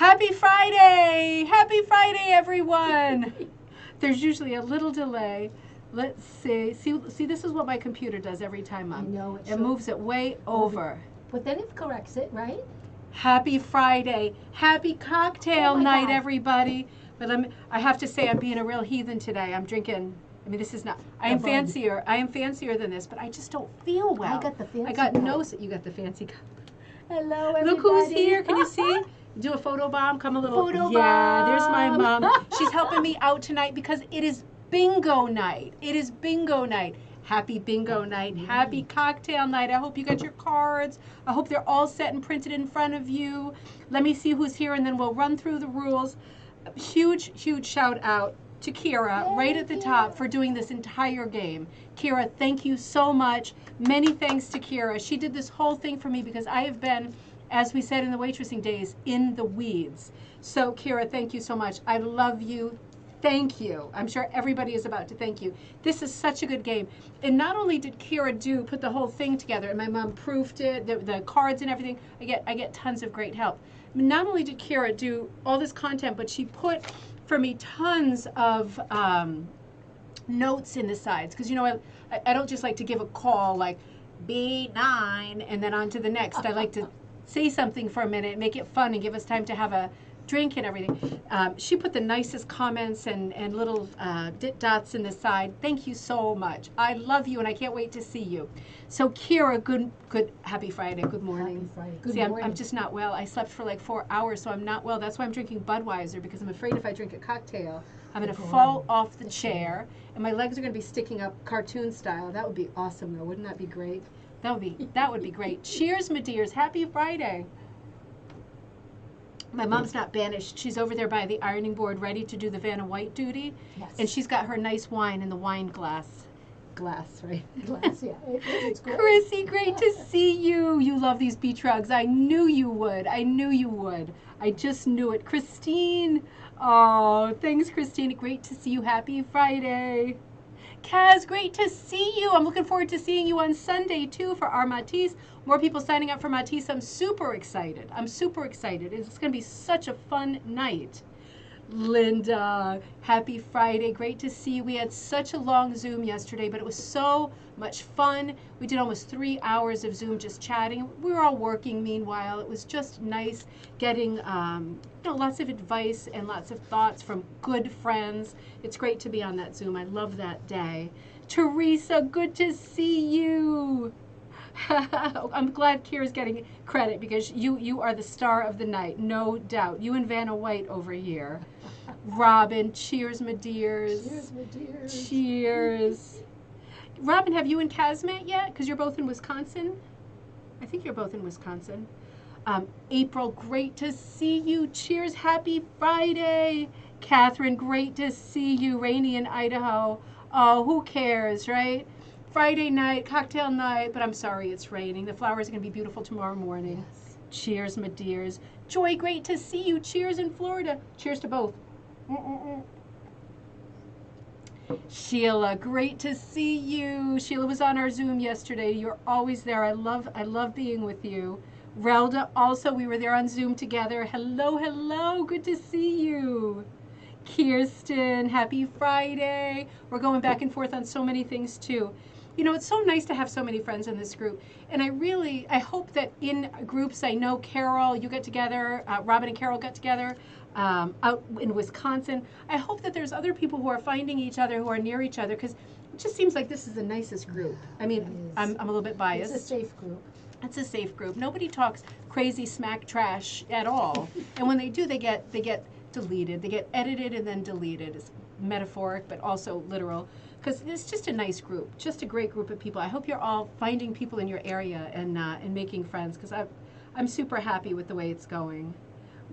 Happy Friday! Happy Friday, everyone! There's usually a little delay. Let's see. See, this is what my computer does every time, Mom. I know it moves it way over. But then it corrects it, right? Happy Friday. Happy cocktail night, God. everybody. But I have to say I'm being a real heathen today. I'm drinking. I mean, this is not. I am fancier. I am fancier than this, but I just don't feel well. I got the fancy. I got no. You got the fancy cup. Hello, everybody. Look who's here. Can you see? Do a photo bomb. Come a little. Photo yeah, bomb. There's my mom. She's helping me out tonight because it is bingo night. It is bingo night. Happy bingo night. Happy cocktail night. I hope you got your cards. I hope they're all set and printed in front of you. Let me see who's here and then we'll run through the rules. Huge, huge shout out to Kira right at the top for doing this entire game. Kira, thank you so much. Many thanks to Kira. She did this whole thing for me because I have been, as we said in the waitressing days, in the weeds. So Kira, thank you so much. I love you. Thank you. I'm sure everybody is about to thank you. This is such a good game. And not only did Kira put the whole thing together, and my mom proofed it, the cards and everything, I get tons of great help. Not only did Kira do all this content, but she put for me tons of notes in the sides. Because, you know, I don't just like to give a call like B9 and then on to the next. I like to say something for a minute, make it fun, and give us time to have a drink and everything. She put the nicest comments and little dots in the side. Thank you so much. I love you and I can't wait to see you. So Kira, good happy Friday. Good morning. Happy Friday. Good See, morning. I'm just not well. I slept for like 4 hours, so I'm not well. That's why I'm drinking Budweiser, because I'm afraid if I drink a cocktail, I'm going to fall off the chair and my legs are going to be sticking up cartoon style. That would be awesome though. Wouldn't that be great? That would be great. Cheers, my dears. Happy Friday. My mom's not banished. She's over there by the ironing board ready to do the Vanna White duty. Yes. And she's got her nice wine in the wine glass. Glass, right? Glass, yeah. It's great. Chrissy, great to see you. You love these beach rugs. I knew you would. I knew you would. I just knew it. Christine. Oh, thanks, Christine. Great to see you. Happy Friday. Kaz, great to see you. I'm looking forward to seeing you on Sunday, too, for our Matisse. More people signing up for Matisse. I'm super excited. I'm super excited. It's going to be such a fun night. Linda, happy Friday. Great to see you. We had such a long Zoom yesterday, but it was so much fun. We did almost 3 hours of Zoom just chatting. We were all working meanwhile. It was just nice getting lots of advice and lots of thoughts from good friends. It's great to be on that Zoom. I love that day. Teresa, good to see you. I'm glad Kira's getting credit because you are the star of the night, no doubt. You and Vanna White over here. Robin, cheers, my dears. Cheers, my dears. Cheers. Robin, have you and Kaz met yet? Because you're both in Wisconsin. I think you're both in Wisconsin. April, great to see you. Cheers, happy Friday. Catherine, great to see you. Rainy in Idaho. Oh, who cares, right? Friday night, cocktail night, but I'm sorry it's raining. The flowers are going to be beautiful tomorrow morning. Yes. Cheers, my dears. Joy, great to see you. Cheers in Florida. Cheers to both. Sheila, great to see you. Sheila was on our Zoom yesterday. You're always there. I love being with you. Relda, also, we were there on Zoom together. Hello, hello. Good to see you. Kirsten, happy Friday. We're going back and forth on so many things too. You know, it's so nice to have so many friends in this group. And I hope that in groups, I know Carol, you get together, Robin and Carol got together out in Wisconsin. I hope that there's other people who are finding each other, who are near each other, because it just seems like this is the nicest group. I mean, I'm a little bit biased. It's a safe group. It's a safe group. Nobody talks crazy smack trash at all. And when they do, they get deleted. They get edited and then deleted. It's metaphoric, but also literal. Because it's just a nice group, just a great group of people. I hope you're all finding people in your area and making friends, because I'm super happy with the way it's going.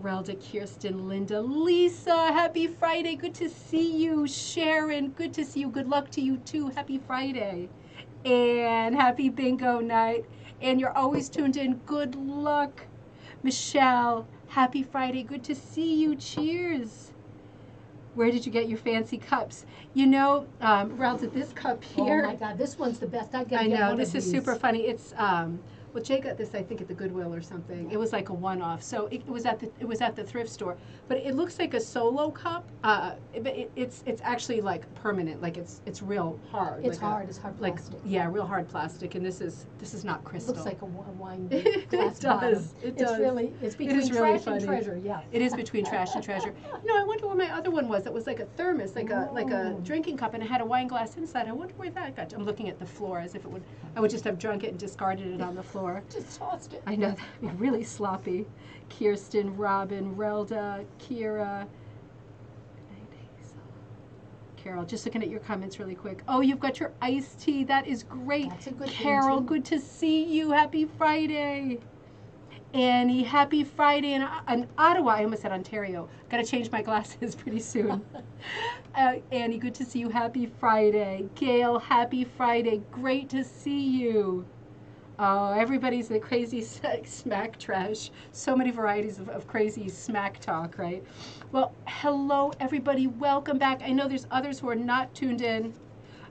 Relda, Kirsten, Linda, Lisa, happy Friday. Good to see you. Sharon, good to see you. Good luck to you too. Happy Friday. And happy bingo night. And you're always tuned in. Good luck. Michelle, happy Friday. Good to see you. Cheers. Where did you get your fancy cups? You know, Relda, this cup here. Oh my God, this one's the best. I know, this is super funny. It's Well, Jay got this, I think, at the Goodwill or something. It was like a one-off. So it was at the thrift store. But it looks like a solo cup. It's actually like permanent. Like it's real hard. It's like hard. It's hard plastic. Yeah, real hard plastic. And this is not It crystal. looks like a wine It glass does. bottom. It It's does. really, it's between really trash funny. and treasure, yeah. It is between trash and treasure. No, I wonder where my other one was. That was like a thermos, like a Oh. drinking cup, and it had a wine glass inside. I wonder where that got. I'm looking at the floor as if I would just have drunk it and discarded it on the floor. Just tossed it. I know that'd be really sloppy. Kirsten, Robin, Relda, Kira, Carol. Just looking at your comments really quick. Oh, you've got your iced tea. That is great. That's a good thing, Carol, too. good to see you. Happy Friday. Annie, happy Friday in Ottawa. I almost said Ontario. Got to change my glasses pretty soon. Annie, good to see you. Happy Friday. Gail, happy Friday. Great to see you. Oh, everybody's the crazy smack trash. So many varieties of crazy smack talk, right? Well, hello, everybody. Welcome back. I know there's others who are not tuned in.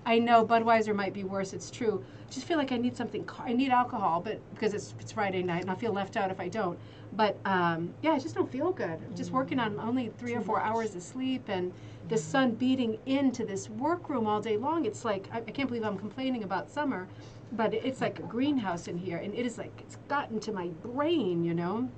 I know Budweiser might be worse. It's true. Just feel like I need something. I need alcohol, but because it's Friday night, and I feel left out if I don't. But yeah, I just don't feel good. I'm just working on only 3 or 4 hours of sleep, and the sun beating into this workroom all day long. It's like I can't believe I'm complaining about summer, but it's like a greenhouse in here, and it is like it's gotten to my brain, you know.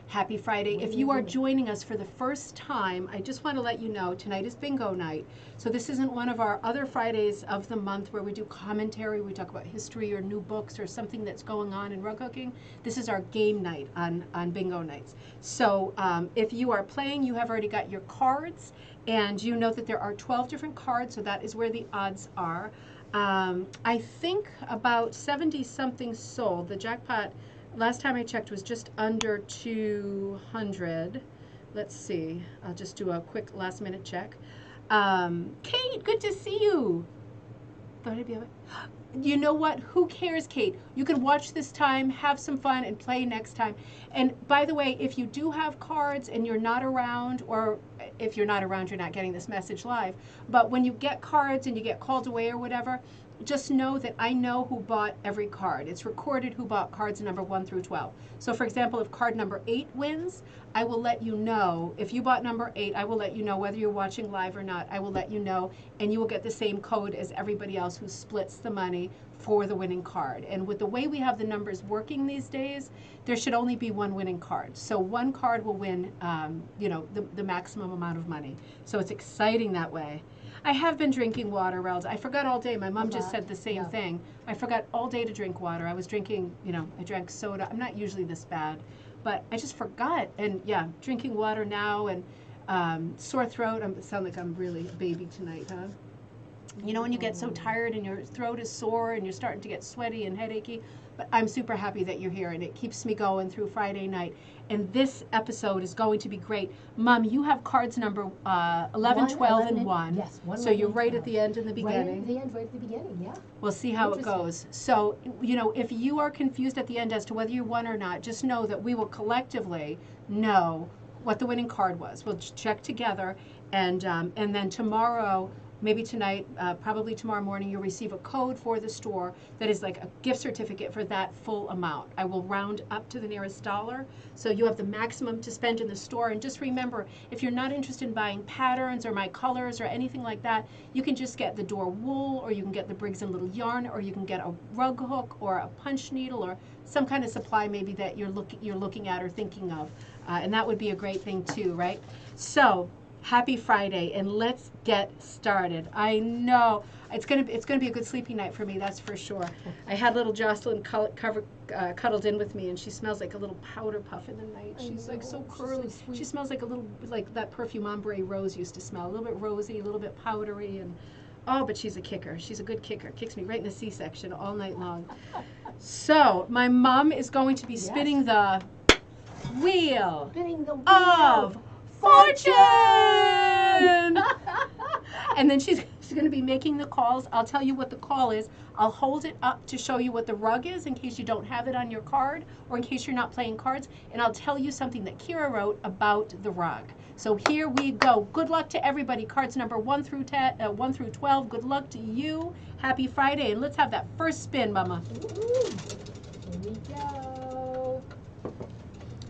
Happy Friday. If you are joining us for the first time, I just want to let you know tonight is bingo night. So this isn't one of our other Fridays of the month where we do commentary, we talk about history or new books or something that's going on in rug hooking. This is our game night on bingo nights. So if you are playing, you have already got your cards, and you know that there are 12 different cards, so that is where the odds are. I think about 70 something sold. The jackpot last time I checked was just under 200. Let's see. I'll just do a quick last minute check. Kate, good to see you. Thought I'd be able. You know what? Who cares, Kate? You can watch this time, have some fun, and play next time. And by the way, if you do have cards and you're not around, or if you're not around, you're not getting this message live. But when you get cards and you get called away or whatever, just know that I know who bought every card. It's recorded who bought cards number 1 through 12. So for example, if card number 8 wins, I will let you know. If you bought number 8, I will let you know whether you're watching live or not. I will let you know, and you will get the same code as everybody else who splits the money for the winning card. And with the way we have the numbers working these days, there should only be one winning card. So one card will win, you know, the maximum amount of money. So it's exciting that way. I have been drinking water, Rels. I forgot all day. My mom just said the same thing. I forgot all day to drink water. I was drinking, you know, I drank soda. I'm not usually this bad, but I just forgot. And yeah, drinking water now, and sore throat. I sound like I'm really a baby tonight, huh? You know when you get so tired and your throat is sore and you're starting to get sweaty and headachy? But I'm super happy that you're here, and it keeps me going through Friday night. And this episode is going to be great. Mom, you have cards number 11, 12, and 1. Yes, 1, so you're 11, right 12. at the end and the beginning. Right at the end, right at the beginning, yeah. We'll see how it Interesting. goes. So, you know, if you are confused at the end as to whether you won or not, just know that we will collectively know what the winning card was. We'll check together, and then tomorrow, maybe tonight, probably tomorrow morning, you'll receive a code for the store that is like a gift certificate for that full amount. I will round up to the nearest dollar, so you have the maximum to spend in the store. And just remember, if you're not interested in buying patterns or my colors or anything like that, you can just get the door wool, or you can get the Briggs & Little yarn, or you can get a rug hook or a punch needle or some kind of supply maybe that you're looking at or thinking of. And that would be a great thing too, right? So, happy Friday, and let's get started. I know it's gonna be a good sleepy night for me, that's for sure. I had little Jocelyn cuddled in with me, and she smells like a little powder puff in the night. She's like so curly. so She smells like a little, like that perfume Ombre Rose used to smell. A little bit rosy, a little bit powdery, and oh, but she's a kicker. She's a good kicker. Kicks me right in the C-section all night long. So my mom is going to be spinning the wheel Spinning the wheel of fortune. And then she's going to be making the calls. I'll tell you what the call is. I'll hold it up to show you what the rug is in case you don't have it on your card, or in case you're not playing cards. And I'll tell you something that Kira wrote about the rug. So here we go. Good luck to everybody. Cards number 1 through 12. Good luck to you. Happy Friday. And let's have that first spin, Mama. we go.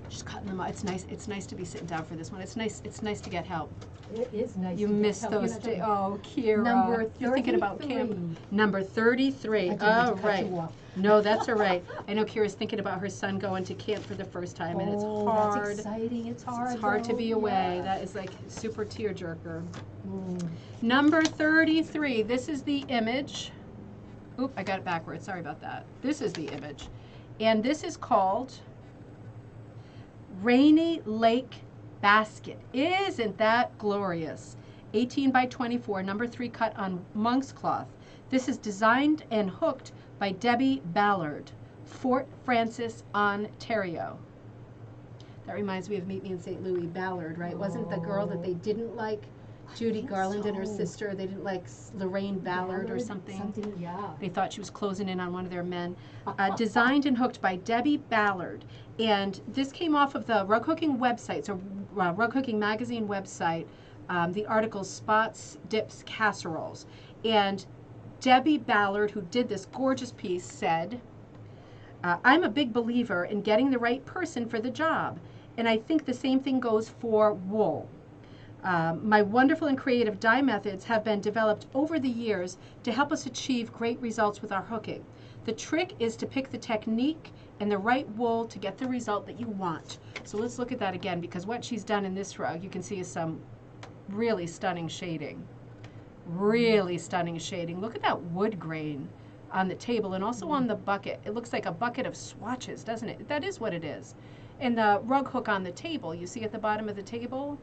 She's cutting them out. It's nice. It's nice to be sitting down for this one. It's nice. It's nice to get help. It is nice. You to get missed help. those You're not days. gonna- Oh, Kira. Number You're thinking about 33. camp. Number 33. I didn't Oh, mean to cut right. you off. No, that's all right. I know Kira's thinking about her son going to camp for the first time, and it's hard. That's exciting. It's hard. It's hard to though. be away. Yeah. That is like super tearjerker. Mm. Number 33. This is the image. Oop, I got it backwards. Sorry about that. This is the image. And this is called Rainy Lake Basket. Isn't that glorious? 18 by 24, number 3 cut on monk's cloth. This is designed and hooked by Debbie Ballard, Fort Francis, Ontario. That reminds me of Meet Me in St. Louis, Ballard, right? Wasn't the girl that they didn't like, Judy think Garland and her so. sister, they didn't like Lorraine Ballard or something? Something, yeah. They thought she was closing in on one of their men. Designed and hooked by Debbie Ballard. And this came off of the rug hooking website, so rug hooking magazine website, the article Spots, Dips, Casseroles. And Debbie Ballard, who did this gorgeous piece, said, I'm a big believer in getting the right person for the job. And I think the same thing goes for wool. My wonderful and creative dye methods have been developed over the years to help us achieve great results with our hooking. The trick is to pick the technique and the right wool to get the result that you want. So let's look at that again, because what she's done in this rug, you can see, is some really stunning shading. Really stunning shading. Look at that wood grain on the table and also on the bucket. It looks like a bucket of swatches, doesn't it? That is what it is. And the rug hook on the table, you see at the bottom of the table?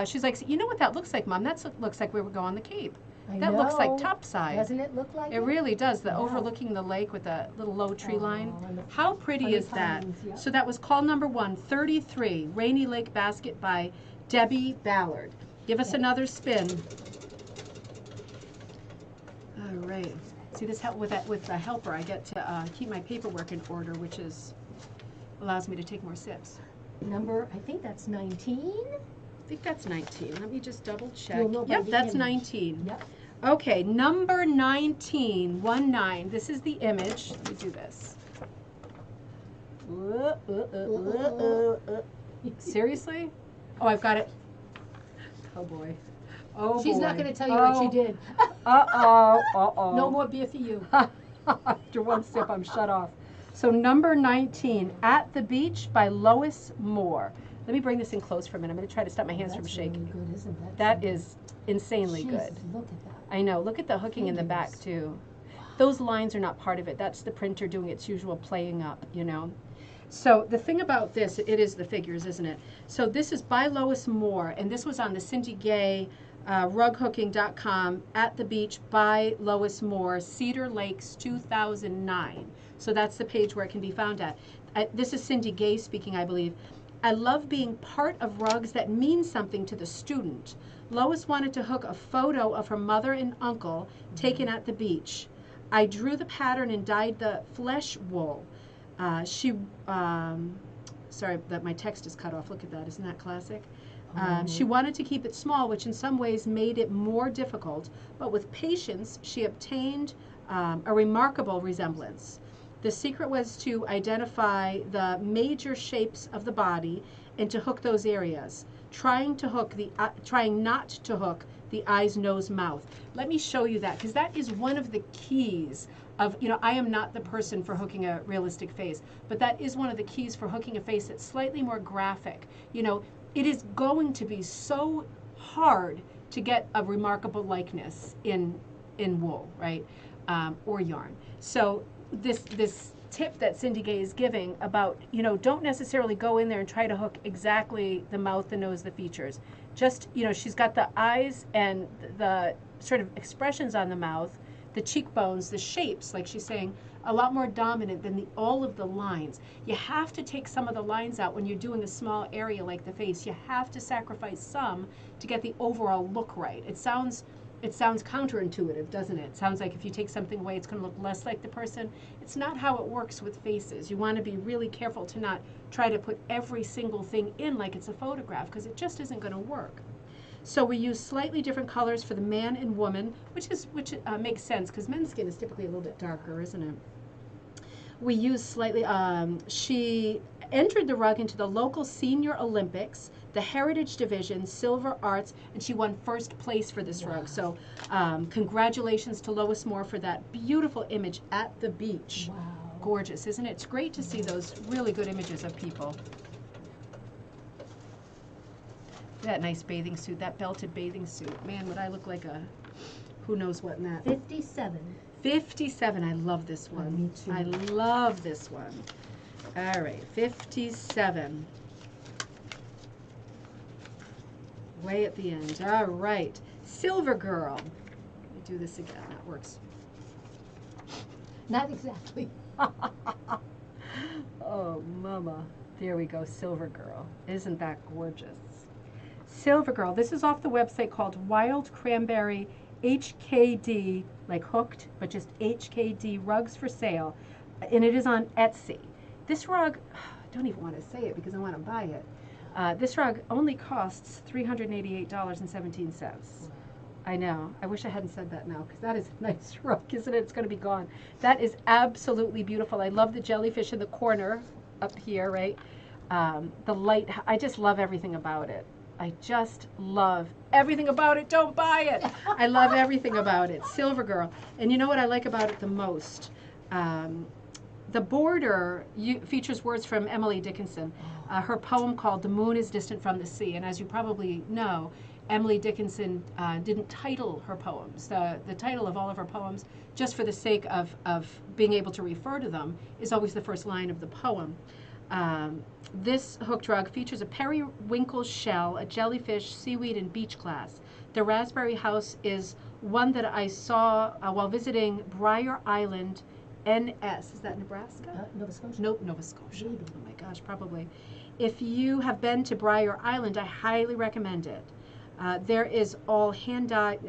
She's like, you know what that looks like, Mom? That looks like where we go on the Cape. That looks like topside. Doesn't it look like it? It really does. The Yeah. overlooking the lake with the little low tree line. and the How pretty funny is that? pines, yeah. So that was call number 1, 33, Rainy Lake Basket by Debbie Ballard. Give us another spin. All right. See, this help with the helper, I get to keep my paperwork in order, which allows me to take more sips. Number, I think that's 19. I think that's 19. Let me just double check. You'll know by Yep, the that's image. 19. Yep. Okay, number 19, 19. This is the image. Let me do this. Seriously? Oh, I've got it. Oh boy. Oh She's boy. not going to tell you what she did. Uh-oh, uh-oh. No more beer for you. After one sip, I'm shut off. So number 19, At the Beach by Lois Moore. Let me bring this in close for a minute. I'm going to try to stop my hands from That's shaking. really good, isn't that? That something? is insanely Jeez, good. Look at that. I know. Look at the hooking in the back, Fingers. too. Those lines are not part of it. That's the printer doing its usual playing up, you know. So the thing about this, it is the figures, isn't it? So this is by Lois Moore, and this was on the Cindy Gay rughooking.com, At the Beach by Lois Moore, Cedar Lakes 2009. So that's the page where it can be found at. This is Cindy Gay speaking, I believe. I love being part of rugs that mean something to the student. Lois wanted to hook a photo of her mother and uncle taken at the beach. I drew the pattern and dyed the flesh wool. Sorry that my text is cut off. Look at that. Isn't that classic? She wanted to keep it small, which in some ways made it more difficult, but with patience, she obtained a remarkable resemblance. The secret was to identify the major shapes of the body and to hook those areas, trying not to hook the eyes, nose, mouth. Let me show you that, because that is one of the keys of, you know, I am not the person for hooking a realistic face, but that is one of the keys for hooking a face that's slightly more graphic. You know, it is going to be so hard to get a remarkable likeness in wool, right, or yarn. So this tip that Cindy Gay is giving about, you know, don't necessarily go in there and try to hook exactly the mouth, the nose, the features. Just, you know, she's got the eyes and the sort of expressions on the mouth, the cheekbones, the shapes, like she's saying, a lot more dominant than all of the lines. You have to take some of the lines out when you're doing a small area like the face. You have to sacrifice some to get the overall look right. It sounds counterintuitive, doesn't it? It sounds like if you take something away, it's going to look less like the person. It's not how it works with faces. You want to be really careful to not try to put every single thing in like it's a photograph, because it just isn't going to work. So we use slightly different colors for the man and woman, which makes sense, because men's skin is typically a little bit darker, isn't it? We used slightly, she entered the rug into the local senior Olympics, the Heritage Division, Silver Arts, and she won first place for this rug. So congratulations to Lois Moore for that beautiful image at the beach. Wow. Gorgeous, isn't it? It's great to see those really good images of people. That nice bathing suit, that belted bathing suit. Man, would I look like a who knows what in that. 57. 57. I love this one. Me too. I love this one. All right, 57. Way at the end. All right. Silver Girl. Let me do this again. That works. Not exactly. Oh, mama. There we go. Silver Girl. Isn't that gorgeous? Silver Girl. This is off the website called Wild Cranberry HKD, like hooked, but just HKD rugs for sale. And it is on Etsy. This rug, I don't even want to say it because I want to buy it. This rug only costs $388.17. I know. I wish I hadn't said that now because that is a nice rug, isn't it? It's going to be gone. That is absolutely beautiful. I love the jellyfish in the corner up here, right? The light, I just love everything about it. I just love everything about it. Don't buy it. I love everything about it. Silver Girl. And you know what I like about it the most? The border features words from Emily Dickinson. Her poem called The Moon is Distant from the Sea. And as you probably know, Emily Dickinson didn't title her poems. The title of all of her poems, just for the sake of being able to refer to them, is always the first line of the poem. This hooked rug features a periwinkle shell, a jellyfish, seaweed, and beach glass. The raspberry house is one that I saw while visiting Briar Island, NS. Is that Nebraska? Nova Scotia. Nope, Nova Scotia. Maybe. Oh my gosh, probably. If you have been to Briar Island, I highly recommend it. There is all hand-dyed,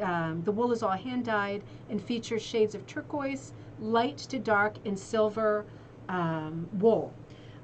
the wool is all hand-dyed and features shades of turquoise, light to dark, and silver wool.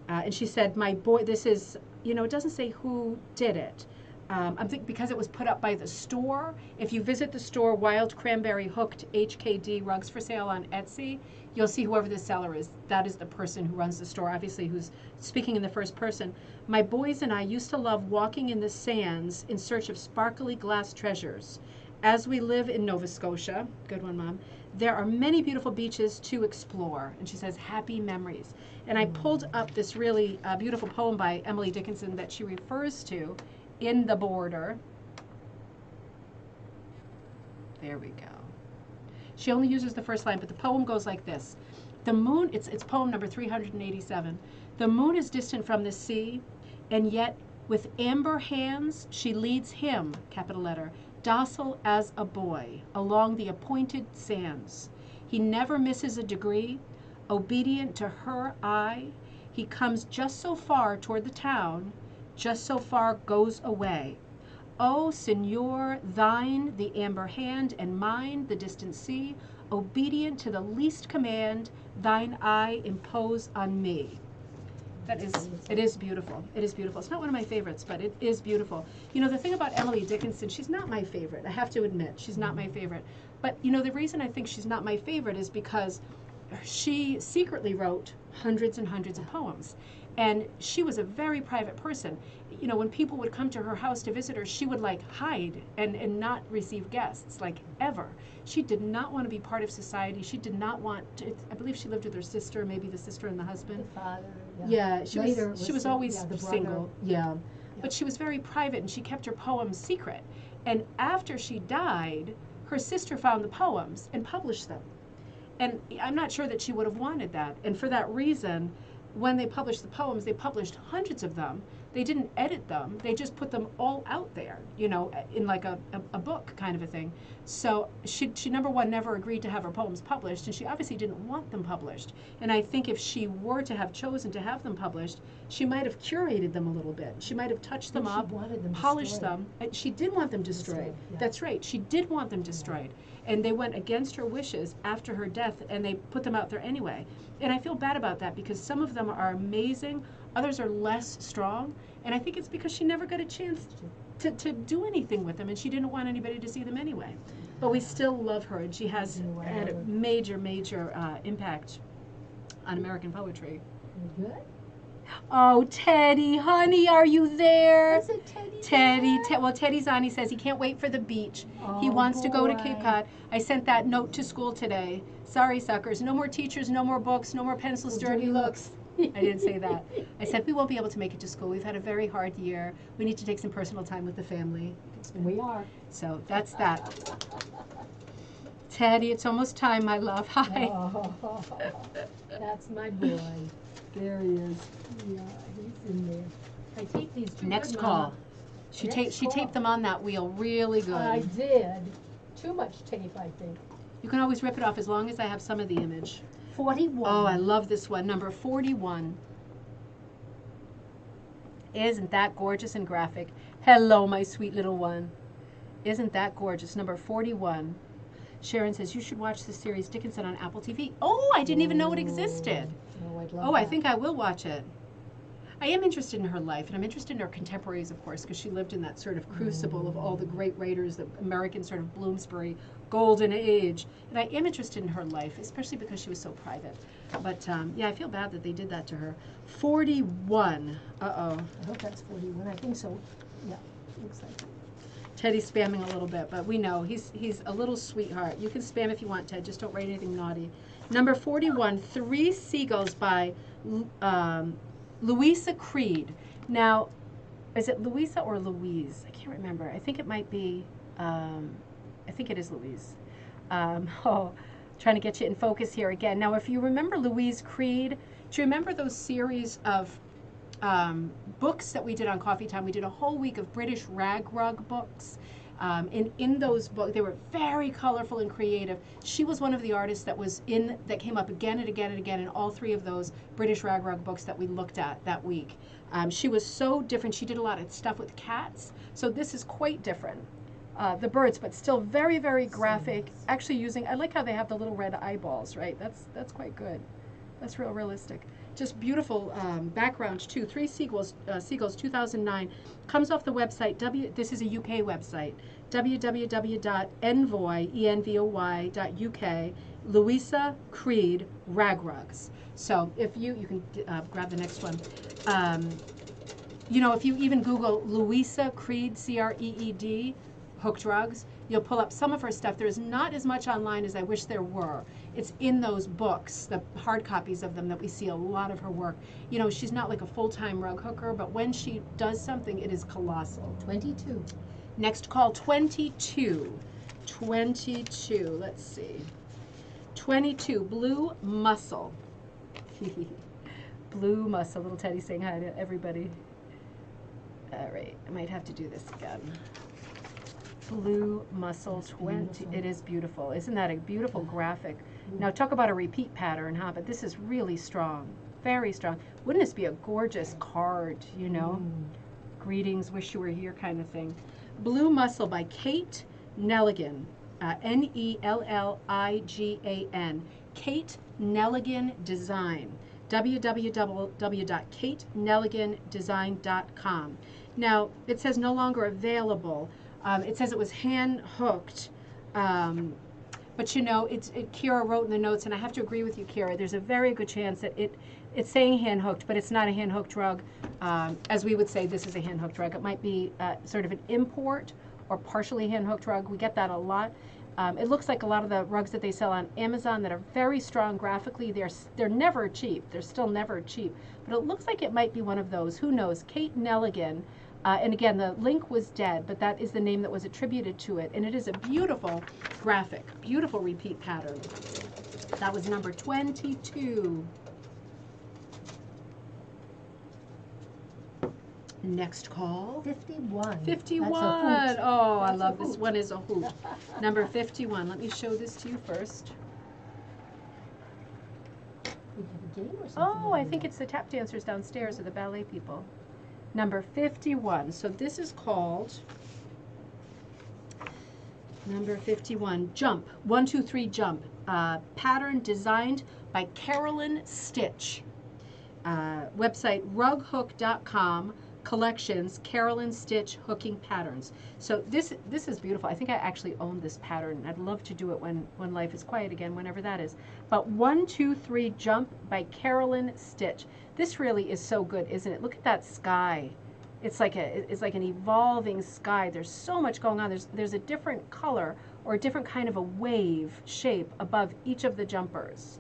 And she said, my boy, this is, it doesn't say who did it. I think because it was put up by the store. If you visit the store, Wild Cranberry Hooked HKD Rugs for Sale on Etsy, you'll see whoever the seller is. That is the person who runs the store, obviously, who's speaking in the first person. My boys and I used to love walking in the sands in search of sparkly glass treasures. As we live in Nova Scotia, good one, Mom, there are many beautiful beaches to explore. And she says, happy memories. And I pulled up this really beautiful poem by Emily Dickinson that she refers to in the border. There we go. She only uses the first line, but the poem goes like this. The moon, it's poem number 387. The moon is distant from the sea, and yet with amber hands she leads him, capital letter, docile as a boy, along the appointed sands. He never misses a degree, obedient to her eye. He comes just so far toward the town, just so far goes away. O Señor, thine the amber hand, and mine the distant sea, obedient to the least command, thine eye impose on me. It is beautiful. It is beautiful. It's not one of my favorites, but it is beautiful. The thing about Emily Dickinson, she's not my favorite. I have to admit, she's not my favorite. But, the reason I think she's not my favorite is because she secretly wrote hundreds and hundreds of poems. And she was a very private person. When people would come to her house to visit her, she would hide and not receive guests, ever. She did not want to be part of society. She did not want to, I believe she lived with her sister, maybe the sister and the husband. The father. Yeah, she was always the single. Yeah. But she was very private and she kept her poems secret. And after she died, her sister found the poems and published them. And I'm not sure that she would have wanted that. And for that reason, when they published the poems, they published hundreds of them. They didn't edit them. They just put them all out there, in a book kind of a thing. So she number one, never agreed to have her poems published, and she obviously didn't want them published. And I think if she were to have chosen to have them published, she might have curated them a little bit. She might have touched them up, polished them. She did want them destroyed. Yeah. That's right. She did want them destroyed. And they went against her wishes after her death, and they put them out there anyway. And I feel bad about that because some of them are amazing, others are less strong, and I think it's because she never got a chance to do anything with them, and she didn't want anybody to see them anyway. But we still love her, and she has had a major, major impact on American poetry. You good? Oh, Teddy, honey, are you there? Is it Teddy? Teddy, well, Teddy's on. He says he can't wait for the beach. He Oh, wants to go to boy. Cape Cod. I sent that note to school today. Sorry, suckers. No more teachers, no more books, no more pencils, dirty looks. I didn't say that. I said we won't be able to make it to school. We've had a very hard year. We need to take some personal time with the family. We are. So that's that. Teddy, it's almost time, my love. Hi. Oh, that's my boy. There he is. Yeah, he's in there. I taped these two. Next good, call. Mama. She Next taped call. them on that wheel really good. I did. Too much tape, I think. You can always rip it off as long as I have some of the image. 41. Oh, I love this one. Number 41. Isn't that gorgeous and graphic? Hello, my sweet little one. Isn't that gorgeous? Number 41. Sharon says, you should watch the series Dickinson on Apple TV. Oh, I didn't even know it existed. Oh, I'd love Oh, I that. think I will watch it. I am interested in her life, and I'm interested in her contemporaries, of course, because she lived in that sort of crucible of all the great writers, the American sort of Bloomsbury golden age. And I am interested in her life, especially because she was so private. But yeah, I feel bad that they did that to her. 41. Uh-oh. I hope that's 41. I think so. Yeah, looks like it. Teddy's spamming a little bit, but we know he's a little sweetheart. You can spam if you want, Ted. Just don't write anything naughty. Number 41, Three Seagulls by Louisa Creed. Now, is it Louisa or Louise? I can't remember. I think it might be, I think it is Louise. Trying to get you in focus here again. Now, if you remember Louise Creed, do you remember those series of books that we did on Coffee Time? We did a whole week of British rag rug books. In those books, they were very colorful and creative. She was one of the artists that came up again and again and again in all three of those British rag rug books that we looked at that week. She was so different. She did a lot of stuff with cats. So this is quite different. The birds, but still very, very graphic. Actually I like how they have the little red eyeballs, right? That's quite good. That's realistic. Just beautiful background too. Three Seagulls, 2009. Comes off the website, this is a UK website, www.envoy.uk, Louisa Creed Rag Rugs. So if you can grab the next one. You know, if you even Google Louisa Creed, C-R-E-E-D, hooked rugs, you'll pull up some of her stuff. There's not as much online as I wish there were. It's in those books, the hard copies of them, that we see a lot of her work. You know, she's not like a full-time rug hooker, but when she does something, it is colossal. 22. Next call, 22. 22, let's see. 22, Blue Mussel. Blue Mussel, little Teddy saying hi to everybody. All right, I might have to do this again. Blue Mussel 20. Beautiful. It is beautiful. Isn't that a beautiful graphic? Now talk about a repeat pattern, huh? But this is really strong, very strong. Wouldn't this be a gorgeous card, you know? Greetings, wish you were here kind of thing. Blue Mussel by Kate Nelligan, N-E-L-L-I-G-A-N. Kate Nelligan Design, www.katenelligandesign.com. Now, it says no longer available. It says it was hand hooked, but you know, Kira wrote in the notes, and I have to agree with you, Kira. There's a very good chance that it's saying hand hooked, but it's not a hand hooked rug. As we would say, this is a hand hooked rug. It might be sort of an import or partially hand hooked rug. We get that a lot. It looks like a lot of the rugs that they sell on Amazon that are very strong graphically. They're never cheap. They're still never cheap. But it looks like it might be one of those. Who knows? Kate Nelligan. And again, the link was dead, but that is the name that was attributed to it. And it is a beautiful graphic, beautiful repeat pattern. That was number 22. Next call. 51. 51. That's a hoot. Oh, I That's love a this hoot. one is a hoot. Number 51. Let me show this to you first. We have a game or something. Oh, I think it's the tap dancers downstairs or the ballet people. Number 51. So this is called number 51, Jump. 1, 2, 3, Jump. Pattern designed by Carolyn Stitch. Website rughook.com. Collections, Carolyn Stitch Hooking Patterns. So this is beautiful. I think I actually own this pattern. I'd love to do it when life is quiet again, whenever that is. But 1, 2, 3 Jump by Carolyn Stitch. This really is so good, isn't it? Look at that sky. It's like an evolving sky. There's so much going on. There's a different color or a different kind of a wave shape above each of the jumpers.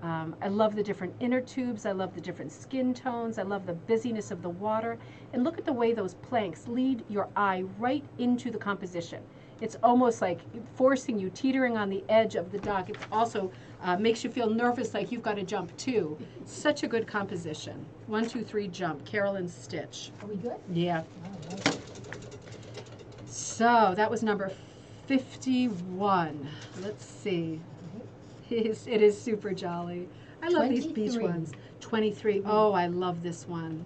I love the different inner tubes. I love the different skin tones. I love the busyness of the water. And look at the way those planks lead your eye right into the composition. It's almost like forcing you, teetering on the edge of the dock. It also makes you feel nervous, like you've got to jump too. Such a good composition. 1, 2, 3 Jump, Carolyn Stitch. Are we good? Yeah. All right. So that was number 51. Let's see. It is super jolly. I love these beach 23. ones. 23. Oh, I love this one.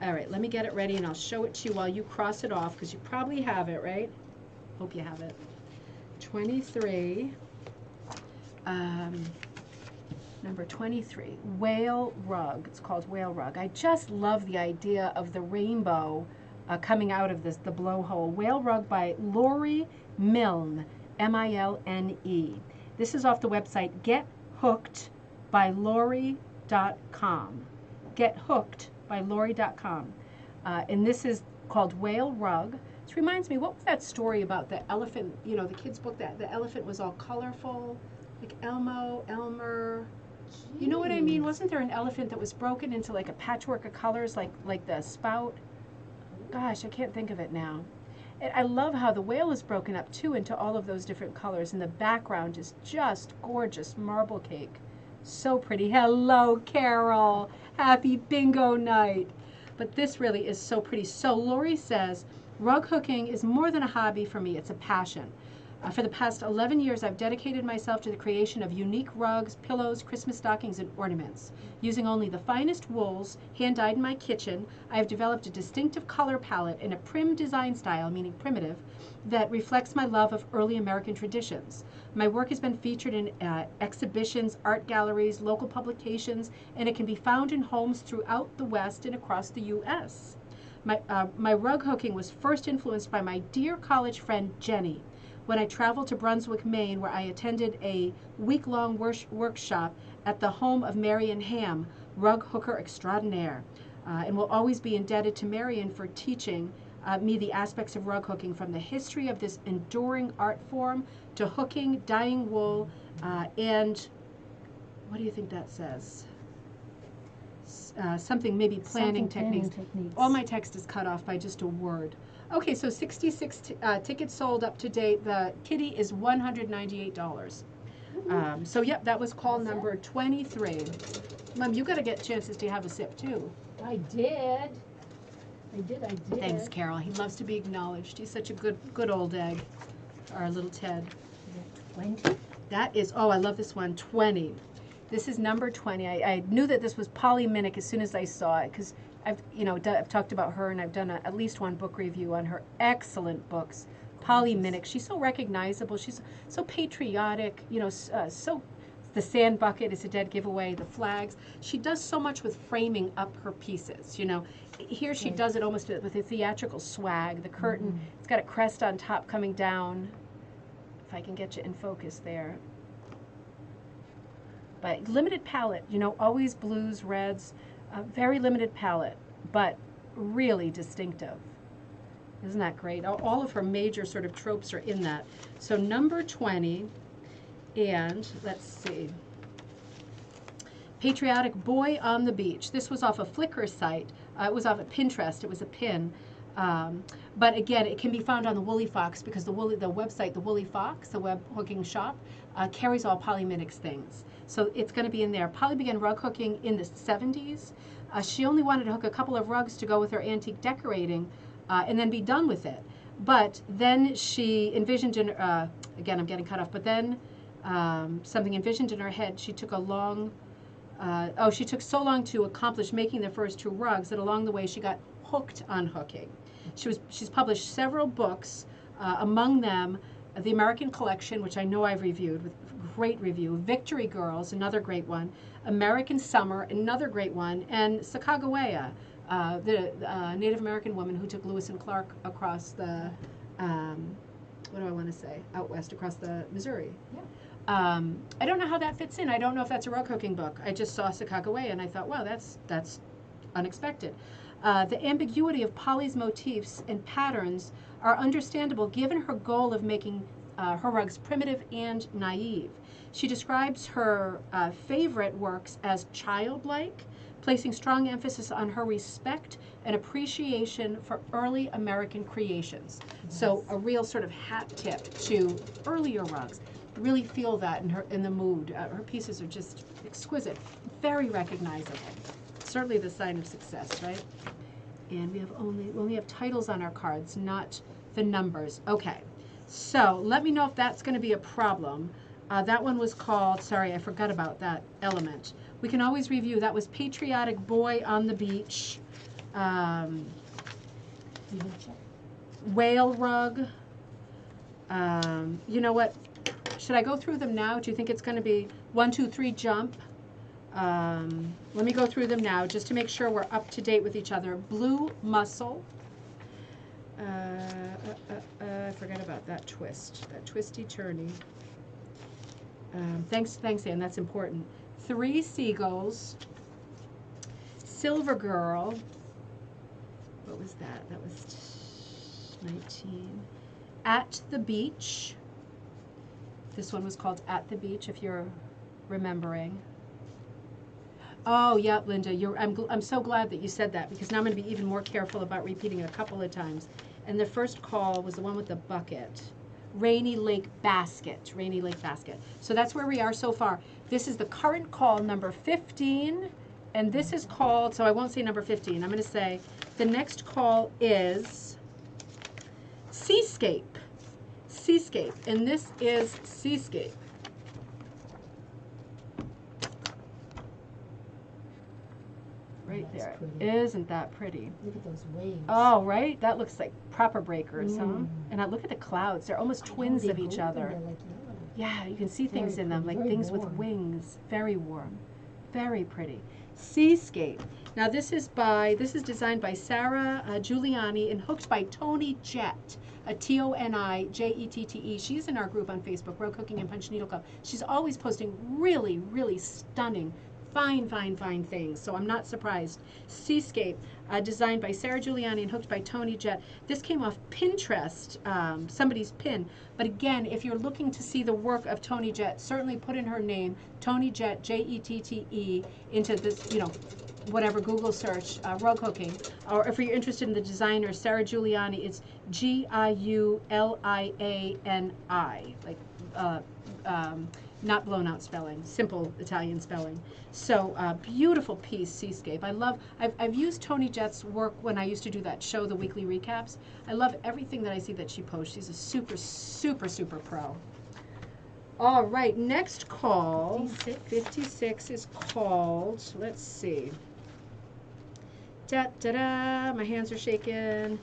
All right, let me get it ready and I'll show it to you while you cross it off, because you probably have it, right? Hope you have it. 23. Number 23, Whale Rug. It's called Whale Rug. I just love the idea of the rainbow coming out of the blowhole. Whale Rug by Lori Milne, M-I-L-N-E. This is off the website gethookedbylori.com. Gethookedbylori.com. And this is called Whale Rug. This reminds me, what was that story about the elephant, you know, the kids' book, that the elephant was all colorful, like Elmer. You know what I mean? Wasn't there an elephant that was broken into like a patchwork of colors, like the spout? Gosh, I can't think of it now. I love how the whale is broken up too into all of those different colors, and the background is just gorgeous marble cake. So pretty. Hello, Carol. Happy bingo night. But this really is so pretty. So Lori says, rug hooking is more than a hobby for me. It's a passion. For the past 11 years, I've dedicated myself to the creation of unique rugs, pillows, Christmas stockings, and ornaments. Using only the finest wools, hand-dyed in my kitchen, I have developed a distinctive color palette and a prim design style, meaning primitive, that reflects my love of early American traditions. My work has been featured in exhibitions, art galleries, local publications, and it can be found in homes throughout the West and across the U.S. My rug hooking was first influenced by my dear college friend, Jenny, when I traveled to Brunswick, Maine, where I attended a week-long workshop at the home of Marion Ham, rug hooker extraordinaire, and will always be indebted to Marion for teaching me the aspects of rug hooking, from the history of this enduring art form to hooking, dyeing wool, and what do you think that says? Something, maybe planning techniques. All my text is cut off by just a word. Okay, so 66 tickets sold up to date. The kitty is $198. So yep, that was call number 23. Mom, you got to get chances to have a sip too. I did. Thanks, Carol. He loves to be acknowledged. He's such a good old egg. Our little Ted. 20? That is, oh, I love this one, 20. This is number 20. I knew that this was Polly Minnick as soon as I saw it, because I've talked about her, and I've done at least one book review on her excellent books. Polly Minnick, she's so recognizable. She's so patriotic, so the sand bucket is a dead giveaway, the flags. She does so much with framing up her pieces, Here she does it almost with a theatrical swag. The curtain, it's got a crest on top coming down. If I can get you in focus there. But limited palette, always blues, reds, very limited palette, but really distinctive. Isn't that great? All of her major sort of tropes are in that. So number 20, and let's see. Patriotic Boy on the Beach. This was off a Flickr site. It was off of Pinterest. It was a pin. But again, it can be found on the Woolly Fox, because the website, the Woolly Fox, the web hooking shop, carries all Polly Minnick's things. So it's going to be in there. Polly began rug hooking in the 70s. She only wanted to hook a couple of rugs to go with her antique decorating and then be done with it. But then she envisioned, again, I'm getting cut off, but then something envisioned in her head. She took she took so long to accomplish making the first 2 rugs that along the way she got hooked on hooking. She's published several books, among them The American Collection, which I know I've reviewed with great review, Victory Girls, another great one, American Summer, another great one, and Sacagawea, Native American woman who took Lewis and Clark across the, what do I want to say, out west across the Missouri. Yeah. I don't know how that fits in. I don't know if that's a rug hooking book. I just saw Sakakaway and I thought, wow, that's unexpected. The ambiguity of Polly's motifs and patterns are understandable given her goal of making her rugs primitive and naive. She describes her favorite works as childlike, placing strong emphasis on her respect and appreciation for early American creations. Yes. So a real sort of hat tip to earlier rugs. Really feel that in the mood. Her pieces are just exquisite, very recognizable. Certainly the sign of success, right? And we only have titles on our cards, not the numbers. Okay, so let me know if that's going to be a problem. That one was called, sorry, I forgot about that element. We can always review. That was Patriotic Boy on the Beach. Whale Rug. You know what? Should I go through them now? Do you think it's going to be 1, 2, 3, jump? Let me go through them now just to make sure we're up to date with each other. Blue Mussel. I forgot about that twist, that twisty-turny. Thanks, Ann, that's important. 3 Seagulls. Silver Girl. What was that? That was 19. At the Beach. This one was called At the Beach, if you're remembering. Oh, yeah, Linda, I'm so glad that you said that, because now I'm going to be even more careful about repeating it a couple of times. And the first call was the one with the bucket. Rainy Lake Basket. Rainy Lake Basket. So that's where we are so far. This is the current call, number 15. And this is called, so I won't say number 15. I'm going to say the next call is Seascape. Seascape. And this is Seascape. Right there. Isn't that pretty? Look at those waves. Oh, right? That looks like proper breakers, huh? And I look at the clouds. They're almost twins of each other. They're like yeah, you can see things in them, like things with wings. Very warm. Very pretty. Seascape. Now this is designed by Sarah Giuliani and hooked by Toni Jett. Tonijettete. She's in our group on Facebook, Row Cooking and Punch Needle Club. She's always posting really, really stunning, fine things, so I'm not surprised. Seascape, designed by Sarah Giuliani and hooked by Toni Jett. This came off Pinterest, somebody's pin. But again, if you're looking to see the work of Toni Jett, certainly put in her name, Toni Jett, Jette, into this, whatever Google search, rug hooking. Or if you're interested in the designer, Sarah Giuliani, it's Giuliani, like not blown out spelling, simple Italian spelling. So beautiful piece, Seascape. I've used Toni Jett's work when I used to do that show, the weekly recaps. I love everything that I see that she posts. She's a super pro. All right, next call, 56 is called, let's see. My hands are shaking.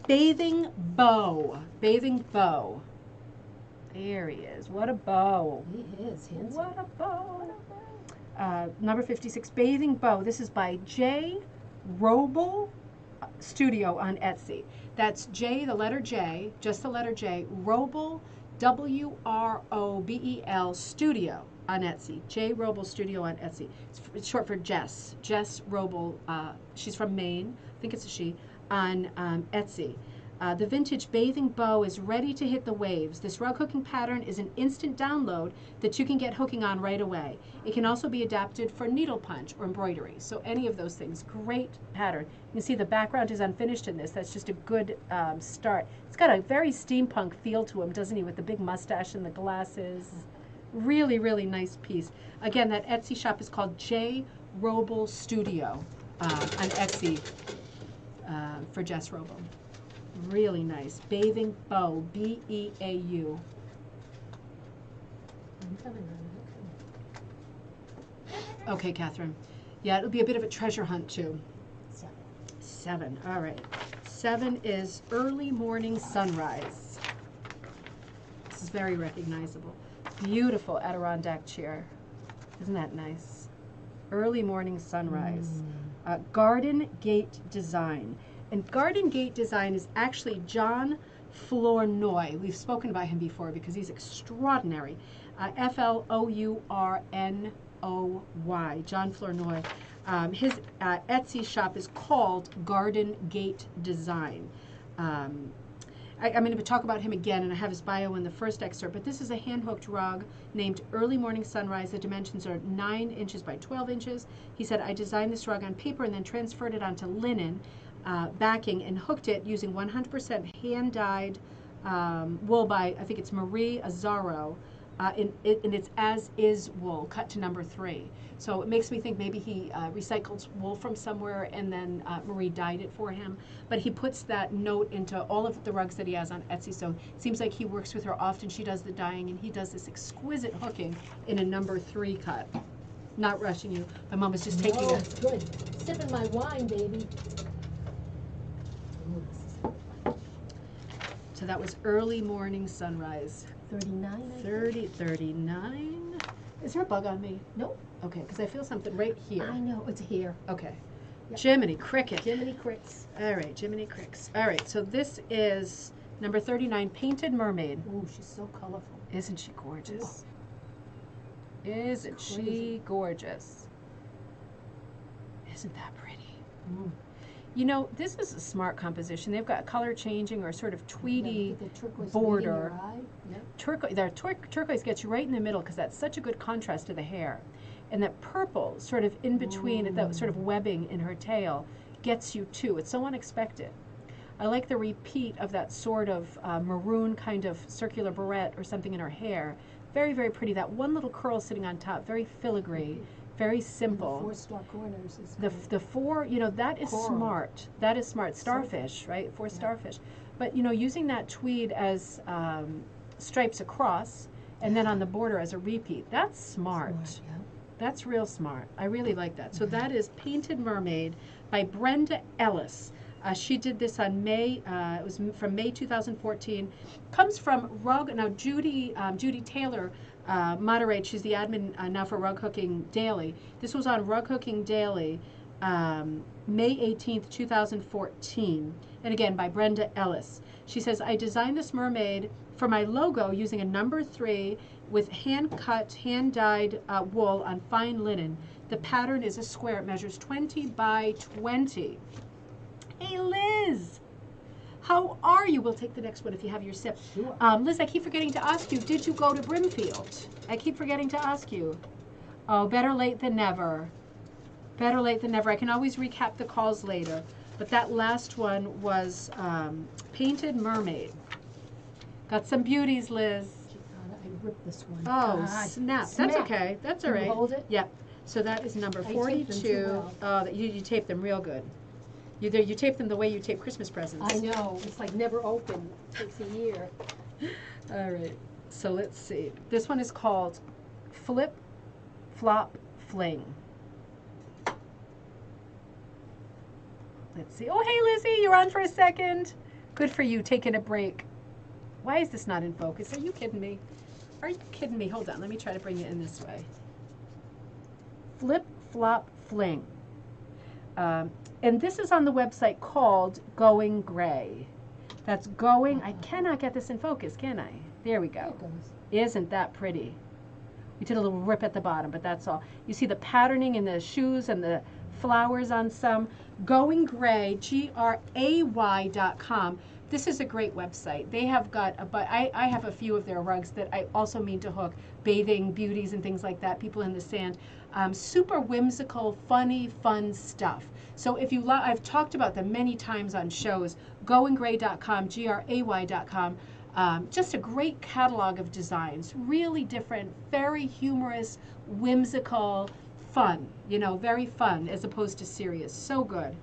Bathing Beau. Bathing Beau. There he is. What a beau. He is handsome. What a beau. Number 56, Bathing Beau. This is by J. Roble Studio on Etsy. That's J, the letter J, just the letter J, Roble, WROBEL Studio on Etsy. J. Roble Studio on Etsy. It's short for Jess. Jess Roble. She's from Maine. I think it's a she. On Etsy. The vintage Bathing Beau is ready to hit the waves. This rug hooking pattern is an instant download that you can get hooking on right away. It can also be adapted for needle punch or embroidery. So any of those things. Great pattern. You can see the background is unfinished in this. That's just a good start. It's got a very steampunk feel to him, doesn't he, with the big mustache and the glasses. Really, really nice piece. Again, that Etsy shop is called J. Roble Studio on Etsy for Jess Roble. Really nice. Bathing Beau, B-E-A-U. I'm coming on. Okay, Catherine. Yeah, it'll be a bit of a treasure hunt, too. 7. All right. 7 is Early Morning Sunrise. This is very recognizable. Beautiful Adirondack chair. Isn't that nice? Early Morning Sunrise. Garden Gate Design. And Garden Gate Design is actually John Flournoy. We've spoken about him before because he's extraordinary. Flournoy, John Flournoy. His Etsy shop is called Garden Gate Design. I'm going to talk about him again, and I have his bio in the first excerpt, but this is a hand-hooked rug named Early Morning Sunrise. The dimensions are 9 inches by 12 inches. He said, I designed this rug on paper and then transferred it onto linen backing and hooked it using 100% hand-dyed wool by, I think it's Marie Azzaro, and it's as-is wool, cut to number 3. So it makes me think maybe he recycled wool from somewhere and then Marie dyed it for him. But he puts that note into all of the rugs that he has on Etsy. So it seems like he works with her often. She does the dyeing and he does this exquisite hooking in a number 3 cut. Not rushing you. My mom was just taking No, a... it's good. Sipping my wine, baby. So that was Early Morning Sunrise. 39. 39. Is there a bug on me? Nope. Okay, because I feel something right here. I know, it's here. Okay. Yep. Jiminy Cricket. Jiminy Cricks. All right, Jiminy Cricks. All right, so this is number 39, Painted Mermaid. Ooh, she's so colorful. Isn't she gorgeous? Ooh. Isn't It's she crazy. gorgeous? Isn't that pretty? Mm. You know, this is a smart composition. They've got color changing or sort of tweedy Yeah, the turquoise border. meeting your eye. Yep. Turquoise gets you right in the middle because that's such a good contrast to the hair. And that purple sort of in between, that sort of webbing in her tail, gets you too. It's so unexpected. I like the repeat of that sort of maroon kind of circular barrette or something in her hair. Very, very pretty. That one little curl sitting on top, very filigree, very simple. The 4-star corners is The 4, you know, that is Coral. smart. That is smart. Starfish, right? 4 starfish. But, you know, using that tweed as stripes across and then on the border as a repeat, that's smart. yeah. That's real smart. I really like that. So that is Painted Mermaid by Brenda Ellis. She did this on May, it was from May 2014. Comes from Rug, now Judy Taylor moderates, she's the admin now for Rug Hooking Daily. This was on Rug Hooking Daily, May 18th, 2014. And again, by Brenda Ellis. She says, I designed this mermaid for my logo using a number 3 with hand-cut, hand-dyed wool on fine linen. The pattern is a square. It measures 20 by 20. Hey, Liz. How are you? We'll take the next one if you have your sip. Sure. Liz, I keep forgetting to ask you, did you go to Brimfield? I keep forgetting to ask you. Oh, better late than never. Better late than never. I can always recap the calls later. But that last one was Painted Mermaid. Got some beauties, Liz. I ripped this one. Oh, God. snap. Smack. That's okay. That's all Can right. you hold it? Yep. So that is number I 42. taped them too Oh, you tape them real good. You tape them the way you tape Christmas presents. I know. It's like never open. It takes a year. All right. So let's see. This one is called Flip, Flop, Fling. Let's see. Oh, hey, Lizzie. You're on for a second. Good for you, taking a break. Why is this not in focus? Are you kidding me? Are you kidding me? Hold on. Let me try to bring it in this way. Flip, Flop, Fling. And this is on the website called Going Gray. That's going, I cannot get this in focus, can I? There we go. There it goes. Isn't that pretty? We did a little rip at the bottom, but that's all. You see the patterning in the shoes and the flowers on some. Going Gray, GRAY.com. This is a great website. They have got, I have a few of their rugs that I also mean to hook, bathing beauties and things like that, people in the sand. Super whimsical, funny, fun stuff. So if you I've talked about them many times on shows, goinggray.com, GRAY.com. Just a great catalog of designs, really different, very humorous, whimsical, fun, you know, very fun as opposed to serious. So good.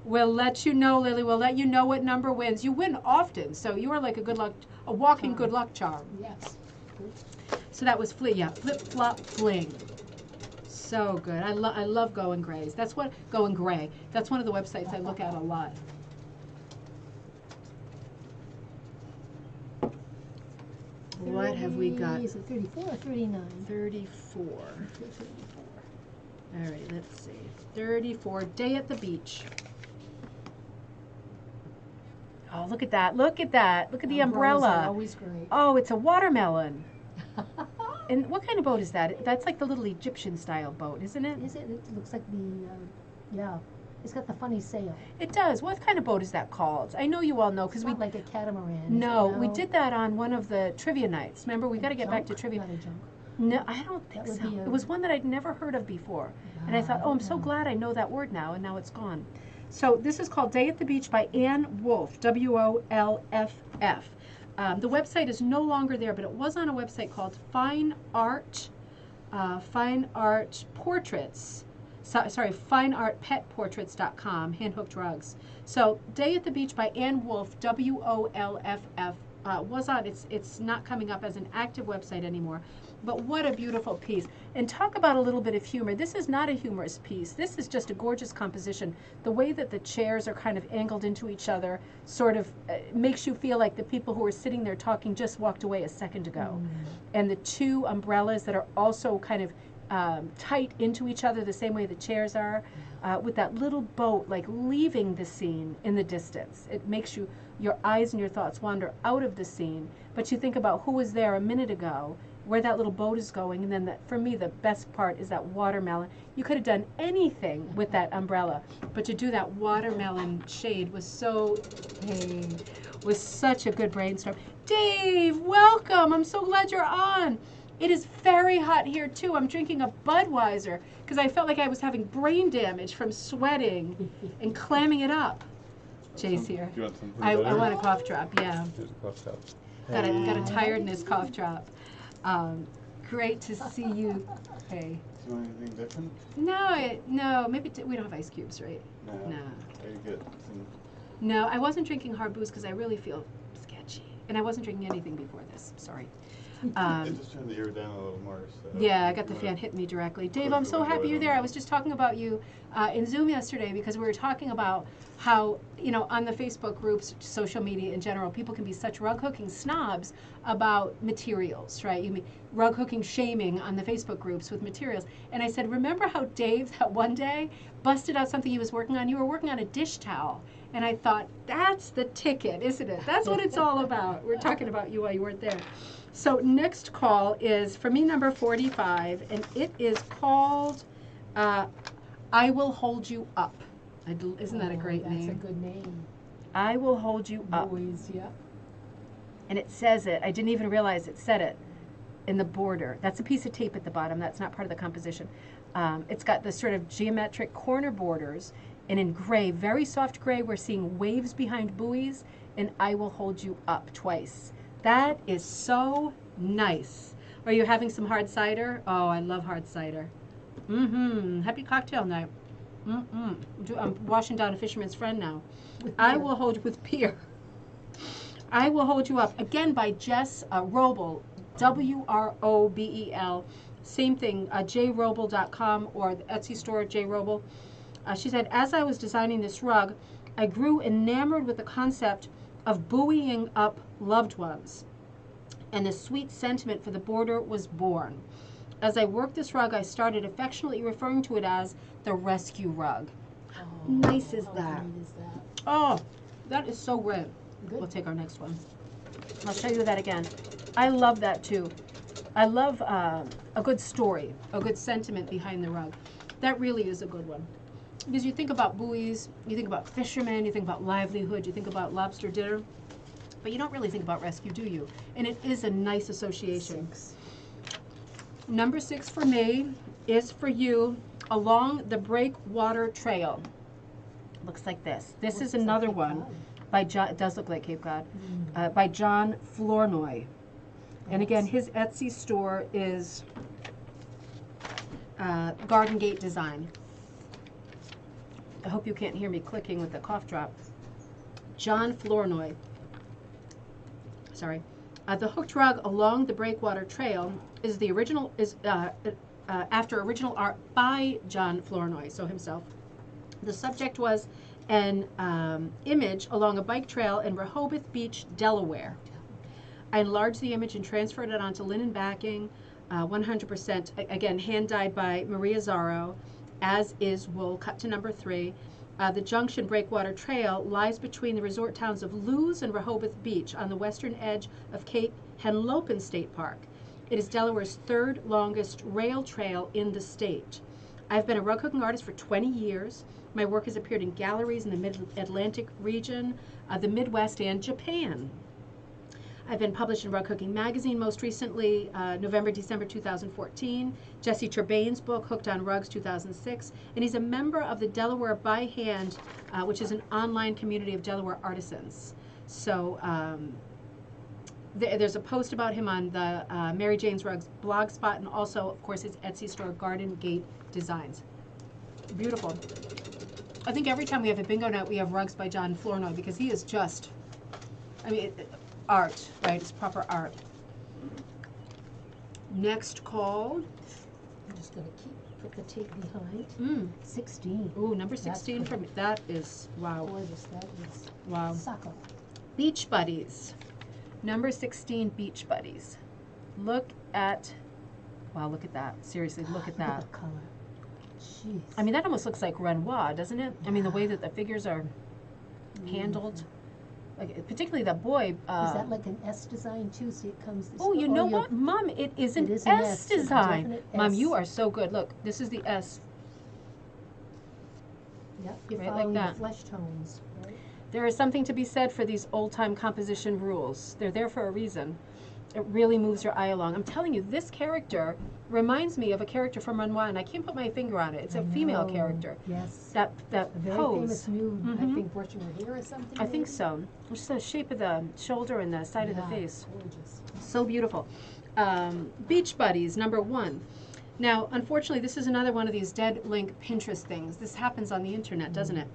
We'll let you know, Lily. We'll let you know what number wins. You win often, so you are like a walking good luck charm. Yes. So that was Flip, Flop, Fling. So good. I love Going Grays. That's what Going Gray. That's one of the websites I look at a lot. What have we got? Is it 34 or 39? 34. All right, let's see. 34, Day at the Beach. Oh, look at that. Look at that. Look at the Umbrellas are umbrella. always great. Oh, it's a watermelon. And what kind of boat is that? That's like the little Egyptian style boat, isn't it? Is it? It looks like the, yeah. It's got the funny sail. It does. What kind of boat is that called? I know you all know because It's we. not like a catamaran. No, we did that on one of the trivia nights. Remember, we got to get back to trivia. Not a junk. No, I don't think That would so. be a- It was one that I'd never heard of before. And I thought, oh, I'm so yeah. glad I know that word now, and now it's gone. So this is called Day at the Beach by Ann Wolff, Wolff. The website is no longer there, but it was on a website called Fine Art Portraits. FineArtPetPortraits.com, hand-hooked rugs. So Day at the Beach by Ann Wolff, Wolff, was on. It's not coming up as an active website anymore. But what a beautiful piece. And talk about a little bit of humor. This is not a humorous piece. This is just a gorgeous composition. The way that the chairs are kind of angled into each other sort of makes you feel like the people who are sitting there talking just walked away a second ago. And the two umbrellas that are also kind of tight into each other the same way the chairs are, with that little boat like leaving the scene in the distance. It makes your eyes and your thoughts wander out of the scene, but you think about who was there a minute ago, where that little boat is going, and then for me the best part is that watermelon. You could have done anything with that umbrella, but to do that watermelon shade was such a good brainstorm. Dave, welcome. I'm so glad you're on. It is very hot here too. I'm drinking a Budweiser because I felt like I was having brain damage from sweating and clamming it up. Jay's here. Do you want some I want a cough drop, yeah. Here's a cough drop. Got a tiredness cough drop. Great to see you. Hey. Do you want anything different? No, maybe we don't have ice cubes, right? No. No. You get some. No, I wasn't drinking hard booze because I really feel sketchy. And I wasn't drinking anything before this, sorry. I just turned the air down a little more. So Yeah, I got the fan hitting me directly. Dave, I'm so happy you're there. I was just talking about you in Zoom yesterday because we were talking about how, on the Facebook groups, social media in general, people can be such rug hooking snobs about materials, right? You mean rug hooking shaming on the Facebook groups with materials. And I said, remember how Dave that one day busted out something he was working on? You were working on a dish towel. And I thought, that's the ticket, isn't it? That's what it's all about. We're talking about you while you weren't there. So next call is for me number 45, and it is called I Will Hold You Up. Isn't that a great name? That's a good name. I Will Hold You Up. Boys, yeah. And it says it. I didn't even realize it said it in the border. That's a piece of tape at the bottom. That's not part of the composition. It's got the sort of geometric corner borders, and in gray, very soft gray, we're seeing waves behind buoys, and I Will Hold You Up twice. That is so nice. Are you having some hard cider? Oh, I love hard cider. Happy cocktail night. I'm washing down a fisherman's friend now. I Will Hold You with beer. I Will Hold You Up. Again by Jess Robel, Worobel. Same thing, jrobel.com or the Etsy store, jrobel. She said, as I was designing this rug, I grew enamored with the concept of buoying up loved ones, and the sweet sentiment for the border was born. As I worked this rug, I started affectionately referring to it as the rescue rug. Oh, Nice is how that? neat is that? Oh, that is so red. Good. We'll take our next one. I'll show you that again. I love that too. I love a good story, a good sentiment behind the rug. That really is a good one. Because you think about buoys, you think about fishermen, you think about livelihood, you think about lobster dinner, but you don't really think about rescue, do you? And it is a nice association. 6. Number 6 for me is for you, Along the Breakwater Trail. Looks like this. This is another one by John. It does look like Cape Cod. By John Flournoy. And again, his Etsy store is Garden Gate Design. I hope you can't hear me clicking with the cough drop. John Flournoy. Sorry. The hooked rug along the Breakwater Trail is the original after original art by John Flournoy, so himself. The subject was an image along a bike trail in Rehoboth Beach, Delaware. I enlarged the image and transferred it onto linen backing, 100%, again, hand dyed by Maria Zaro. as is wool, cut to number 3. The Junction Breakwater Trail lies between the resort towns of Lewes and Rehoboth Beach on the western edge of Cape Henlopen State Park. It is Delaware's 3rd longest rail trail in the state. I've been a rug hooking artist for 20 years. My work has appeared in galleries in the Mid-Atlantic region, the Midwest, and Japan. I've been published in Rug Hooking Magazine most recently, November, December 2014. Jesse Turbane's book, Hooked on Rugs, 2006. And he's a member of the Delaware by Hand, which is an online community of Delaware artisans. So there's a post about him on the Mary Jane's Rugs blog spot, and also, of course, his Etsy store, Garden Gate Designs. Beautiful. I think every time we have a bingo night, we have rugs by John Flournoy, because he is just, I mean, art, right? It's proper art. Next call. I'm just going to put the tape behind. 16. Ooh, number 16 for me. That is, wow. Gorgeous. That is Wow. suckle. Beach Buddies. Number 16, Beach Buddies. Look at, wow, look at that. Seriously, look at that. Look at the color. Jeez. I mean, that almost looks like Renoir, doesn't it? I mean, the way that the figures are handled. Like, particularly that boy. Is that like an S design too? See, it comes this Oh, you know what, Mom? It is an S design. Definite Mom, S. you are so good. Look, this is the S. Yep, you're Right, like following that. the flesh tones, right? There is something to be said for these old-time composition rules. They're there for a reason. It really moves your eye along. I'm telling you, this character reminds me of a character from Renoir, and I can't put my finger on it. It's a female know. character. Yes. That A very pose. famous nude, I Mhm. think, brushing her hair or something. I think maybe? so. Just the shape of the shoulder and the side of the Yeah, face. Gorgeous. So beautiful. Beach Buddies, number 1. Now, unfortunately, this is another one of these dead link Pinterest things. This happens on the internet, doesn't it?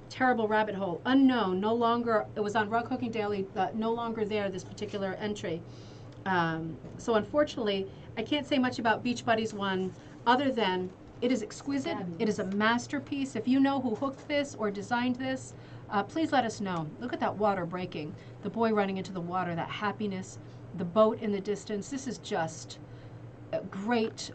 Terrible rabbit hole. Unknown, no longer, it was on Rug Hooking Daily, no longer there, this particular entry. So unfortunately, I can't say much about Beach Buddies 1 other than it is exquisite. It is a masterpiece. If you know who hooked this or designed this, please let us know. Look at that water breaking. The boy running into the water, that happiness, the boat in the distance. This is just a great,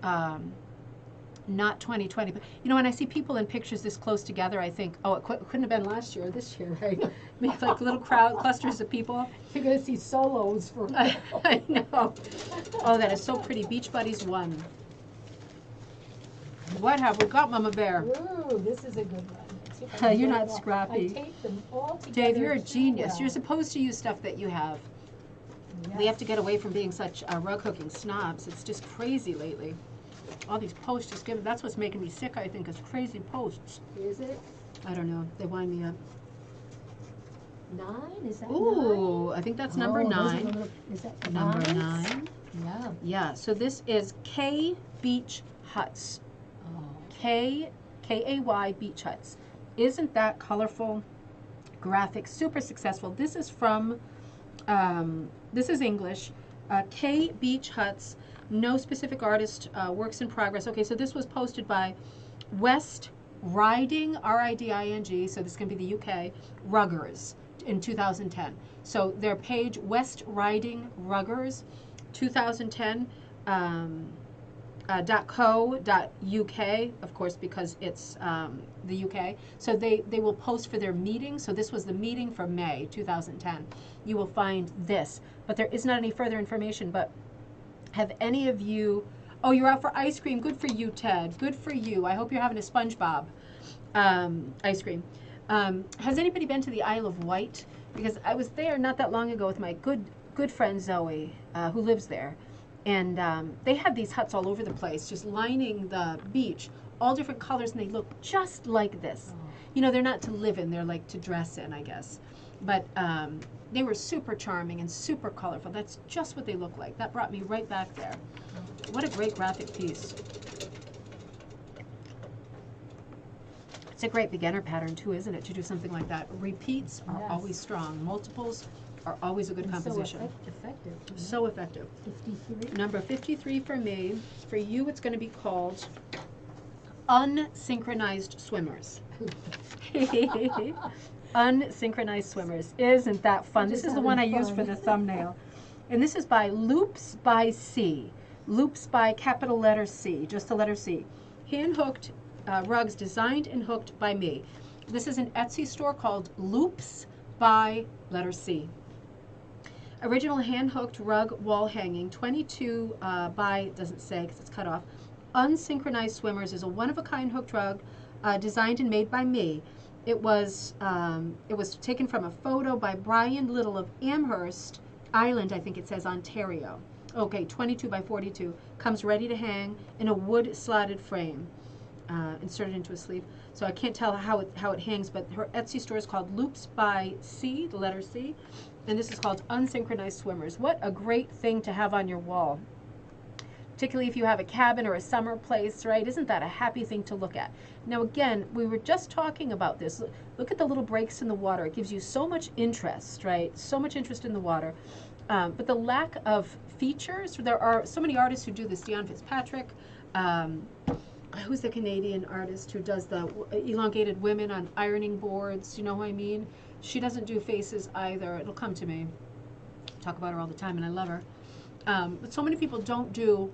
not 2020. But, you know, when I see people in pictures this close together, I think, oh, it couldn't have been last year or this year, right? Maybe like little clusters of people. You're going to see solos for I know. Oh, that is so pretty. Beach Buddies 1. What have we got, Mama Bear? Ooh, this is a good one. Let's see if I can You're get not it all. scrappy. I taped them all together. Dave, you're a too genius. well. You're supposed to use stuff that you have. Yes. We have to get away from being such rug hooking snobs. It's just crazy lately. All these posts just give, that's what's making me sick, I think, is crazy posts. Is it I don't know. They wind me up. 9? Is that 9? Ooh, I think that's number Oh, those are 9. the little- Is that Number nines? 9. Yeah. Yeah, so this is K Beach Huts. Oh. K-A-Y Beach Huts. Isn't that colorful, graphic, super successful? This is from, this is English. K Beach Huts, no specific artist, works in progress. Okay, so this was posted by West Riding, R-I-D-I-N-G, so this is going to be the UK, Ruggers in 2010. So their page, West Riding Ruggers, 2010, .co.uk, of course, because it's the UK. So they will post for their meeting. So this was the meeting for May 2010. You will find this. But there is not any further information. But have any of you, oh, you're out for ice cream. Good for you, Ted. Good for you. I hope you're having a SpongeBob ice cream. Has anybody been to the Isle of Wight? Because I was there not that long ago with my good friend Zoe, who lives there. And they had these huts all over the place, just lining the beach, all different colors, and they look just like this. Oh. You know, they're not to live in, they're like to dress in, I guess. But they were super charming and super colorful. That's just what they look like. That brought me right back there. What a great graphic piece. It's a great beginner pattern too, isn't it, to do something like that. Repeats are Yes. always strong. Multiples are always a good And composition. So effective. You know? So effective. 53. Number 53 for me. For you, it's going to be called Unsynchronized Swimmers. Unsynchronized Swimmers. Isn't that fun? This is the one I used for the thumbnail. And this is by Loops by C. Loops by capital letter C, just the letter C. Hand hooked rugs designed and hooked by me. This is an Etsy store called Loops by letter C. Original hand-hooked rug wall hanging, 22 by, doesn't say because it's cut off. Unsynchronized Swimmers is a one-of-a-kind hooked rug designed and made by me. It was taken from a photo by Brian Little of Amherst Island, I think it says, Ontario. Okay, 22 by 42. Comes ready to hang in a wood slotted frame, inserted into a sleeve. So I can't tell how it hangs, but her Etsy store is called Loops by C, the letter C, and this is called Unsynchronized Swimmers. What a great thing to have on your wall, particularly if you have a cabin or a summer place, right? Isn't that a happy thing to look at? Now again, we were just talking about this. Look at the little breaks in the water. It gives you so much interest, right? So much interest in the water. But the lack of features, there are so many artists who do this. Dion Fitzpatrick, who's the Canadian artist who does the elongated women on ironing boards? You know who I mean? She doesn't do faces either. It'll come to me. I talk about her all the time, and I love her. But so many people don't do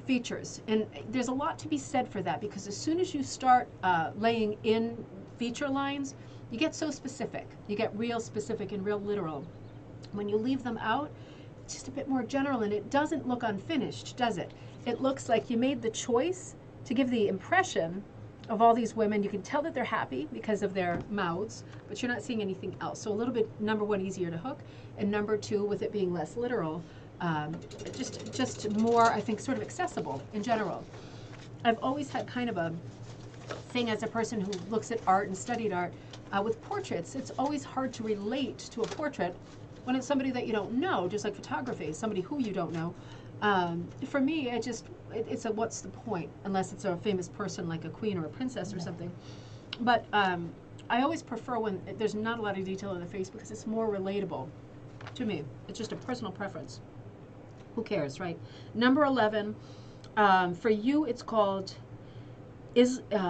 features, and there's a lot to be said for that, because as soon as you start laying in feature lines, you get so specific. You get real specific and real literal. When you leave them out, it's just a bit more general, and it doesn't look unfinished, does it? It looks like you made the choice to give the impression of all these women. You can tell that they're happy because of their mouths, but you're not seeing anything else. So a little bit, number one, easier to hook, and number two, with it being less literal, just more, I think, sort of accessible in general. I've always had kind of a thing as a person who looks at art and studied art, with portraits. It's always hard to relate to a portrait when it's somebody that you don't know, just like photography, somebody who you don't know. For me, it's a what's the point, unless it's a famous person like a queen or a princess or something. But I always prefer when there's not a lot of detail in the face, because it's more relatable to me. It's just a personal preference. Who cares, right? Number 11, for you it's called Islamorada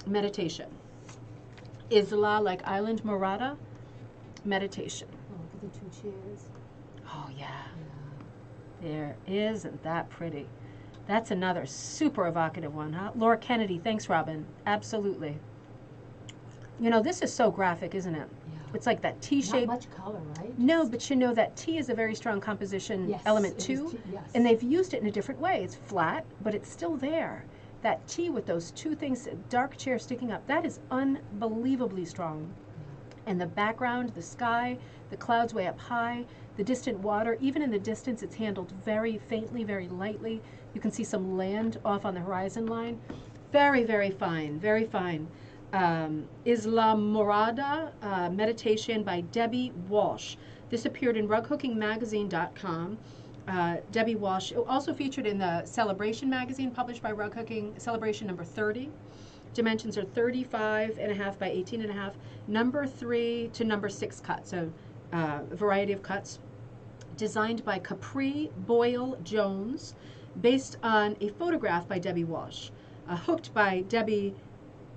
Meditation. Isla, like island, Morada, meditation. Oh, look at the two chairs. Oh, yeah. There, isn't that pretty? That's another super evocative one, huh? Laura Kennedy, thanks, Robin. Absolutely. You know, this is so graphic, isn't it? Yeah. It's like that T shape. Not much color, right? No, but you know that T is a very strong composition element too. Yes. And they've used it in a different way. It's flat, but it's still there. That T with those two things, dark chair sticking up, that is unbelievably strong. And the background, the sky, the clouds way up high, the distant water, even in the distance, it's handled very faintly, very lightly. You can see some land off on the horizon line. Very, very fine, very fine. Islamorada Meditation by Debbie Walsh. This appeared in rughookingmagazine.com. Debbie Walsh, also featured in the Celebration magazine, published by Rug Hooking, Celebration number 30. Dimensions are 35.5 by 18.5, number 3 to number 6 cut, so a variety of cuts. Designed by Capri Boyle Jones, based on a photograph by Debbie Walsh. Hooked by Debbie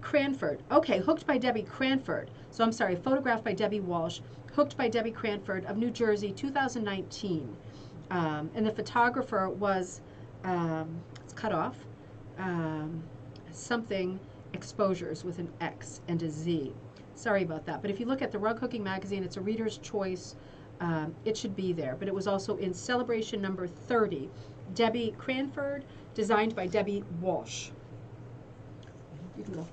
Cranford. Okay, hooked by Debbie Cranford. So I'm sorry, photographed by Debbie Walsh, hooked by Debbie Cranford of New Jersey, 2019. And the photographer was, it's cut off, something exposures with an X and a Z. Sorry about that. But if you look at the Rug Hooking magazine, it's a reader's choice. It should be there. But it was also in Celebration number 30. Debbie Cranford, designed by Debbie Walsh. You can go.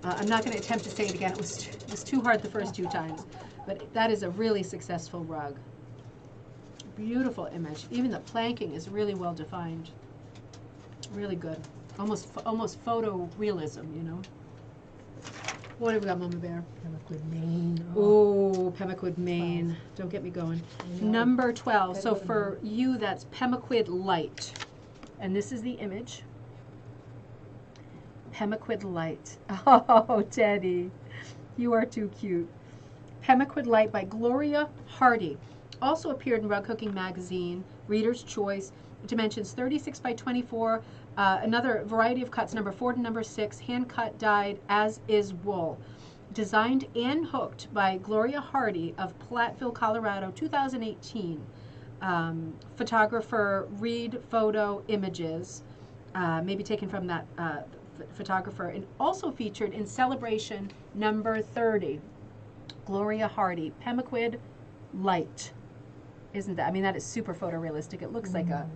I'm not going to attempt to say it again. It was too hard the first two times. But that is a really successful rug. Beautiful image. Even the planking is really well defined. Really good. Almost photo realism, you know. What have we got, Mama Bear? Pemmican, Maine. Oh, Pemaquid, Maine. Don't get me going. Number 12. So for you, that's Pemaquid Light. And this is the image. Pemaquid Light. Oh, Teddy. You are too cute. Pemaquid Light by Gloria Hardy. Also appeared in Rug Hooking magazine, Reader's Choice, dimensions 36 by 24, another variety of cuts, number 4 to number 6, hand cut, dyed, as is wool. Designed and hooked by Gloria Hardy of Platteville, Colorado, 2018. photographer read photo images, maybe taken from that photographer, and also featured in Celebration number 30, Gloria Hardy, Pemaquid Light. Isn't that? I mean, that is super photorealistic. It looks like a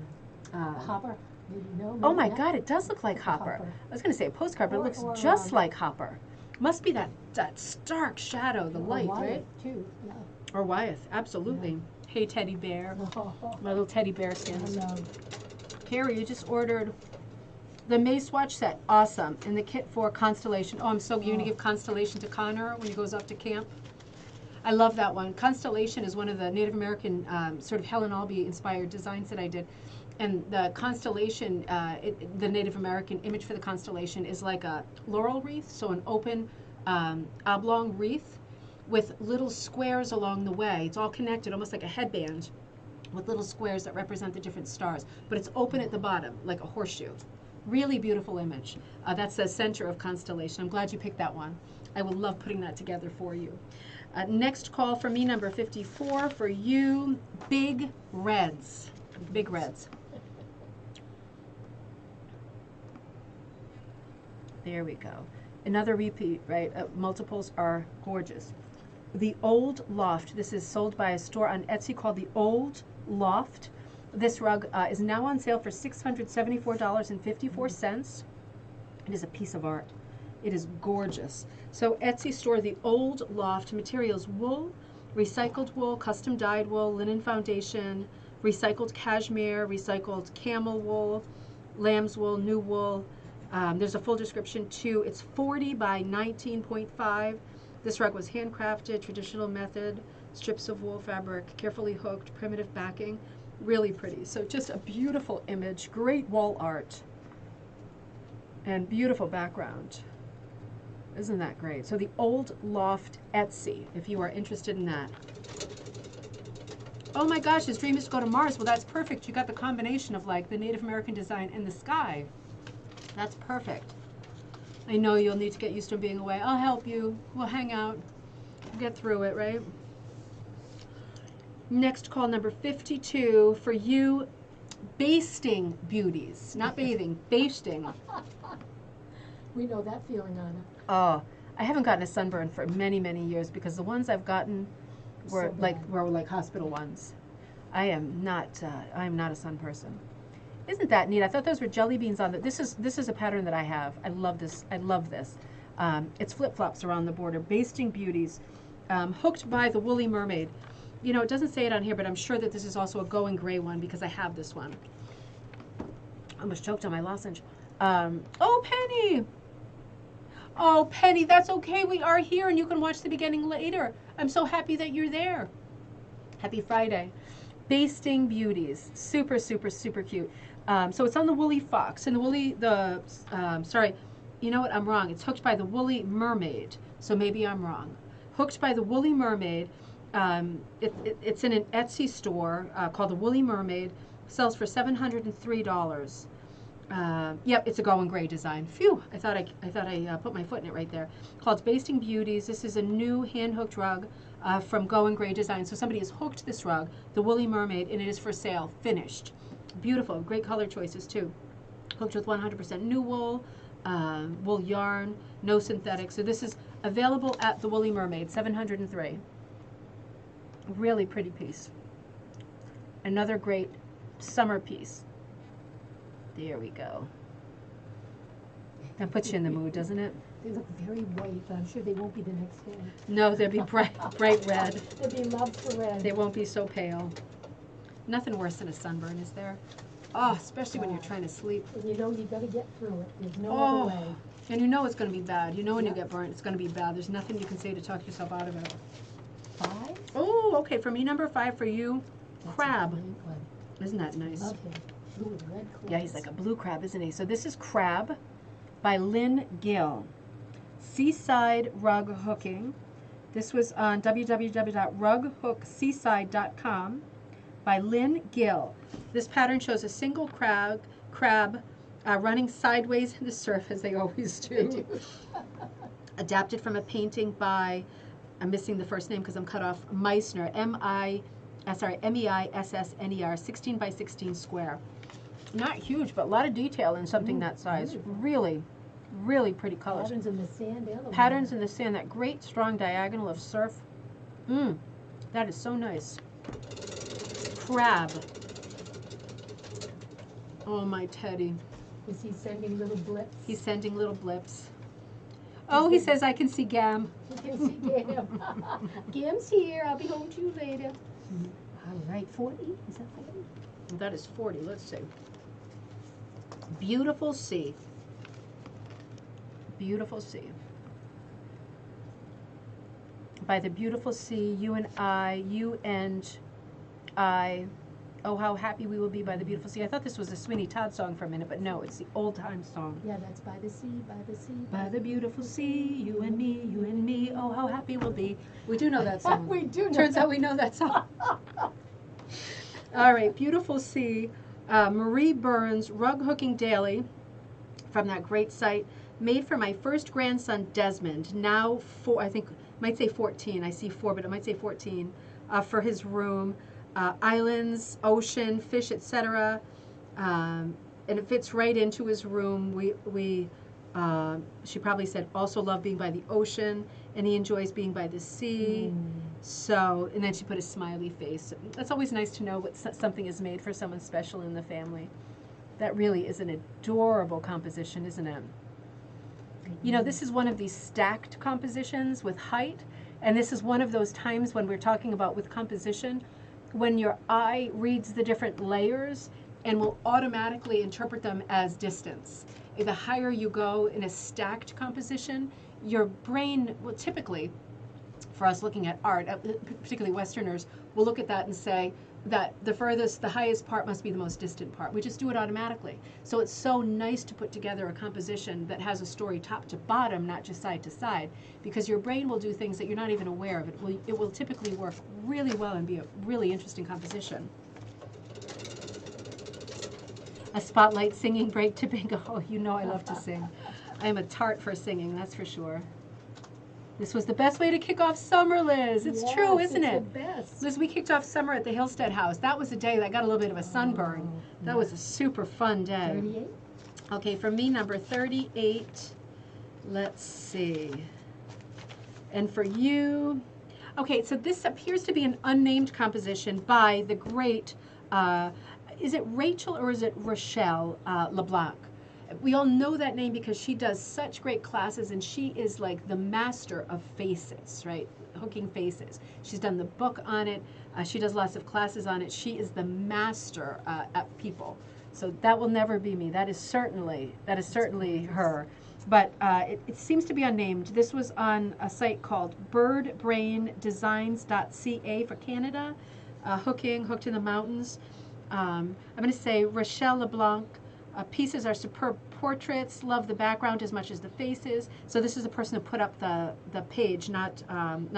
Hopper. Maybe no. oh maybe my not. God, it does look like Hopper. I was going to say a postcard, but it looks just like Hopper. Must be that stark shadow, the light, Wyeth, right? Too. Yeah. Or Wyeth, absolutely. Yeah. Hey, teddy bear. My little teddy bear skins. I know. Carrie, you just ordered the May Swatch set. Awesome. And the kit for Constellation. Oh, you're going to give Constellation to Connor when he goes off to camp? I love that one. Constellation is one of the Native American sort of Helen ALBEE inspired designs that I did. And the constellation, the Native American image for the constellation is like a laurel wreath, so an open oblong wreath with little squares along the way. It's all connected, almost like a headband, with little squares that represent the different stars. But it's open at the bottom, like a horseshoe. Really beautiful image. That's the center of Constellation. I'm glad you picked that one. I will love putting that together for you. Next call for me, number 54, for you, Big Reds. Big Reds. There we go. Another repeat, right? Multiples are gorgeous. The Old Loft. This is sold by a store on Etsy called The Old Loft. This rug is now on sale for $674.54. It is a piece of art. It is gorgeous. So Etsy store, The Old Loft. Materials: wool, recycled wool, custom dyed wool, linen foundation, recycled cashmere, recycled camel wool, lamb's wool, new wool. There's a full description too. It's 40 by 19.5. This rug was handcrafted, traditional method, strips of wool fabric, carefully hooked, primitive backing. Really pretty. So just a beautiful image, great wall art, and beautiful background. Isn't that great? So The Old Loft Etsy, if you are interested in that. Oh my gosh, his dream is to go to Mars. Well, that's perfect. You got the combination of like the Native American design and the sky. That's perfect. I know you'll need to get used to being away. I'll help you. We'll hang out. We'll get through it, right? Next call, number 52, for you, basting beauties. Not bathing, basting. We know that feeling, Anna. Oh, I haven't gotten a sunburn for many, many years because the ones I've gotten were like hospital ones. I am not a sun person. Isn't that neat? I thought those were jelly beans on the. This is a pattern that I have. I love this. I love this. It's flip flops around the border. Basting beauties, hooked by the Woolly Mermaid. You know, it doesn't say it on here, but I'm sure that this is also a going gray one because I have this one. I almost choked on my lozenge. Oh, Penny. Oh, Penny, that's okay. We are here, and you can watch the beginning later. I'm so happy that you're there. Happy Friday. Basting beauties, super, super, super cute. So it's on the Woolly Fox, and sorry, you know what, I'm wrong. It's hooked by the Woolly Mermaid, so maybe I'm wrong. Hooked by the Woolly Mermaid. It's in an Etsy store called the Woolly Mermaid. Sells for $703. Yep, it's a going gray design. Phew! I thought I put my foot in it right there. Called Basting Beauties. This is a new hand-hooked rug from Going Gray Design. So somebody has hooked this rug, the Woolly Mermaid, and it is for sale, finished. Beautiful, great color choices too. Hooked with 100% new wool, wool yarn, no synthetic. So this is available at the Woolly Mermaid, $703. Really pretty piece. Another great summer piece. There we go. That puts you in the mood, doesn't it? They look very white, but I'm sure they won't be the next day. No, they'll be bright red. They'll be loved for red. They won't be so pale. Nothing worse than a sunburn, is there? Oh, especially when you're trying to sleep. And you know you got to get through it. There's no Oh, other way. and you know it's going to be bad. You know when you Yep. get burnt, it's going to be bad. There's nothing you can say to talk yourself out of it. 5? Oh, okay. For me, number 5 for you, That's crab. a great one. Isn't that nice? Love him. Blue and red claws. Yeah, he's like a blue crab, isn't he? So this is Crab by Lynn Gill. Seaside Rug Hooking. This was on www.rughookseaside.com by Lynn Gill. This pattern shows a single crab running sideways in the surf, as they always do. Adapted from a painting by, I'm missing the first name because I'm cut off, Meissner, sorry, MEISSNER, 16 by 16 square. Not huge, but a lot of detail in something that size. Beautiful. Really, really pretty colors. Patterns in the sand and the Patterns water. in the sand, that great strong diagonal of surf. That is so nice. Crab. Oh, my teddy. Is he sending little blips? He's sending little blips. Oh, he says, I can see Gam. You can see Gam. Gam's here. I'll be home to you later. All right, 40? Is that 40? That is 40. Let's see. Beautiful sea. Beautiful sea. By the beautiful sea, you and I, oh, how happy we will be by the beautiful sea. I thought this was a Sweeney Todd song for a minute, but no, it's the old time song. Yeah, that's by the sea, by the sea. By the beautiful sea, you and me, oh, how happy we'll be. We do know that song. We do know Turns that. out we know that song. All right, beautiful sea. Marie Burns, Rug Hooking Daily, from that great site, made for my first grandson, Desmond, now I think, might say 14. I see 4, but it might say 14, for his room. Islands, ocean, fish, etc. And it fits right into his room. She probably said, also love being by the ocean, and he enjoys being by the sea. So, and then she put a smiley face. That's always nice to know what something is made for someone special in the family. That really is an adorable composition, isn't it? You know, this is one of these stacked compositions with height, and this is one of those times when we're talking about with composition, when your eye reads the different layers and will automatically interpret them as distance. The higher you go in a stacked composition, your brain will typically, for us looking at art, particularly Westerners, will look at that and say that the highest part must be the most distant part. We just do it automatically. So it's so nice to put together a composition that has a story top to bottom, not just side to side, because your brain will do things that you're not even aware of. It will typically work really well and be a really interesting composition. A spotlight singing break to bingo. Oh, you know I love to sing. I am a tart for singing, that's for sure. This was the best way to kick off summer, Liz. It's true, isn't it's it? The best. Liz, we kicked off summer at the Hillstead house. That was a day that got a little bit of a sunburn. That was a super fun day. 38? Okay, for me, number 38. Let's see. And for you, okay, so this appears to be an unnamed composition by the great, is it Rachel or is it Rochelle LeBlanc? We all know that name because she does such great classes, and she is like the master of faces, right? Hooking faces. She's done the book on it. She does lots of classes on it. She is the master at people. So that will never be me. That is certainly her. But it seems to be unnamed. This was on a site called birdbraindesigns.ca for Canada. Hooked in the mountains. I'm going to say Rochelle LeBlanc. Pieces are superb portraits. Love the background as much as the faces. So this is the person who put up the page, not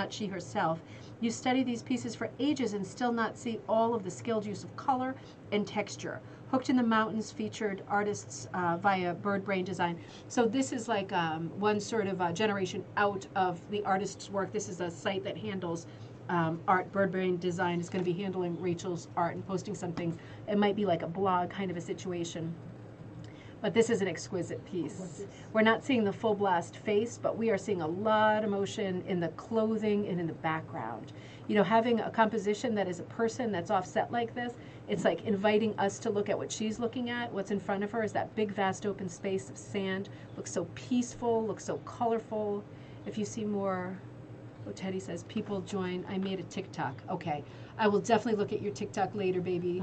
she herself. You study these pieces for ages and still not see all of the skilled use of color and texture. Hooked in the Mountains featured artists via Bird Brain Design. So this is like one sort of generation out of the artist's work. This is a site that handles art. Bird Brain Design is going to be handling Rachel's art and posting some things. It might be like a blog kind of a situation. But this is an exquisite piece. We're not seeing the full blast face, but we are seeing a lot of motion in the clothing and in the background. You know, having a composition that is a person that's offset like this, it's like inviting us to look at what she's looking at. What's in front of her is that big, vast open space of sand. Looks so peaceful, looks so colorful. If you see more, oh, Teddy says, people join, I made a TikTok. Okay, I will definitely look at your TikTok later, baby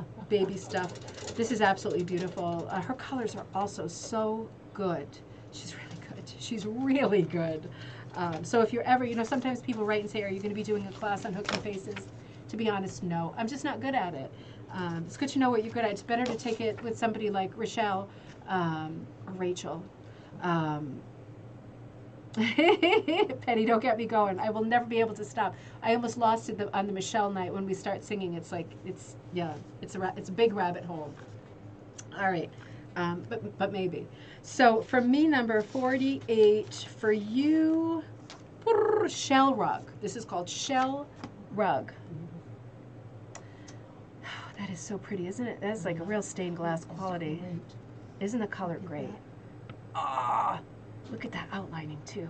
stuff. This is absolutely beautiful. Her colors are also so good. She's really good. She's really good. So if you're ever, you know, sometimes people write and say, are you going to be doing a class on hooking faces? To be honest, no. I'm just not good at it. It's good to know what you're good at. It's better to take it with somebody like Rochelle or Rachel. Penny, don't get me going. I will never be able to stop. I almost lost it on the Michelle night when we start singing. It's like, it's a big rabbit hole. All right, but maybe. So for me, number 48. For you, shell rug. This is called shell rug. that is so pretty, isn't it? That's like a real stained glass quality. Great. Isn't the color Look at great? that. Ah, look at that outlining too.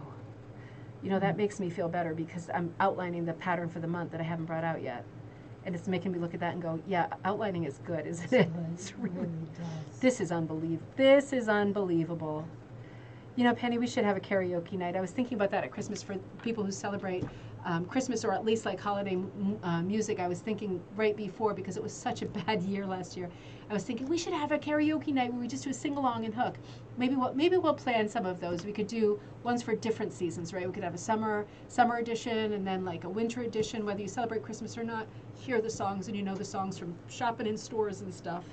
You know, that makes me feel better because I'm outlining the pattern for the month that I haven't brought out yet. And it's making me look at that and go, yeah, outlining is good, isn't it? It's It really, really does. this is unbelievable. This is unbelievable. You know, Penny, we should have a karaoke night. I was thinking about that at Christmas for people who celebrate Christmas or at least like holiday music. I was thinking right before, because it was such a bad year last year, I was thinking we should have a karaoke night where we just do a sing-along and hook. Maybe we'll plan some of those. We could do ones for different seasons, right? We could have a summer edition and then like a winter edition, whether you celebrate Christmas or not. Hear the songs and you know the songs from shopping in stores and stuff.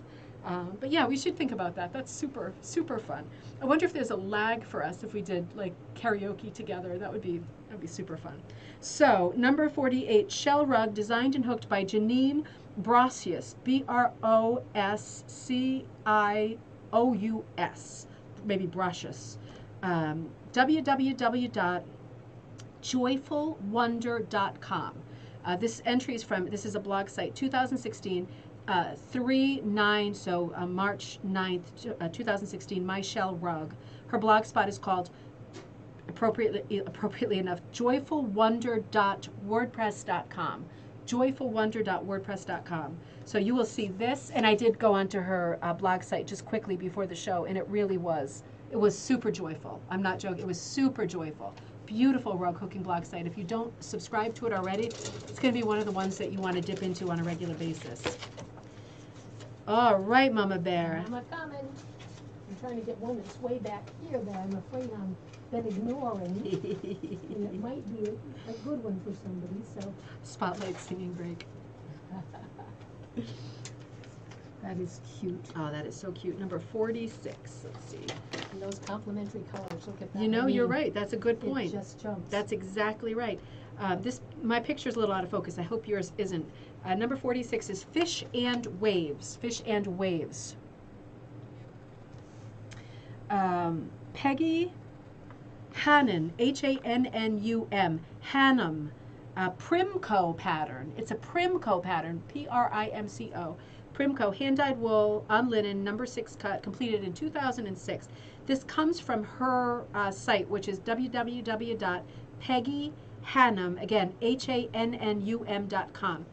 But yeah, we should think about that. That's super, super fun. I wonder if there's a lag for us if we did like karaoke together. That'd be super fun. So number 48, shell rug, designed and hooked by Janine Brosius, Broscious, maybe Brosius. www.joyfulwonder.com. This entry is from, this is a blog site, 2016. 3/9, so March 9th, 2016, My Shell Rug. Her blog spot is called, appropriately enough, joyfulwonder.wordpress.com. joyfulwonder.wordpress.com. So you will see this, and I did go onto her blog site just quickly before the show, and it was super joyful. I'm not joking, it was super joyful. Beautiful rug hooking blog site. If you don't subscribe to it already, it's going to be one of the ones that you want to dip into on a regular basis. All right, Mama Bear. I'm coming. I'm trying to get one that's way back here that I'm afraid I've been ignoring. And it might be a good one for somebody, so. Spotlight singing break. That is cute. Oh, that is so cute. Number 46. Let's see. And those complementary colors, look at that. You know, you're right. That's a good It point. just jumps. That's exactly right. My picture's a little out of focus. I hope yours isn't. Number 46 is Fish and Waves. Fish and Waves. Peggy Hannum, Hannum, Hannum, Primco pattern. It's a Primco pattern, Primco. Primco, hand-dyed wool on linen, number 6 cut, completed in 2006. This comes from her site, which is www.peggyhannum, again, Hannum.com.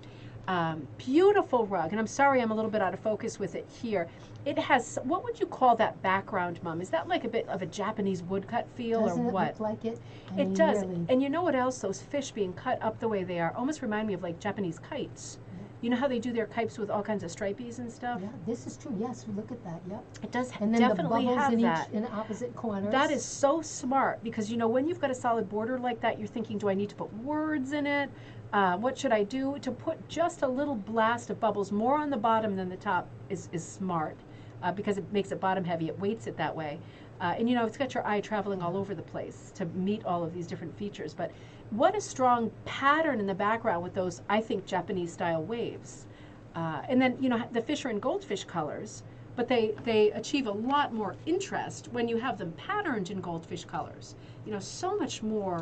Beautiful rug, and I'm sorry I'm a little bit out of focus with it here. It has, what would you call that background, Mom? Is that like a bit of a Japanese woodcut feel Doesn't or it what? look like it? I It mean, does. really. And you know what else? Those fish being cut up the way they are almost remind me of like Japanese kites. You know how they do their kites with all kinds of stripies and stuff? Yeah, this is true. Yes, look at that. Yep. It does And then definitely the bubbles have in that. each in opposite corners. That is so smart because, you know, when you've got a solid border like that, you're thinking, do I need to put words in it? What should I do? To put just a little blast of bubbles more on the bottom than the top is smart because it makes it bottom heavy. It weights it that way. And, you know, it's got your eye traveling all over the place to meet all of these different features. But what a strong pattern in the background with those, I think, Japanese-style waves. And then, you know, the fish are in goldfish colors, but they achieve a lot more interest when you have them patterned in goldfish colors. You know, so much more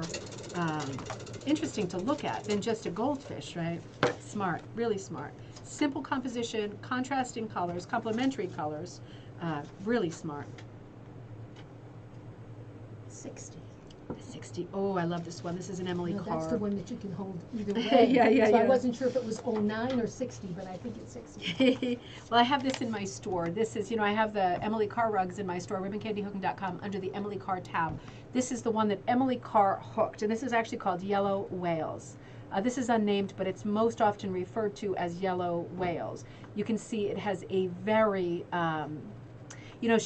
interesting to look at than just a goldfish, right? Smart, really smart. Simple composition, contrasting colors, complementary colors, really smart. 60. 60. Oh, I love this one. This is an Emily No, Carr. that's the one that you can hold either way. Yeah, so yeah. I wasn't sure if it was 09 or 60, but I think it's 60. Well, I have this in my store. This is, you know, I have the Emily Carr rugs in my store, ribboncandyhooking.com, under the Emily Carr tab. This is the one that Emily Carr hooked, and this is actually called Yellow Whales. This is unnamed, but it's most often referred to as Yellow Whales. You can see it has a very, you know,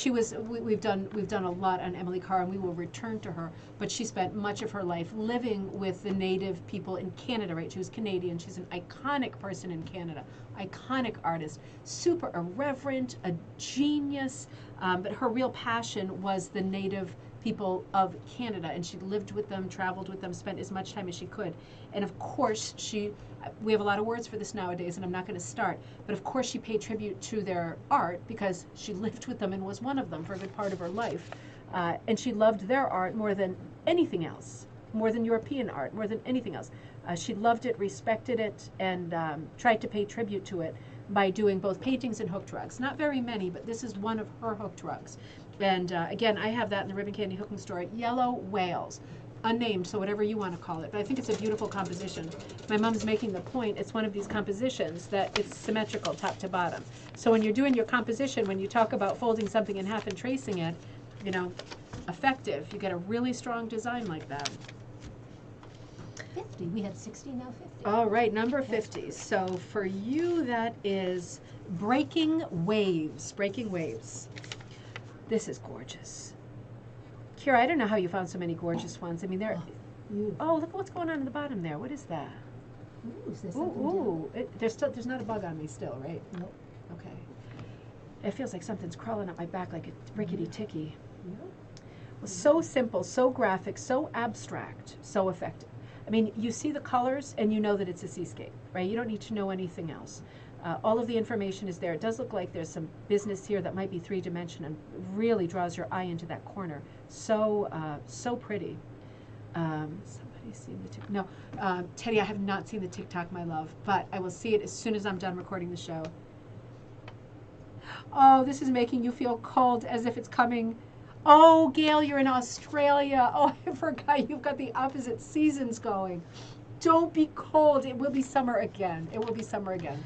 we've done a lot on Emily Carr, and we will return to her, but she spent much of her life living with the native people in Canada, right? She was Canadian. She's an iconic person in Canada, iconic artist, super irreverent, a genius, but her real passion was the native people of Canada, and she lived with them, traveled with them, spent as much time as she could. And of course, we have a lot of words for this nowadays, and I'm not going to start, but of course she paid tribute to their art because she lived with them and was one of them for a good part of her life. And she loved their art more than anything else, more than European art, more than anything else. She loved it, respected it, and tried to pay tribute to it by doing both paintings and hooked rugs. Not very many, but this is one of her hooked rugs. And again, I have that in the Ribbon Candy Hooking Store. Yellow Whales. Unnamed, so whatever you want to call it. But I think it's a beautiful composition. My mom's making the point, it's one of these compositions that it's symmetrical top to bottom. So when you're doing your composition, when you talk about folding something in half and tracing it, you know, effective, you get a really strong design like that. 50, we had 60, now 50. All right, number 50. So for you, that is Breaking Waves. Breaking Waves. This is gorgeous. Kira, I don't know how you found so many gorgeous ones. I mean, they're. Oh, look at what's going on in the bottom there. What is that? Ooh, is there Ooh, something ooh. There's not a bug on me still, right? Nope. Okay. It feels like something's crawling up my back like a rickety ticky. Nope. Well, so simple, so graphic, so abstract, so effective. I mean, you see the colors and you know that it's a seascape, right? You don't need to know anything else. All of the information is there. It does look like there's some business here that might be three-dimensional and really draws your eye into that corner. So, so pretty. Somebody's seen the TikTok. No, Teddy, I have not seen the TikTok, my love, but I will see it as soon as I'm done recording the show. Oh, this is making you feel cold as if it's coming. Oh, Gail, you're in Australia. Oh, I forgot you've got the opposite seasons going. Don't be cold. It will be summer again. It will be summer again.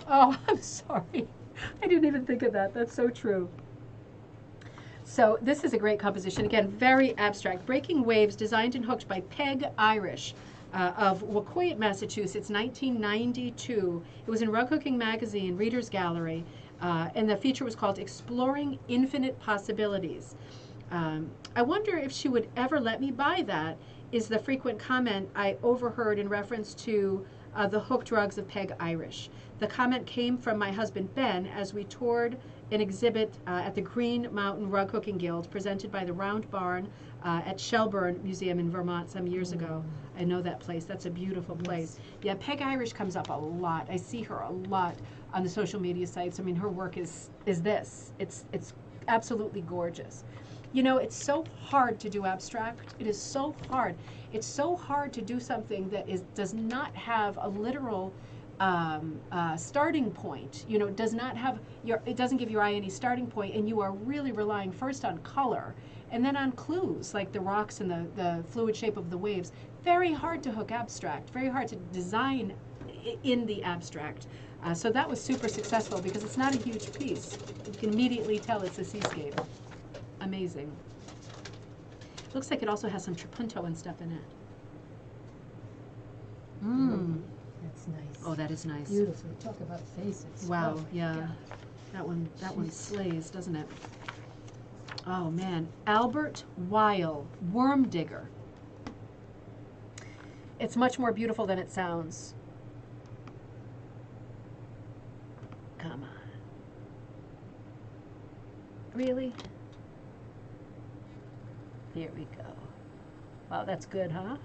Oh, I'm sorry. I didn't even think of that. That's so true. So this is a great composition. Again, very abstract. Breaking Waves, designed and hooked by Peg Irish of Wacoit, Massachusetts, 1992. It was in Rug Hooking Magazine, Reader's Gallery, and the feature was called Exploring Infinite Possibilities. I wonder if she would ever let me buy that, is the frequent comment I overheard in reference to the hooked rugs of Peg Irish. The comment came from my husband Ben as we toured an exhibit at the Green Mountain Rug Hooking Guild presented by the Round Barn at Shelburne Museum in Vermont some years ago. I know that place. That's a beautiful place. Yeah, Peg Irish comes up a lot. I see her a lot on the social media sites. I mean, her work is this. It's absolutely gorgeous. You know, it's so hard to do abstract. It is so hard. It's so hard to do something that does not have a literal starting point. You know, it does not have it doesn't give your eye any starting point, and you are really relying first on color and then on clues like the rocks and the fluid shape of the waves. Very hard to hook abstract. Very hard to design in the abstract. So that was super successful because it's not a huge piece. You can immediately tell it's a seascape. Amazing. Looks like it also has some trapunto and stuff in it. Mmm. That's nice. Oh, that is nice. Beautiful. Talk about faces. Wow. Oh, Yeah. God. That one slays, doesn't it? Oh man, Albert Weil, Worm Digger. It's much more beautiful than it sounds. Come on. Really? Here we go. Wow, that's good, huh?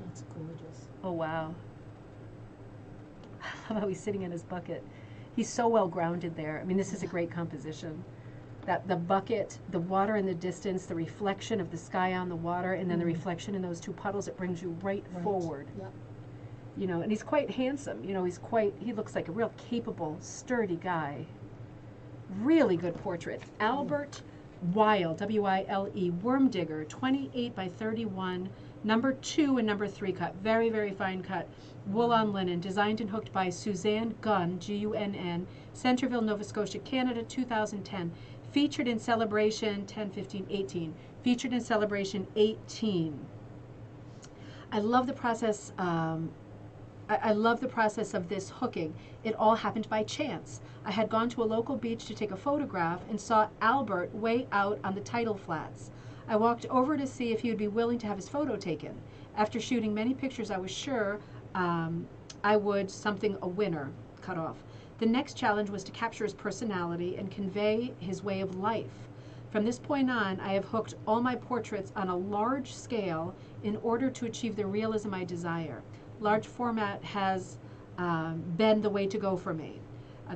That's gorgeous. Oh, wow. I love how he's sitting in his bucket. He's so well grounded there. I mean, this is a great composition. That the bucket, the water in the distance, the reflection of the sky on the water, and then the reflection in those two puddles, it brings you right forward. Yep. You know, and he's quite handsome. You know, he looks like a real capable, sturdy guy. Really good portrait. Albert Weil, W-I-L-E, Worm Digger, 28 by 31, number 2 and number 3 cut. Very, very fine cut. Wool on linen, designed and hooked by Suzanne Gunn, G-U-N-N, Centerville, Nova Scotia, Canada, 2010. Featured in Celebration 10, 15, 18. Featured in Celebration 18. I love the process. I love the process of this hooking. It all happened by chance. I had gone to a local beach to take a photograph and saw Albert way out on the tidal flats. I walked over to see if he would be willing to have his photo taken. After shooting many pictures, I was sure I would a winner, cut off. The next challenge was to capture his personality and convey his way of life. From this point on, I have hooked all my portraits on a large scale in order to achieve the realism I desire. Large format has been the way to go for me.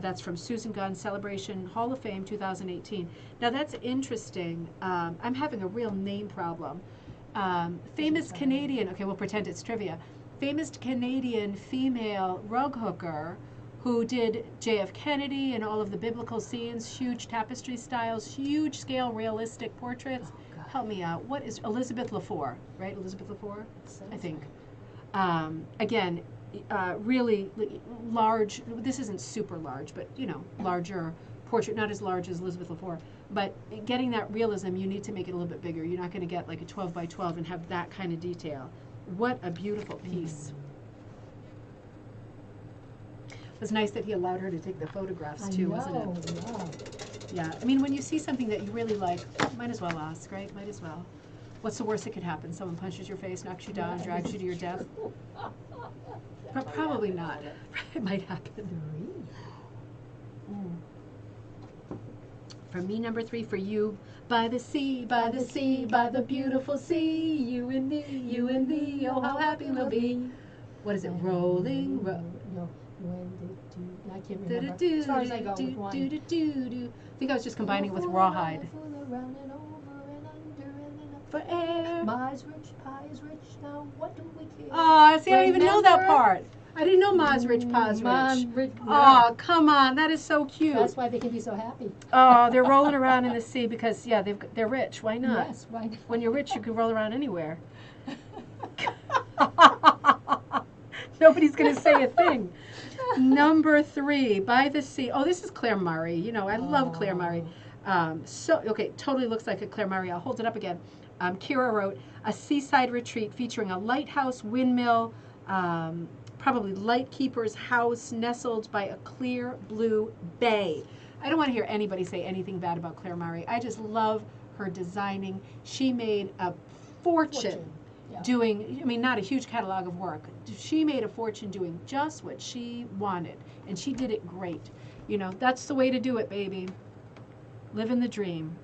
That's from Susan Gunn, Celebration Hall of Fame 2018. Now that's interesting. I'm having a real name problem. Famous Canadian, okay, we'll pretend it's trivia. Famous Canadian female rug hooker who did J.F. Kennedy and all of the biblical scenes, huge tapestry styles, huge scale realistic portraits. Oh, God. Help me out. What is Elizabeth Lafour, right? Elizabeth Lafour, I think. Again, really large. This isn't super large, but you know, larger portrait. Not as large as Elizabeth Lafour, but getting that realism, you need to make it a little bit bigger. You're not going to get like a 12 by 12 and have that kind of detail. What a beautiful piece. It was nice that he allowed her to take the photographs too, wasn't it? Yeah. I mean, when you see something that you really like, might as well ask, right? Might as well. What's the worst that could happen? Someone punches your face, knocks you down, drags you to your death? Probably not. It might happen. For me, number 3, for you. By the sea, by the sea, by the beautiful sea, you and me, oh how happy we'll be. What is it? Rolling, No, I can't remember. As far as I go with wine. I think I was just combining it with rawhide. For air. Ma's rich, Pa's rich, now what do we care? Oh, see, I don't even know that Remember? part. I didn't know Ma's rich, Pa's Ma's rich. rich. Oh, come on, that is so cute. That's why they can be so happy. Oh, they're rolling around in the sea because, yeah, they're rich. Why not? Yes, why not? When you're rich, you can roll around anywhere. Nobody's going to say a thing. Number 3, by the sea. Oh, this is Claire Murray. You know, I love Claire Murray. Okay, totally looks like a Claire Murray. I'll hold it up again. Kira wrote, a seaside retreat featuring a lighthouse, windmill, probably lightkeeper's house nestled by a clear blue bay. I don't want to hear anybody say anything bad about Claire Murray. I just love her designing. She made a fortune. Yeah. Doing, I mean, not a huge catalog of work. She made a fortune doing just what she wanted, and she did it great. You know, that's the way to do it, baby. Living the dream.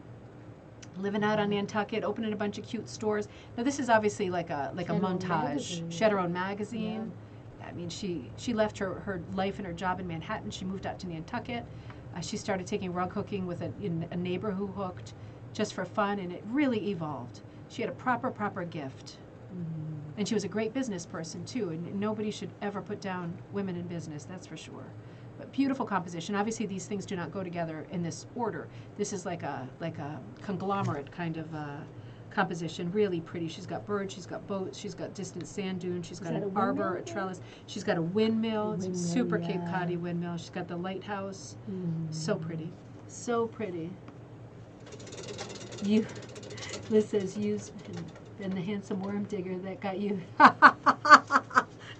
Living out on Nantucket, opening a bunch of cute stores. Now, this is obviously like a montage. Magazine. She had her own magazine. Yeah. I mean, she left her life and her job in Manhattan. She moved out to Nantucket. She started taking rug hooking with a neighbor who hooked just for fun, and it really evolved. She had a proper gift. And she was a great business person too, and nobody should ever put down women in business, that's for sure. But beautiful composition. Obviously these things do not go together in this order. This is like a conglomerate kind of composition, really pretty. She's got birds, she's got boats, she's got distant sand dunes, she's got an arbor, a trellis, she's got a windmill, it's a super Cape Cod-y windmill, she's got the lighthouse. So pretty, so pretty. Liz says use and the handsome worm digger that got you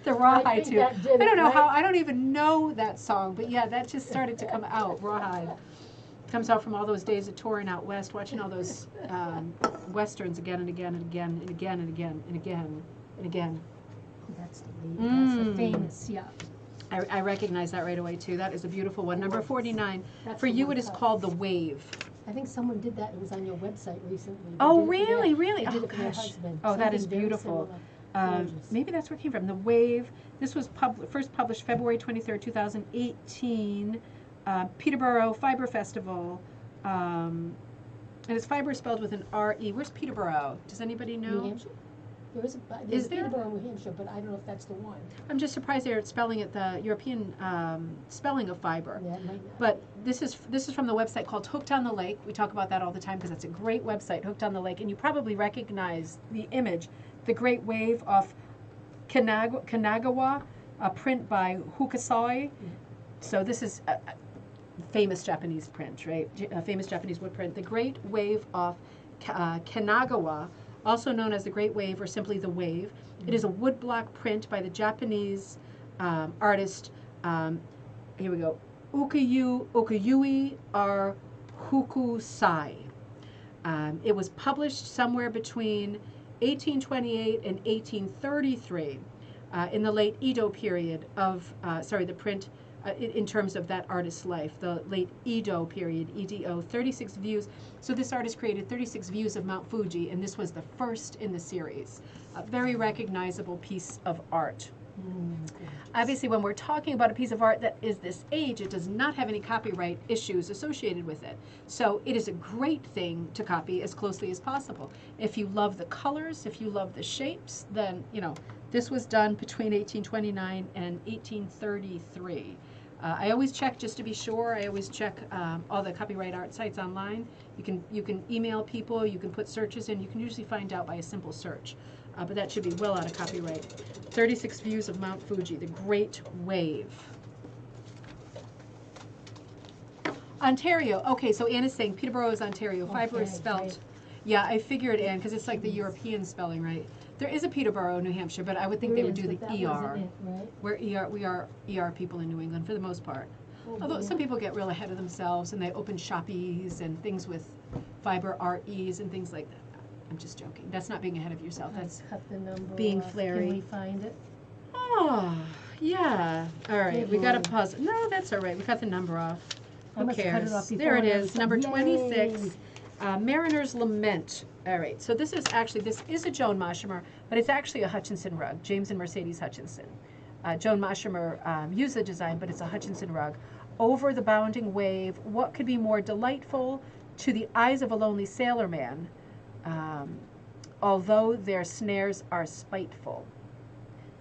the rawhide too. I don't know how, I don't even know that song, but yeah, that just started to come out. Rawhide comes out from all those days of touring out west, watching all those westerns again and again and again and again and again and again and again. That's the famous, yeah. I recognize that right away too. That is a beautiful one. Number 49. That's For the you, one it is called- called The Wave. I think someone did that. It was on your website recently. They Oh, did it for really, their- really? They did Oh, it for their gosh. husband. Oh, that is Something very beautiful. similar. Gorgeous. Maybe that's where it came from. The Wave. This was first published February 23rd, 2018. Peterborough Fiber Festival. And it's fiber spelled with an R-E. Where's Peterborough? Does anybody know? New Hampshire? There's Is there? Peterborough, New Hampshire, but I don't know if that's the one. I'm just surprised they're spelling it the European spelling of fiber. Yeah, it might not. But this is from the website called Hooked on the Lake. We talk about that all the time because it's a great website, Hooked on the Lake, and you probably recognize the image, the Great Wave off Kanagawa, a print by Hukasai. So this is a famous Japanese print, right? A famous Japanese wood print. The Great Wave off Kanagawa, also known as the Great Wave or simply the Wave. It is a woodblock print by the Japanese artist, here we go, Ukuyui or Hukusai. It was published somewhere between 1828 and 1833 in the late Edo period of, the print in terms of that artist's life, the late Edo period, EDO, 36 views. So this artist created 36 views of Mount Fuji, and this was the first in the series. A very recognizable piece of art. Obviously, when we're talking about a piece of art that is this age, it does not have any copyright issues associated with it. So it is a great thing to copy as closely as possible. If you love the colors, if you love the shapes, then, you know, this was done between 1829 and 1833. I always check just to be sure. I always check all the copyright art sites online. You can email people. You can put searches in. You can usually find out by a simple search. But that should be well out of copyright. 36 views of Mount Fuji, the Great Wave. Ontario. Okay, so Ann is saying Peterborough is Ontario. Fiber is Okay, spelled. great. Yeah, I figured, Ann, because it's like the European spelling, right? There is a Peterborough, New Hampshire, but I would think they would do the ER. Right? We are ER people in New England for the most part. Oh, Although dear. some people get real ahead of themselves and they open shoppies and things with fiber REs and things like that. I'm just joking. That's not being ahead of yourself. That's Cut the number being off. flary. Can we find it? oh yeah. All right, Good we got to Lord. pause. No, that's all right. We cut the number off. I Who must have cut cares? it off There it before is, number Yay. 26. Mariner's Lament. All right, so this is a Joan Moshimer, but it's actually a Hutchinson rug, James and Mercedes Hutchinson. Joan Moshimer used the design, but it's a Hutchinson rug. Over the bounding wave, what could be more delightful to the eyes of a lonely sailor man, although their snares are spiteful.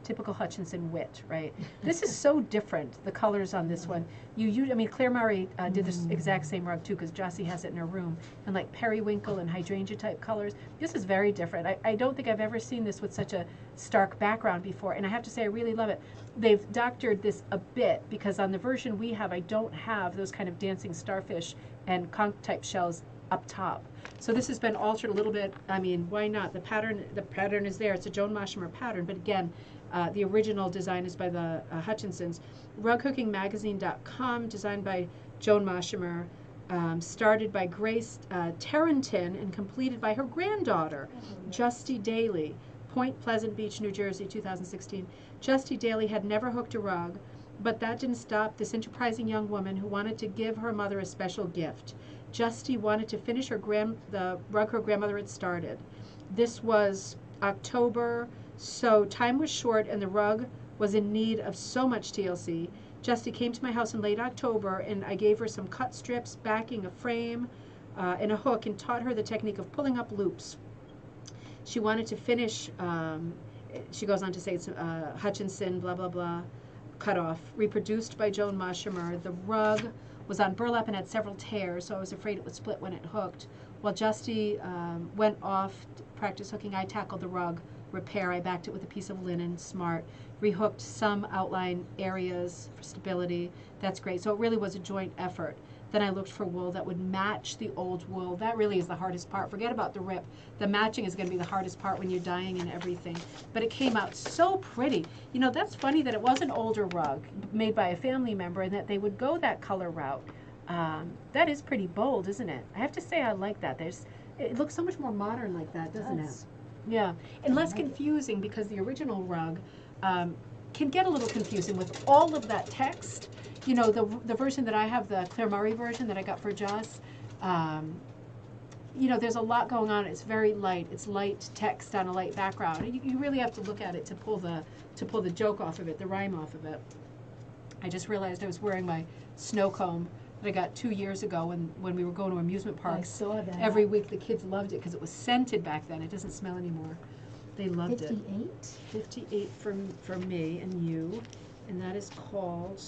Typical Hutchinson wit, right? This is so different, the colors on this one. I mean, Claire Murray did this exact same rug too, because Jossie has it in her room, and like periwinkle and hydrangea type colors. This is very different. I don't think I've ever seen this with such a stark background before, and I have to say I really love it. They've doctored this a bit, because on the version we have, I don't have those kind of dancing starfish and conch type shells up top. So this has been altered a little bit. I mean, why not? The pattern is there. It's a Joan Moshimer pattern, but again, the original design is by the Hutchinsons. Rughookingmagazine.com, designed by Joan Moshimer, started by Grace Terrenton and completed by her granddaughter, Justy Daly, Point Pleasant Beach, New Jersey, 2016. Justy Daly had never hooked a rug, but that didn't stop this enterprising young woman who wanted to give her mother a special gift. Justy wanted to finish the rug her grandmother had started. This was October, so time was short and the rug was in need of so much TLC. Justy came to my house in late October, and I gave her some cut strips, backing, a frame, and a hook, and taught her the technique of pulling up loops. She wanted to finish, she goes on to say it's Hutchinson, blah, blah, blah, cut off, reproduced by Joan Moshimer. The rug was on burlap and had several tears, so I was afraid it would split when it hooked. While Justy went off to practice hooking, I tackled the rug repair. I backed it with a piece of linen, smart, rehooked some outline areas for stability. That's great. So it really was a joint effort. Then I looked for wool that would match the old wool. That really is the hardest part. Forget about the rip. The matching is going to be the hardest part when you're dyeing and everything. But it came out so pretty. You know, that's funny that it was an older rug made by a family member and that they would go that color route. That is pretty bold, isn't it? I have to say I like that. It looks so much more modern like that, doesn't it? Yeah, and less confusing, because the original rug can get a little confusing with all of that text. You know, the version that I have, the Claire Murray version that I got for Joss, you know, there's a lot going on. It's very light. It's light text on a light background. You really have to look at it to pull the joke off of it, the rhyme off of it. I just realized I was wearing my snow comb that I got 2 years ago when we were going to amusement parks. I saw that. Every week the kids loved it because it was scented back then. It doesn't smell anymore. They loved 58? 58 for me and you, and that is called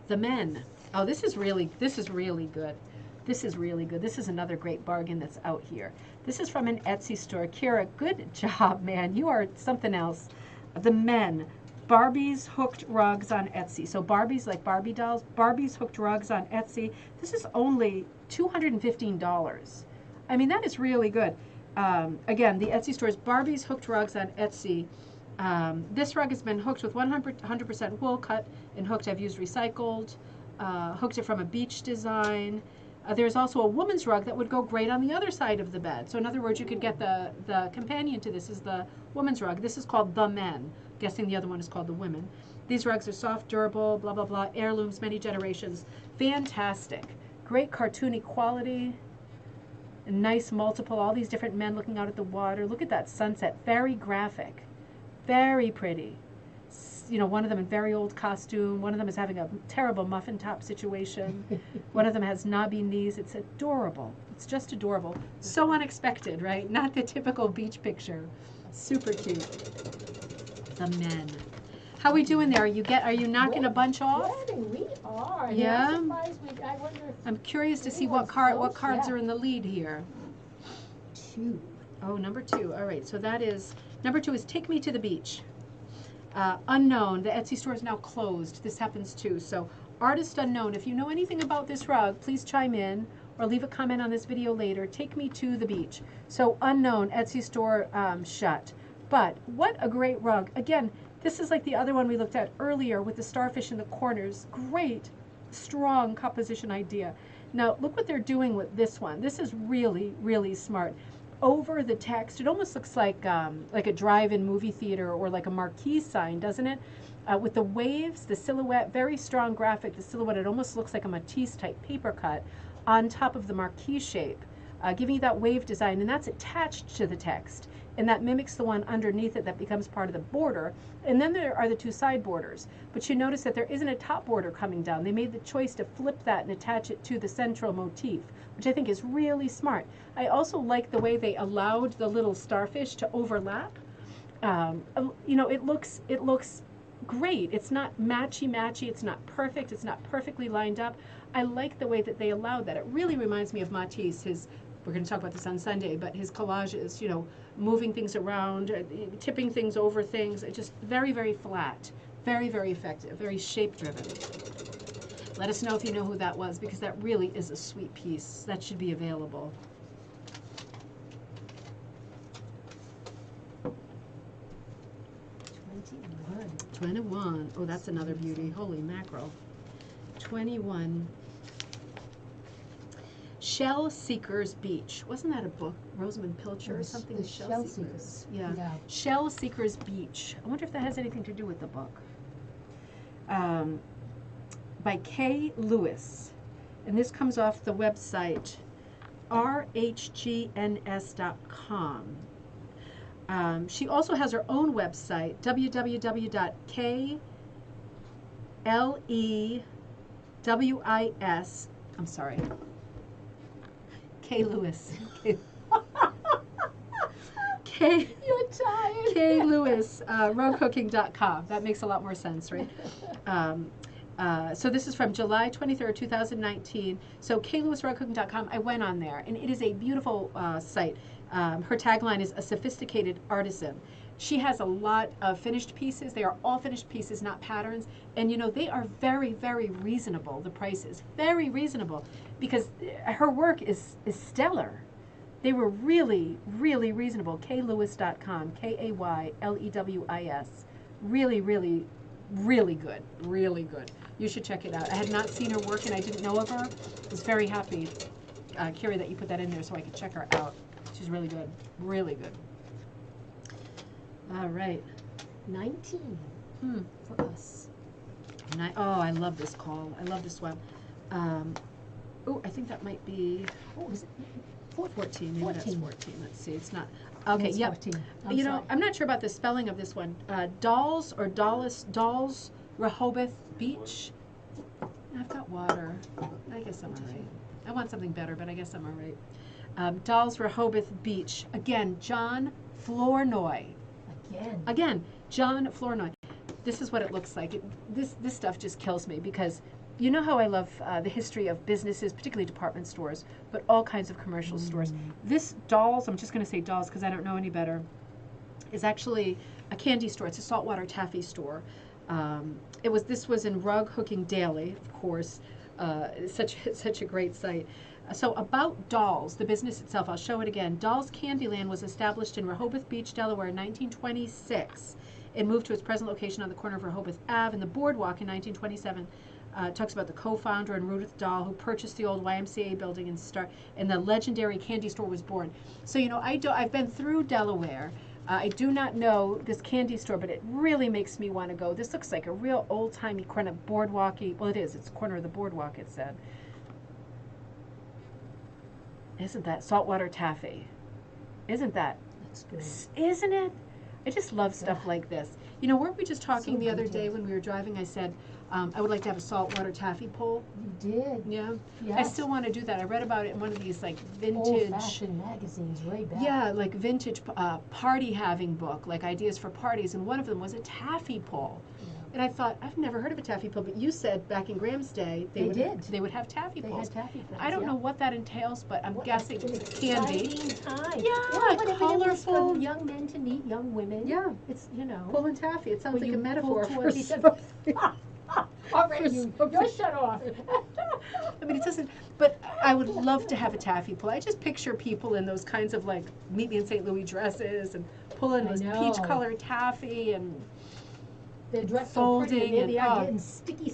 The Men. Oh, this is really good. This is really good. This is another great bargain that's out here. This is from an Etsy store. Kira, good job, man. You are something else. The Men. Barbie's hooked rugs on Etsy. So Barbie's like Barbie dolls. Barbie's hooked rugs on Etsy. This is only $215. I mean, that is really good. Again, the Etsy store is Barbie's hooked rugs on Etsy. This rug has been hooked with 100% wool, cut and hooked. I've used recycled. Hooked it from a beach design. There's also a woman's rug that would go great on the other side of the bed. So in other words, you could get the companion to this is the woman's rug. This is called The Men. Guessing the other one is called The Women. These rugs are soft, durable, blah, blah, blah, heirlooms, many generations. Fantastic. Great cartoony quality. Nice multiple, all these different men looking out at the water. Look at that sunset. Very graphic. Very pretty. You know, one of them in very old costume. One of them is having a terrible muffin top situation. One of them has knobby knees. It's adorable. It's just adorable. So unexpected, right? Not the typical beach picture. Super cute. The Men. How we doing there? Are you knocking a bunch off? Good, and we are. Yeah. I'm surprised I wonder if I'm curious to see what Anyone's cards close, yeah. are in the lead here. 2. Oh, number 2. All right, so that is, number 2 is Take Me to the Beach. Unknown, the Etsy store is now closed. This happens too. So artist unknown, if you know anything about this rug, please chime in or leave a comment on this video later. Take Me to the Beach. So unknown, Etsy store shut. But what a great rug. Again, this is like the other one we looked at earlier with the starfish in the corners. Great, strong composition idea. Now look what they're doing with this one. This is really, really smart. Over the text, it almost looks like a drive-in movie theater or like a marquee sign, doesn't it? With the waves, the silhouette, very strong graphic, the silhouette, it almost looks like a Matisse-type paper cut on top of the marquee shape, giving you that wave design, and that's attached to the text. And that mimics the one underneath it that becomes part of the border. And then there are the 2 side borders. But you notice that there isn't a top border coming down. They made the choice to flip that and attach it to the central motif, which I think is really smart. I also like the way they allowed the little starfish to overlap. You know, it looks great. It's not matchy-matchy. It's not perfect. It's not perfectly lined up. I like the way that they allowed that. It really reminds me of Matisse, we're going to talk about this on Sunday, but his collages, you know, moving things around, tipping things over things, just very, very flat, very, very effective, very shape-driven. Let us know if you know who that was, because that really is a sweet piece. That should be available. $21. Oh, that's another beauty. Holy mackerel. 21. Shell Seekers Beach. Wasn't that a book? Rosamund Pilcher or something? The Shell Seekers. Yeah. Shell Seekers Beach. I wonder if that has anything to do with the book. By Kay Lewis. And this comes off the website rhgns.com. She also has her own website, www.klewis. I'm sorry. Kay Lewis. You're tired. Kay Lewis, rugcooking.com. That makes a lot more sense, right? So this is from July 23rd, 2019. So kaylewisrugcooking.com, I went on there, and it is a beautiful site. Her tagline is a sophisticated artisan. She has a lot of finished pieces. They are all finished pieces, not patterns. And you know, they are very, very reasonable, the prices. Very reasonable, because her work is stellar. They were really, really reasonable. kaylewis.com, Kaylewis. Really, really, really good. Really good. You should check it out. I had not seen her work and I didn't know of her. I was very happy, Carrie, that you put that in there so I could check her out. She's really good. Really good. All right. 19 for us. Oh, I love this call. I love this one. Oh, I think that might be What was it? 14. Maybe 14. that's 14. Let's see. It's not. Okay, It's yep. 14. You know, I'm not sure about the spelling of this one. Dolls or Dolls, Rehoboth Beach. I've got water. I guess I'm all right. I want something better, but I guess I'm all right. Dolls, Rehoboth Beach. Again, John Flournoy. Again, John Flournoy. This is what it looks like. This stuff just kills me, because you know how I love the history of businesses, particularly department stores, but all kinds of commercial stores. This Dolls, I'm just going to say Dolls because I don't know any better, is actually a candy store. It's a saltwater taffy store. This was in Rug Hooking Daily, of course. Such a great site. So about Dolls, the business itself, I'll show it again. Dolls Candyland was established in Rehoboth Beach, Delaware in 1926. It moved to its present location on the corner of Rehoboth Ave, and the boardwalk in 1927 talks about the co-founder and Rudolph Dahl, who purchased the old YMCA building and the legendary candy store was born. So, you know, I've been through Delaware. I do not know this candy store, but it really makes me want to go. This looks like a real old-timey kind of boardwalky. Well, it is. It's the corner of the boardwalk, it said. Isn't that saltwater taffy? Isn't that? That's good. Isn't it? I just love stuff like this. You know, weren't we just talking the other day when we were driving? I said, I would like to have a saltwater taffy pole. You did. Yeah. Yes. I still want to do that. I read about it in one of these like vintage. Old-fashioned magazines way back. Yeah, like vintage party having book, like ideas for parties, and one of them was a taffy pole. Yeah. And I thought, I've never heard of a taffy pull, but you said back in Graham's day They would did. they would have taffy They pulls. had taffy pulls. I don't yeah. know what that entails, but I'm What guessing an it can be. exciting time. Yeah, but if it was colorful. for young men to meet young women. Yeah. It's, you know. Pulling taffy. It sounds when like you a metaphor pull for towards each something. other. Already, you're shut off. I mean, it doesn't, but I would love to have a taffy pull. I just picture people in those kinds of like meet me in St. Louis dresses and pulling I this know. peach colored taffy and They're dressed so pretty, folding and there they and, are oh. getting sticky.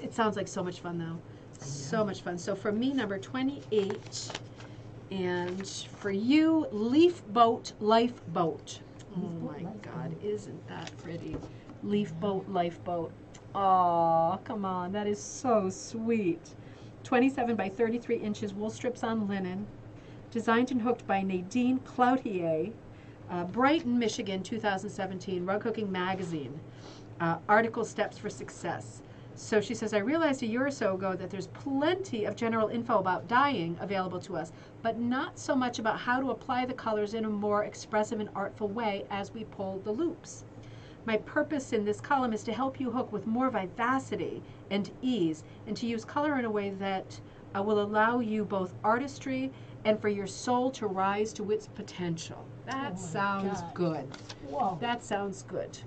it sounds like so much fun though. So much fun. So for me, number 28, and for you, Leaf Boat, Life Boat. Oh Leaf Boat, my Life God, Boat. isn't that pretty? Leaf Boat, Life Boat. Oh, come on, that is so sweet. 27 by 33 inches, wool strips on linen. Designed and hooked by Nadine Cloutier. Brighton, Michigan, 2017, Rug Hooking Magazine. Article Steps for Success. So she says, I realized a year or so ago that there's plenty of general info about dyeing available to us, but not so much about how to apply the colors in a more expressive and artful way as we pull the loops. My purpose in this column is to help you hook with more vivacity and ease, and to use color in a way that will allow you both artistry and for your soul to rise to its potential. That Oh my sounds God. good. Whoa. That sounds good.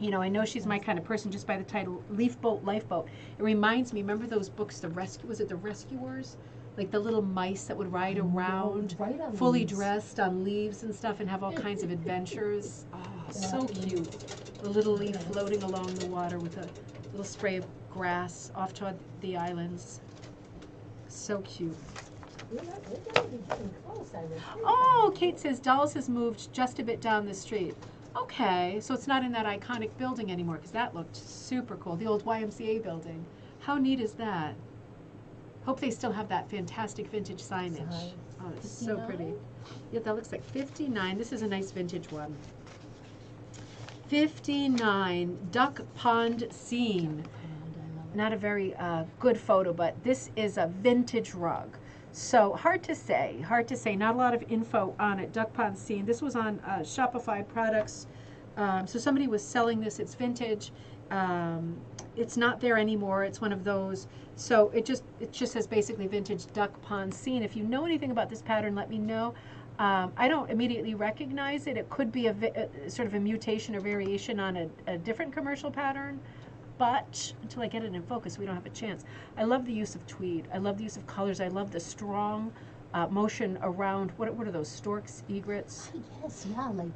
You know, I know she's my kind of person just by the title, Leaf Boat, Lifeboat. It reminds me, remember those books, was it The Rescuers? Like the little mice that would ride around, right on fully leaves. dressed on leaves and stuff and have all kinds of adventures. Oh, so That is- cute. The little leaf floating along the water with a little spray of grass off toward the islands. So cute. We're gonna be getting close, I would think. Oh, Kate says Dolls has moved just a bit down the street. Okay, so it's not in that iconic building anymore, because that looked super cool. The old YMCA building. How neat is that? Hope they still have that fantastic vintage signage. Sign. Oh, it's so pretty. 59? Yeah, that looks like 59. This is a nice vintage one. 59, Duck Pond Scene. Not a very good photo, but this is a vintage rug. So hard to say, not a lot of info on it. Duck Pond Scene. This was on Shopify products. So somebody was selling this, it's vintage. It's not there anymore. It's one of those. So it just says basically vintage Duck Pond Scene. If you know anything about this pattern, let me know. I don't immediately recognize it. It could be a sort of a mutation or variation on a different commercial pattern. But until I get it in focus, we don't have a chance. I love the use of tweed. I love the use of colors. I love the strong motion around, what are those, storks, egrets? Yes, yeah, like,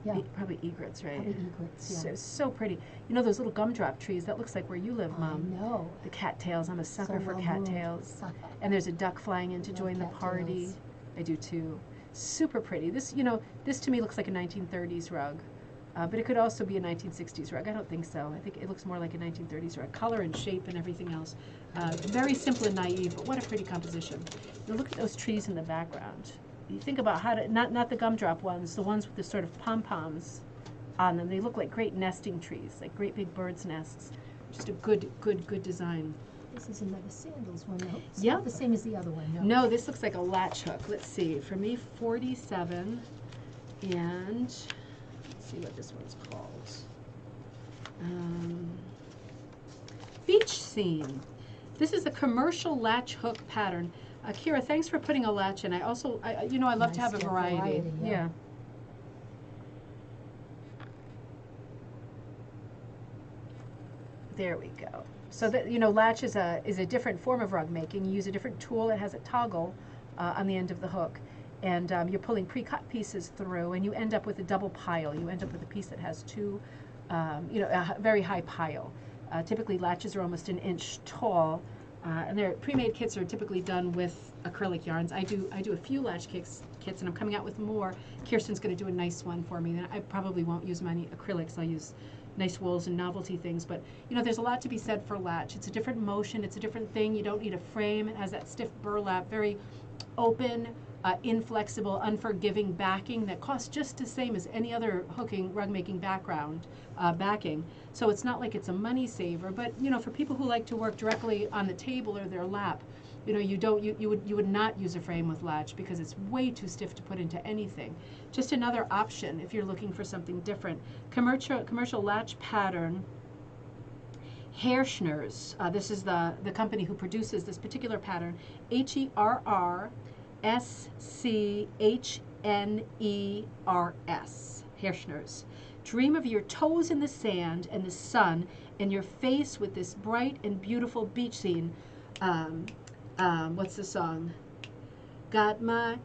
yeah. Probably egrets, right? Probably egrets, yeah. So pretty. You know those little gumdrop trees? That looks like where you live, Mom. I know. The cattails. I'm a sucker So for well cattails. moved. And there's a duck flying in to Love join the party. cattails. I do too. Super pretty. This, you know, this to me looks like a 1930s rug. But it could also be a 1960s rug. I don't think so. I think it looks more like a 1930s rug. Color and shape and everything else. Very simple and naive, but what a pretty composition. Now look at those trees in the background. You think about how to, not the gumdrop ones, the ones with the sort of pom-poms on them. They look like great nesting trees, like great big birds' nests. Just a good design. This is another sandals one, though. It's Yeah. not the same as the other one, no. No, this looks like a latch hook. Let's see. For me, 47. And let's see what this one's called. Beach Scene. This is a commercial latch hook pattern. Kira, thanks for putting a latch in. I also, you know, I love to Nice, have a yeah, variety. yeah. Yeah. There we go. So that, you know, latch is a different form of rug making. You use a different tool. It has a toggle on the end of the hook, and you're pulling pre-cut pieces through, and you end up with a double pile. You end up with a piece that has two, you know, a very high pile. Typically, latches are almost an inch tall, and their pre-made kits are typically done with acrylic yarns. I do a few latch kits, and I'm coming out with more. Kirsten's going to do a nice one for me. Then I probably won't use many acrylics. I'll use nice wools and novelty things, but you know, there's a lot to be said for latch. It's a different motion, it's a different thing. You don't need a frame. It has that stiff burlap, very open, inflexible, unforgiving backing that costs just the same as any other hooking, rug making background backing. So it's not like it's a money saver, but you know, for people who like to work directly on the table or their lap, You know, you would not use a frame with latch because it's way too stiff to put into anything. Just another option if you're looking for something different. Commercial latch pattern. Herrschner's. This is the company who produces this particular pattern. Herrschner's. Herrschner's. Dream of your toes in the sand and the sun and your face with this bright and beautiful beach scene. What's the song? Got my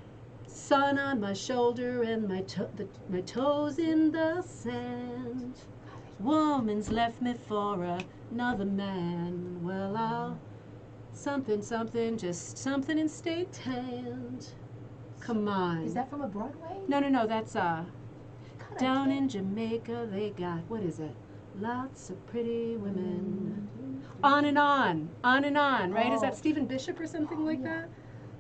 sun on my shoulder and my toes in the sand. Woman's left me for another man. Well, I'll something, just something and stay tanned. Come on. Is that from a Broadway? No, that's God, down in Jamaica they got, what is it? Lots of pretty women. On and on, right? Is that Stephen Bishop or something like that?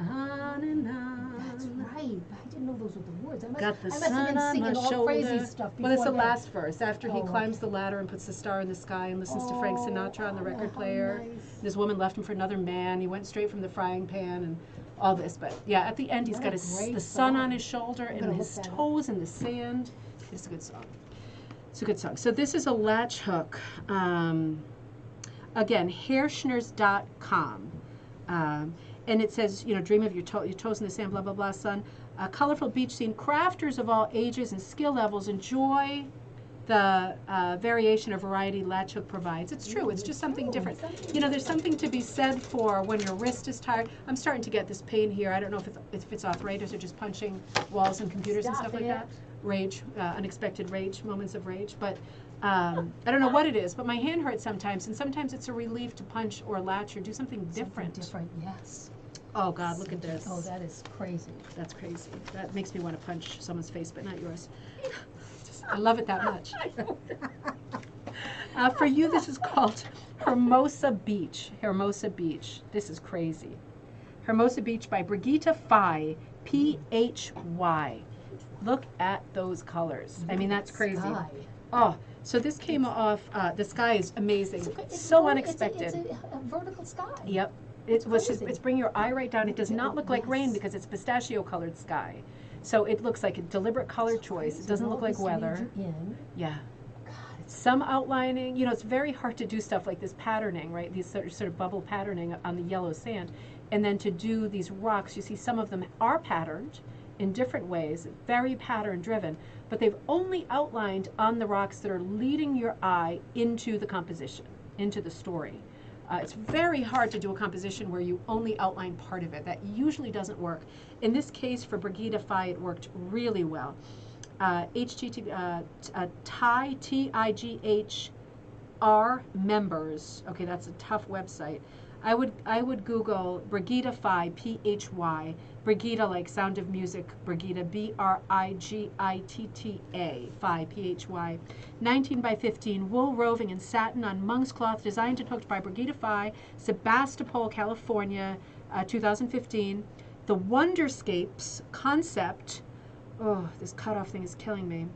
On and on. That's right. I didn't know those were the words. Got the I must sun have been on singing my all crazy shoulder. stuff before Well, it's the then. last verse. After he Oh, climbs okay. the ladder and puts the star in the sky and listens to Frank Sinatra on the record how player. nice. This woman left him for another man. He went straight from the frying pan and all this. But yeah, at the end, he's What got a great the sun on song. his shoulder I'm and gonna his look that up. toes in the sand. It's a good song. It's a good song. So this is a latch hook. Again, Herrschners.com. And it says, you know, dream of your toes in the sand, blah, blah, blah, son. A colorful beach scene. Crafters of all ages and skill levels enjoy the variation or variety latch hook provides. It's true. It's just something different. You know, there's something to be said for when your wrist is tired. I'm starting to get this pain here. I don't know if it's arthritis or just punching walls and computers and stuff like that. Rage, unexpected rage, moments of rage. But I don't know what it is, but my hand hurts sometimes, and sometimes it's a relief to punch or latch or do something different. Yes. Oh, God, look at this. Oh, that is crazy. That's crazy. That makes me want to punch someone's face, but not yours. I love it that much. For you, this is called Hermosa Beach. Hermosa Beach. This is crazy. Hermosa Beach by Brigitte Phy, Phy. Look at those colors. I mean, that's crazy. Sky. Oh, so this came off, the sky is amazing. It's So very- unexpected. It's a vertical sky. Yep. It's crazy. it's bringing your eye right down. It does not look like rain Yes. because it's pistachio colored sky. So it looks like a deliberate color choice. It doesn't look like weather. Yeah. God, it's Some outlining, you know, it's very hard to do stuff like this patterning, right? These sort of bubble patterning on the yellow sand. And then to do these rocks, you see some of them are patterned in different ways, very pattern driven, but they've only outlined on the rocks that are leading your eye into the composition, into the story. It's very hard to do a composition where you only outline part of it. That usually doesn't work. In this case, for Brigitte Phy, it worked really well. TIGHR members. Okay, that's a tough website. I would Google Brigitte Phy, Phy. Brigitte, like Sound of Music, Brigitte, Brigitta, Phy, Phy. 19 by 15, wool roving and satin on monk's cloth, designed and hooked by Brigitte Phy, Sebastopol, California, 2015. The Wonderscapes concept. Oh, this cutoff thing is killing me.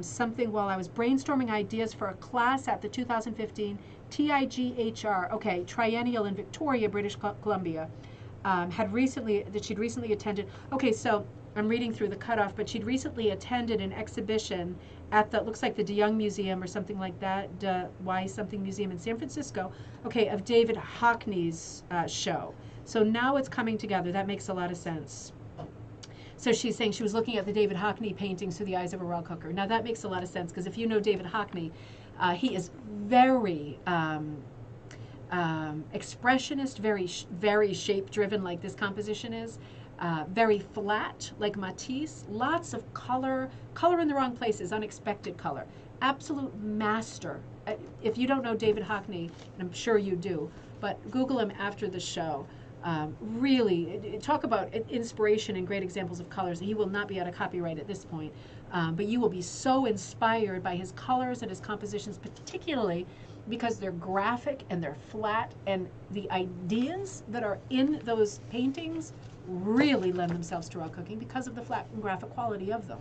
Something while I was brainstorming ideas for a class at the 2015 TIGHR, okay, triennial in Victoria, British Columbia. She'd recently attended, okay, so I'm reading through the cutoff, but she'd recently attended an exhibition at the, looks like the DeYoung Museum or something like that, Y something museum in San Francisco, okay, of David Hockney's show. So now it's coming together. That makes a lot of sense. So she's saying she was looking at the David Hockney paintings through the eyes of a raw cooker. Now that makes a lot of sense, because if you know David Hockney, he is very expressionist, very shape-driven, like this composition is. Very flat, like Matisse. Lots of color in the wrong places, unexpected color. Absolute master. If you don't know David Hockney, and I'm sure you do, but Google him after the show. Really, talk about inspiration and great examples of colors. He will not be out of copyright at this point, but you will be so inspired by his colors and his compositions, particularly because they're graphic and they're flat, and the ideas that are in those paintings really lend themselves to raw cooking because of the flat and graphic quality of them.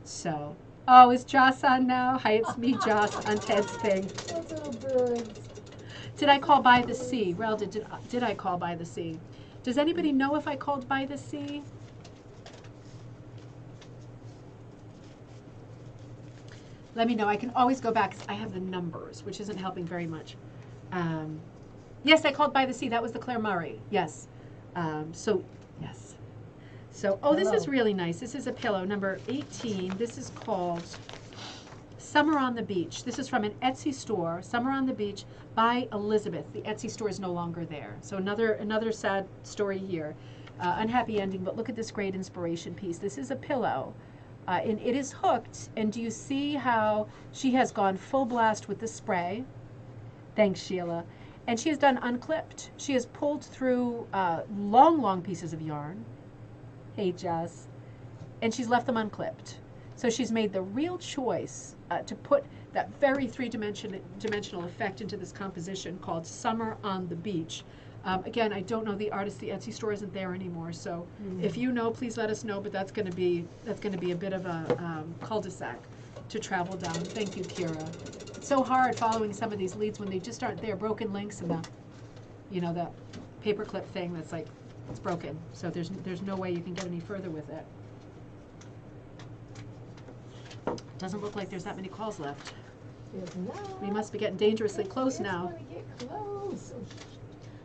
So, oh, is Joss on now? Hi, it's me, Joss, on Ted's thing. those little birds. Did I call by the sea? Rel, did I call by the sea? Does anybody know if I called by the sea? Let me know. I can always go back 'cause I have the numbers, which isn't helping very much. Yes, I called by the sea. That was the Claire Murray. Yes. So, yes. So, oh, this is Hello. really nice. This is a pillow, number 18. This is called Summer on the Beach. This is from an Etsy store, Summer on the Beach by Elizabeth. The Etsy store is no longer there. So another sad story here. Unhappy ending, but look at this great inspiration piece. This is a pillow. And it is hooked. And do you see how she has gone full blast with the spray? Thanks, Sheila. And she has done unclipped. She has pulled through long pieces of yarn. Hey, Jess. And she's left them unclipped. So she's made the real choice to put that very three-dimensional effect into this composition called Summer on the Beach. Again, I don't know the artist. The Etsy store isn't there anymore. So if you know, please let us know. But that's going to be a bit of a cul-de-sac to travel down. Thank you, Kira. It's so hard following some of these leads when they just aren't there. Broken links and the paperclip thing that's like it's broken. So there's no way you can get any further with it. Doesn't look like there's that many calls left. We must be getting dangerously close now. Close.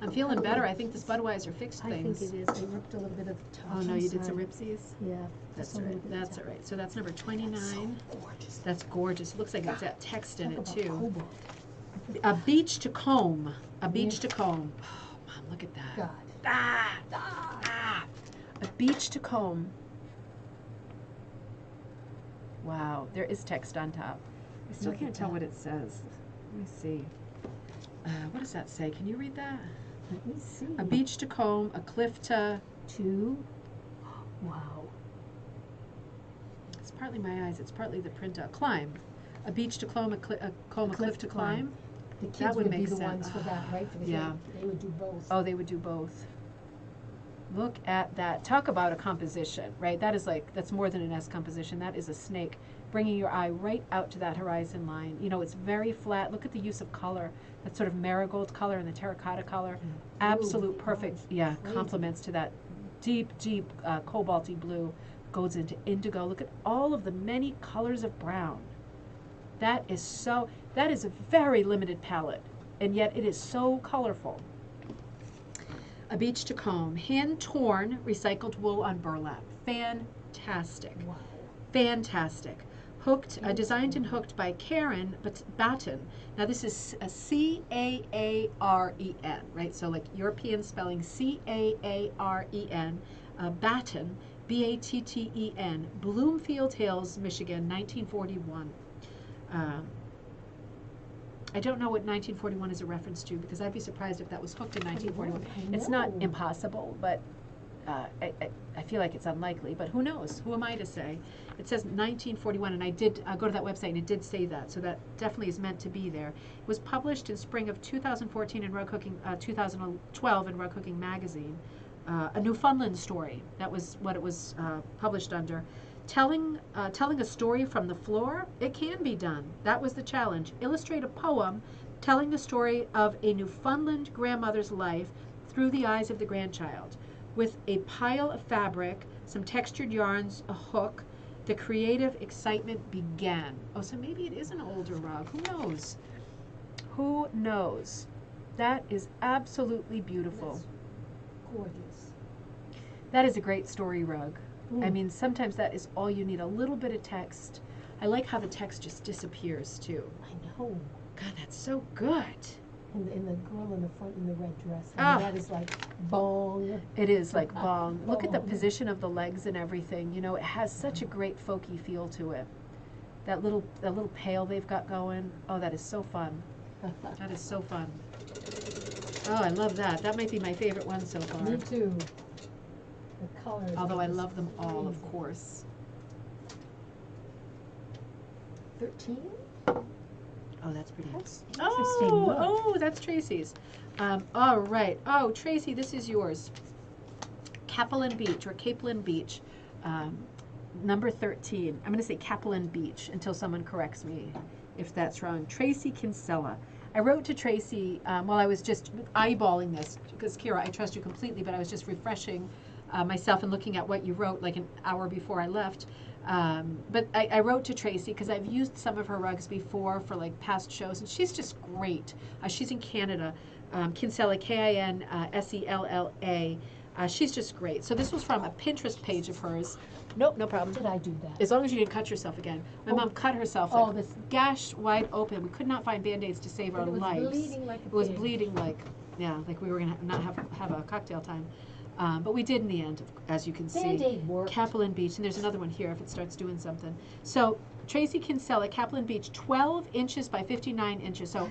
I'm feeling better. I think this Budweiser fixed I things. think it is. I ripped a little bit of the top. Oh no, you did some inside. ripsies? Yeah. That's just a all little right. bit of That's top. all right. So that's number 29. So gorgeous. That's gorgeous. It looks like it's got text in Talk it about too. cobalt. A beach to comb. A beach to comb. Oh, Mom, look at that. God. Ah. A beach to comb. Wow, there is text on top. I still Look can't at tell that. what it says. Let me see. What does that say? Can you read that? Let me see. A beach to comb, a cliff to... Two. Wow. It's partly my eyes, it's partly the printout. Climb. A beach to comb, a cliff to climb. The kids That would would be make the sense. ones for that, right? For the Yeah. kids. They would do both. Oh, they would do both. Look at that. Talk about a composition, right? That is that's more than an S composition. That is a snake, bringing your eye right out to that horizon line. You know, it's very flat. Look at the use of color. That sort of marigold color and the terracotta color. Absolute perfect, yeah, crazy. complements to that deep cobalty blue. Goes into indigo. Look at all of the many colors of brown. That is a very limited palette, and yet it is so colorful. A beach to comb, hand-torn recycled wool on burlap. Fantastic. Wow. Fantastic. Hooked, designed and hooked by Karen Batten. Now this is a C-A-A-R-E-N, right? So like European spelling, C-A-A-R-E-N, Batten, B-A-T-T-E-N, Bloomfield Hills, Michigan, 1941. I don't know what 1941 is a reference to because I'd be surprised if that was hooked in 1941. It's not know. impossible, but I feel like it's unlikely. But who knows? Who am I to say? It says 1941, and I did go to that website, and it did say that. So that definitely is meant to be there. It was published in spring of 2014 in Rug Cooking, 2012 in Rug Cooking magazine. A Newfoundland story. That was what it was published under. Telling a story from the floor, it can be done. That was the challenge. Illustrate a poem telling the story of a Newfoundland grandmother's life through the eyes of the grandchild. With a pile of fabric, some textured yarns, a hook, the creative excitement began. Oh, so maybe it is an older rug. Who knows? Who knows? That is absolutely beautiful. That's gorgeous. That is a great story rug. I Mm. mean, sometimes that is all you need, a little bit of text. I like how the text just disappears, too. I know. God, that's so good. And the girl in the front in the red dress. Ah. That is like bong. It is like bong. Look at the Bong. position of the legs and everything. You know, it has such a great folky feel to it. That little pail they've got going. Oh, that is so fun. That is so fun. Oh, I love that. That might be my favorite one so far. Me too. The colors. Although are I just love them all, of crazy. course. 13? Oh, that's pretty. That's interesting. Look. Oh, that's Tracy's. All right. Oh, Tracy, this is yours. Capelin Beach or Capelin Beach, number 13. I'm going to say Capelin Beach until someone corrects me if that's wrong. Tracy Kinsella. I wrote to Tracy while I was just eyeballing this, because Kira, I trust you completely, but I was just refreshing myself and looking at what you wrote like an hour before I left. But I wrote to Tracy because I've used some of her rugs before for like past shows, and she's just great. She's in Canada, Kinsella, Kinsella. She's just great. So this was from a Pinterest page of hers. Nope, no problem. Did I do that? As long as you didn't cut yourself again. My mom cut herself like this gash wide open. We could not find Band-Aids to save our it was lives. bleeding like a It was pig. bleeding like, yeah, like we were going to not have a cocktail time. But we did in the end, as you can see. Band-Aid worked. Capelin Beach, and there's another one here if it starts doing something. So Tracy Kinsella, Capelin Beach, 12 inches by 59 inches. So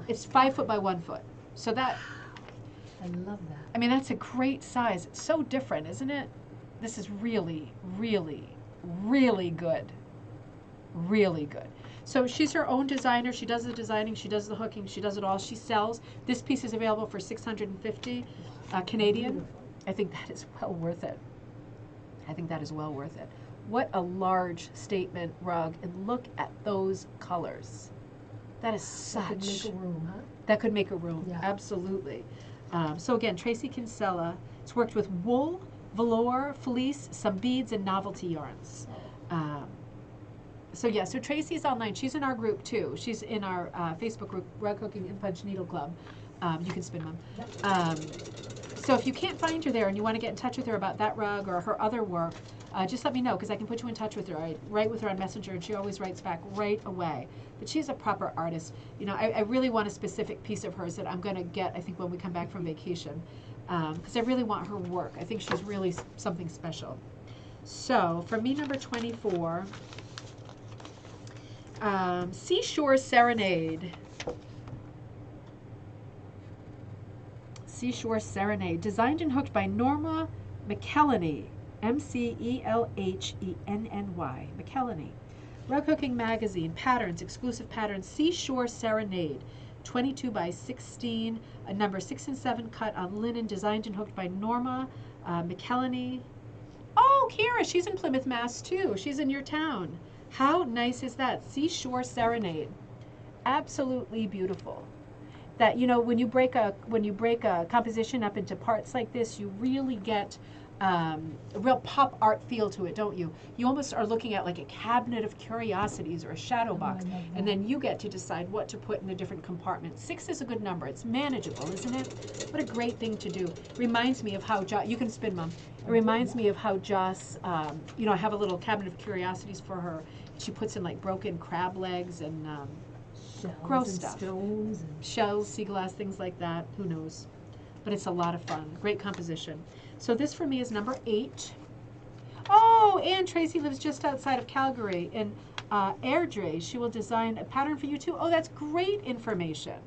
it's 5 foot by 1 foot. So that, I love that. I mean, that's a great size. It's so different, isn't it? This is really, really, really good. Really good. So she's her own designer. She does the designing, she does the hooking, she does it all. She sells. This piece is available for $650 Canadian. Beautiful. I think that is well worth it. I think that is well worth it. What a large statement rug, and look at those colors. That is That could such. make a room, huh? That could make a room, Yeah. absolutely. So again, Tracy Kinsella. It's worked with wool, velour, fleece, some beads, and novelty yarns. So yeah, so Tracy's online. She's in our group too. She's in our Facebook group, Rug Hooking and Punch Needle Club. You can spin them. So if you can't find her there and you want to get in touch with her about that rug or her other work, just let me know, because I can put you in touch with her. I write with her on Messenger, and she always writes back right away. But she's a proper artist. You know, I really want a specific piece of hers that I'm going to get, I think, when we come back from vacation, because I really want her work. I think she's really something special. So for me, number 24, Seashore Serenade. Seashore Serenade, designed and hooked by Norma McElhenney, M-C-E-L-H-E-N-N-Y, McElhenney. Rug Hooking Magazine, patterns, exclusive patterns, Seashore Serenade, 22 by 16, number 6 and 7 cut on linen, designed and hooked by Norma McElhenney. Oh, Kira, she's in Plymouth, Mass. too. She's in your town. How nice is that? Seashore Serenade. Absolutely beautiful. That, you know, when you break a composition up into parts like this, you really get a real pop art feel to it, don't you? You almost are looking at like a cabinet of curiosities or a shadow box, and then you get to decide what to put in a different compartment. 6 is a good number. It's manageable, isn't it? What a great thing to do. Reminds me of how you can spin, Mom. It reminds me of how Joss, you know, I have a little cabinet of curiosities for her. She puts in like broken crab legs and Shells gross and stuff. stones and Shells, sea glass, things like that. Who knows? But it's a lot of fun. Great composition. So this for me is number 8. Oh, and Tracy lives just outside of Calgary in Airdrie. She will design a pattern for you too. Oh, that's great information.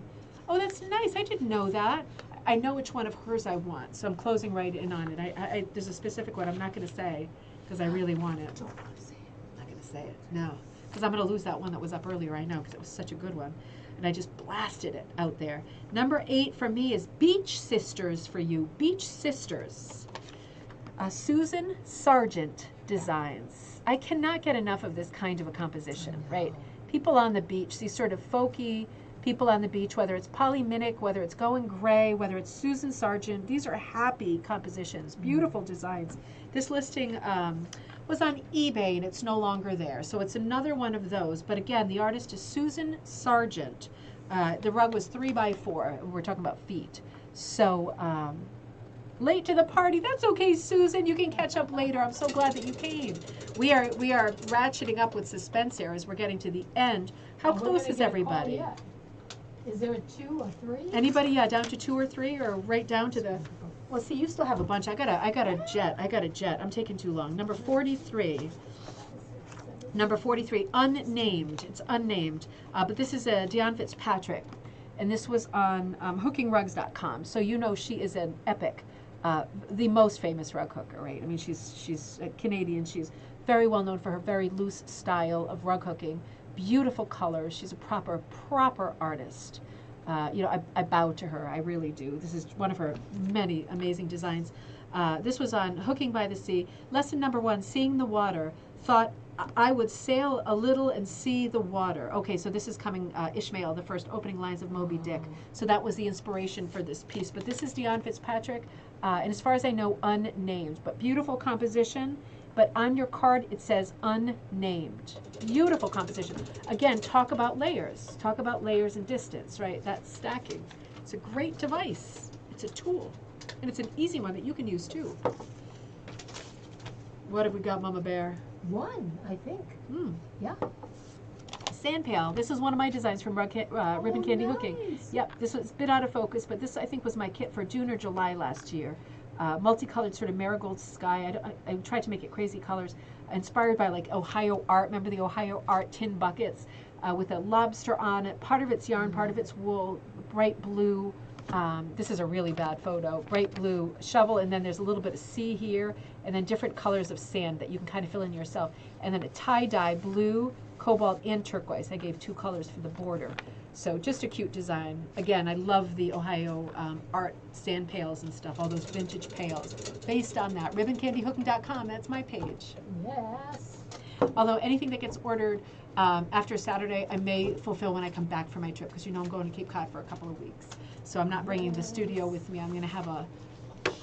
Oh, that's nice. I didn't know that. I know which one of hers I want, so I'm closing right in on it. There's a specific one I'm not going to say because I really want it. don't want to say it. I'm not going to say it. No. Because I'm going to lose that one that was up earlier, I know, because it was such a good one. And I just blasted it out there. Number 8 for me is Beach Sisters for you. Beach Sisters. Susan Sargent Designs. I cannot get enough of this kind of a composition, right? People on the beach, these sort of folky people on the beach, whether it's Polly Minnick, whether it's Going Gray, whether it's Susan Sargent, these are happy compositions, beautiful designs. This listing was on eBay and it's no longer there. So it's another one of those. But again, the artist is Susan Sargent. The rug was 3 by 4. We're talking about feet. So late to the party. That's okay, Susan. You can catch up later. I'm so glad that you came. We are ratcheting up with suspense here as we're getting to the end. How We're close gonna is get a everybody? call yet. Is there a 2 or 3? Anybody? Yeah, down to 2 or 3, or right down to the. Well, see, you still have a bunch. I got a jet. I'm taking too long. Number 43. Number 43, unnamed. It's unnamed, but this is a Dion Fitzpatrick, and this was on hookingrugs.com. So you know she is an epic, the most famous rug hooker, right? I mean, she's a Canadian. She's very well known for her very loose style of rug hooking, beautiful colors. She's a proper artist. You know, I bow to her. I really do. This is one of her many amazing designs. This was on Hooking by the Sea. Lesson number 1, seeing the water thought I would sail a little and see the water. Okay, so this is coming, Ishmael, the first opening lines of Moby Dick. So that was the inspiration for this piece. But this is Dion Fitzpatrick, and as far as I know, unnamed. But beautiful composition. But on your card, it says unnamed. Beautiful composition. Again, talk about layers. Talk about layers and distance, right? That's stacking. It's a great device. It's a tool. And it's an easy one that you can use too. What have we got, Mama Bear? One, I think. Yeah. Sand pail. This is one of my designs from Ribbon Candy Hooking. Yep, this was a bit out of focus, but this I think was my kit for June or July last year. Multicolored sort of marigold sky. I tried to make it crazy colors, inspired by like Ohio art. Remember the Ohio art tin buckets with a lobster on it. Part of it's yarn, part of it's wool, bright blue. This is a really bad photo. Bright blue shovel, and then there's a little bit of sea here, and then different colors of sand that you can kind of fill in yourself. And then a tie-dye blue, cobalt, and turquoise. I gave 2 colors for the border. So just a cute design. Again, I love the Ohio art sand pails and stuff, all those vintage pails. Based on that, ribboncandyhooking.com, that's my page. Yes. Although anything that gets ordered after Saturday, I may fulfill when I come back from my trip, because you know I'm going to Cape Cod for a couple of weeks. So I'm not bringing the studio with me. I'm going to have a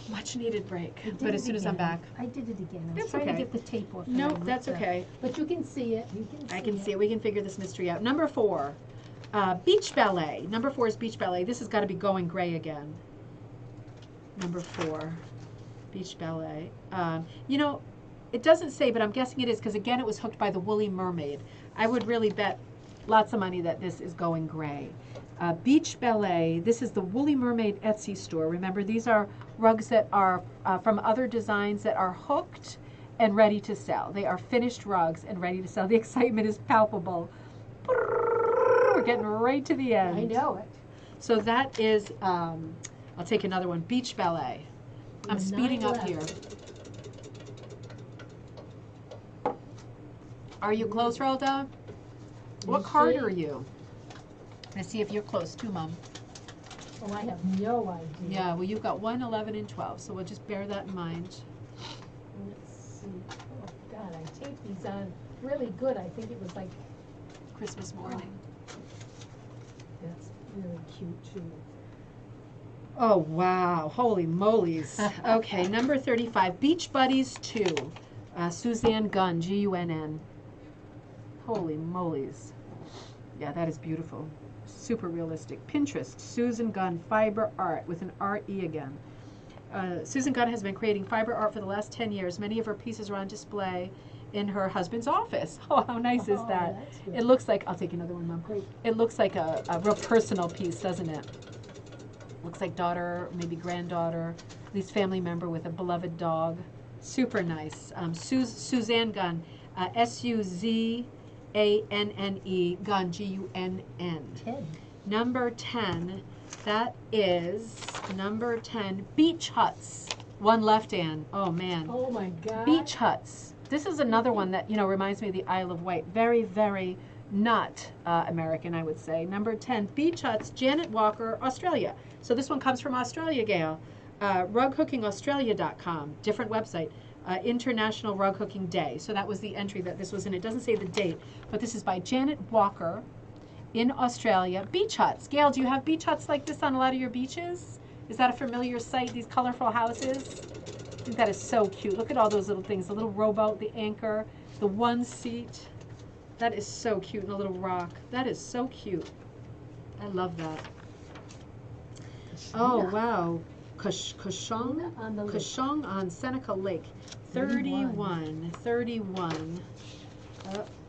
much-needed break. But as soon as I'm back. I did it again. I was That's trying okay. to get the tape off. No, that's okay. But you can see it. You can see I can see it. We can figure this mystery out. Number 4, beach ballet. Number 4 is beach ballet. This has got to be going gray again. Number 4, beach ballet. You know, it doesn't say, but I'm guessing it is, because again, it was hooked by the woolly mermaid. I would really bet lots of money that this is going gray. Beach ballet. This is the Woolly Mermaid Etsy store. Remember, these are rugs that are from other designs that are hooked and ready to sell. They are finished rugs and ready to sell. The excitement is palpable. We're getting right to the end. I know it. So that is, I'll take another one, beach ballet. I'm speeding up here. Are you close, Rhoda? What card are you? Let's see if you're close too, Mom. Oh, I have no idea. Yeah, well, you've got 1, 11, and 12, so we'll just bear that in mind. Let's see. Oh, God, I taped these on really good. I think it was like, Christmas morning. that's really cute, too. Oh, wow. Holy molies. Okay, number 35, Beach Buddies 2. Suzanne Gunn, G-U-N-N. Holy molies. Yeah, that is beautiful. Super realistic. Pinterest, Susan Gunn, fiber art with an R-E again. Susan Gunn has been creating fiber art for the last 10 years. Many of her pieces are on display in her husband's office. Oh, how nice is that? It looks like, I'll take another one, Mom. Great. It looks like a real personal piece, doesn't it? Looks like daughter, maybe granddaughter, at least family member with a beloved dog. Super nice. Suzanne Gunn, S-U-Z-A-N-N-E, Gunn, G-U-N-N. 10. Number 10, that is number 10, beach huts. One left, Ann. Oh, man. Oh, my God. Beach huts. This is another one that, you know, reminds me of the Isle of Wight. Very, very not American, I would say. Number 10, beach huts, Janet Walker, Australia. So this one comes from Australia, Gail. RugHookingAustralia.com, different website. International Rug Hooking Day. So that was the entry that this was in. It doesn't say the date, but this is by Janet Walker in Australia. Beach huts. Gail, do you have beach huts like this on a lot of your beaches? Is that a familiar sight, these colorful houses? I think that is so cute. Look at all those little things, the little rowboat, the anchor, the one seat. That is so cute, and a little rock. That is so cute. I love that. Oh, wow. Kashong on Seneca Lake. 31.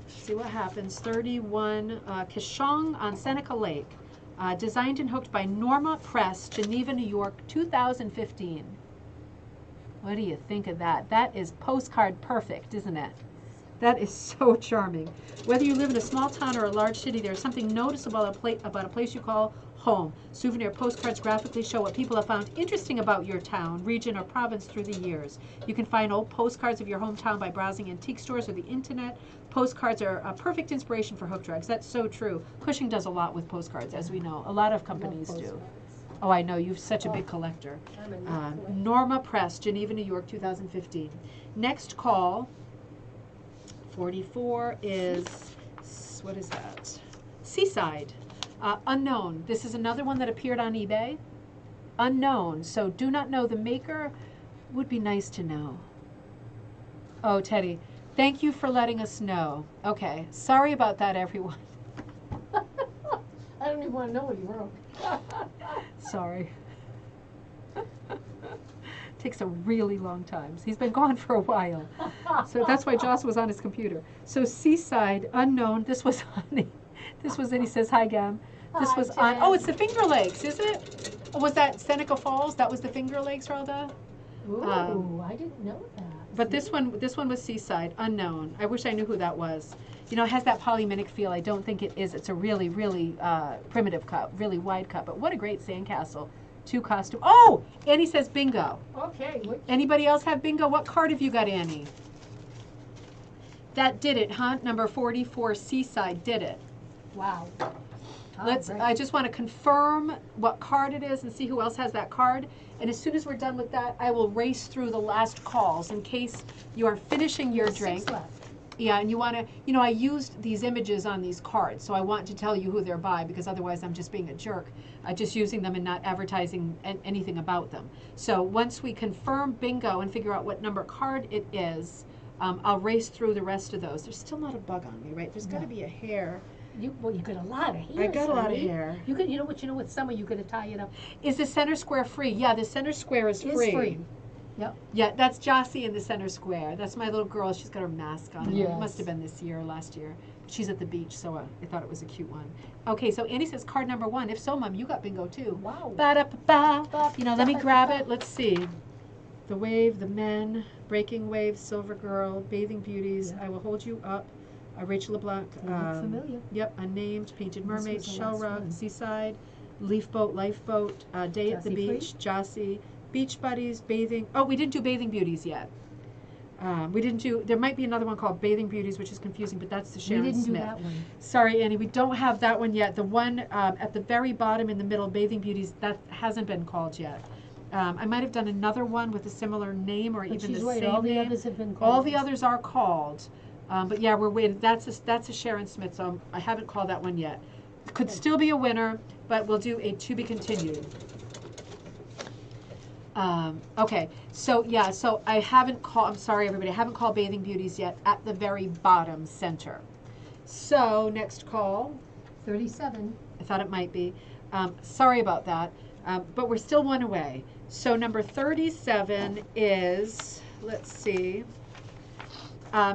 See what happens. 31. Kashong on Seneca Lake. Designed and hooked by Norma Press, Geneva, New York, 2015. What do you think of that? That is postcard perfect, isn't it? That is so charming. Whether you live in a small town or a large city, there's something noticeable about a place you call home. Souvenir postcards graphically show what people have found interesting about your town, region, or province through the years. You can find old postcards of your hometown by browsing antique stores or the internet. Postcards are a perfect inspiration for hooked rugs. That's so true. Cushing does a lot with postcards, as we know. A lot of companies do. Oh, I know. You're such a big collector. Norma Press, Geneva, New York, 2015. Next call 44 is, what is that? Seaside. Unknown. This is another one that appeared on eBay. Unknown. So do not know the maker. Would be nice to know. Oh, Teddy, thank you for letting us know. Okay. Sorry about that, everyone. I don't even want to know what he wrote. Sorry. Takes a really long time. He's been gone for a while. So that's why Joss was on his computer. So Seaside, unknown. This was on. This was it. He says, hi, Gam. This was on. Oh, it's the Finger Lakes, is it? Oh, was that Seneca Falls? That was the Finger Lakes, Rhoda? Ooh, I didn't know that. But this one was Seaside, unknown. I wish I knew who that was. You know, it has that polyminic feel. I don't think it is. It's a really, really primitive cup, really wide cup. But what a great sandcastle. 2 costume. Oh, Annie says bingo. Okay. Anybody else have bingo? What card have you got, Annie? That did it, huh? Number 44, Seaside did it. Wow. Let's. Right. I just want to confirm what card it is and see who else has that card. And as soon as we're done with that, I will race through the last calls in case you are finishing your drink. 6 left. Yeah, and you want to, you know, I used these images on these cards, so I want to tell you who they're by because otherwise I'm just being a jerk, just using them and not advertising anything about them. So once we confirm bingo and figure out what number card it is, I'll race through the rest of those. There's still not a bug on me, right? There's got to be a hair. You got a lot of hair. I got a lot of hair. You could, you know what? With summer, you could tie it up. Is the center square free? Yeah, the center square is free. It's free. Yep. Yeah, that's Jossie in the center square. That's my little girl. She's got her mask on. Yes. It must have been this year or last year. She's at the beach, so I thought it was a cute one. Okay, so Annie says card number 1. If so, Mom, you got bingo too. Wow. Ba-da-ba-ba. You know, let me grab it. Let's see. The Wave, The Men, Breaking Waves, Silver Girl, Bathing Beauties, Yeah. I Will Hold You Up, Rachel LeBlanc. Familiar. Yep, Unnamed, Painted This Mermaid, was the Shell last Rock, one. Seaside, Leaf Boat, Lifeboat, Day at the Jossie Free? Beach, Jossie, Beach Buddies, Bathing. Oh, we didn't do Bathing Beauties yet. We didn't do. There might be another one called Bathing Beauties, which is confusing, but that's the Sharon We didn't Smith. do that one. Sorry, Annie, we don't have that one yet. The one at the very bottom in the middle, Bathing Beauties, that hasn't been called yet. I might have done another one with a similar name or But even she's the right, same all the name. others have been called. All the others are called, but yeah, we're waiting. That's a Sharon Smith, so I haven't called that one yet. Could still be a winner, but we'll do a to be continued. Okay, so yeah, so I haven't called, I'm sorry everybody, I haven't called Bathing Beauties yet at the very bottom center. So next call, 37. I thought it might be. Sorry about that, but we're still one away. So number 37 is, let's see,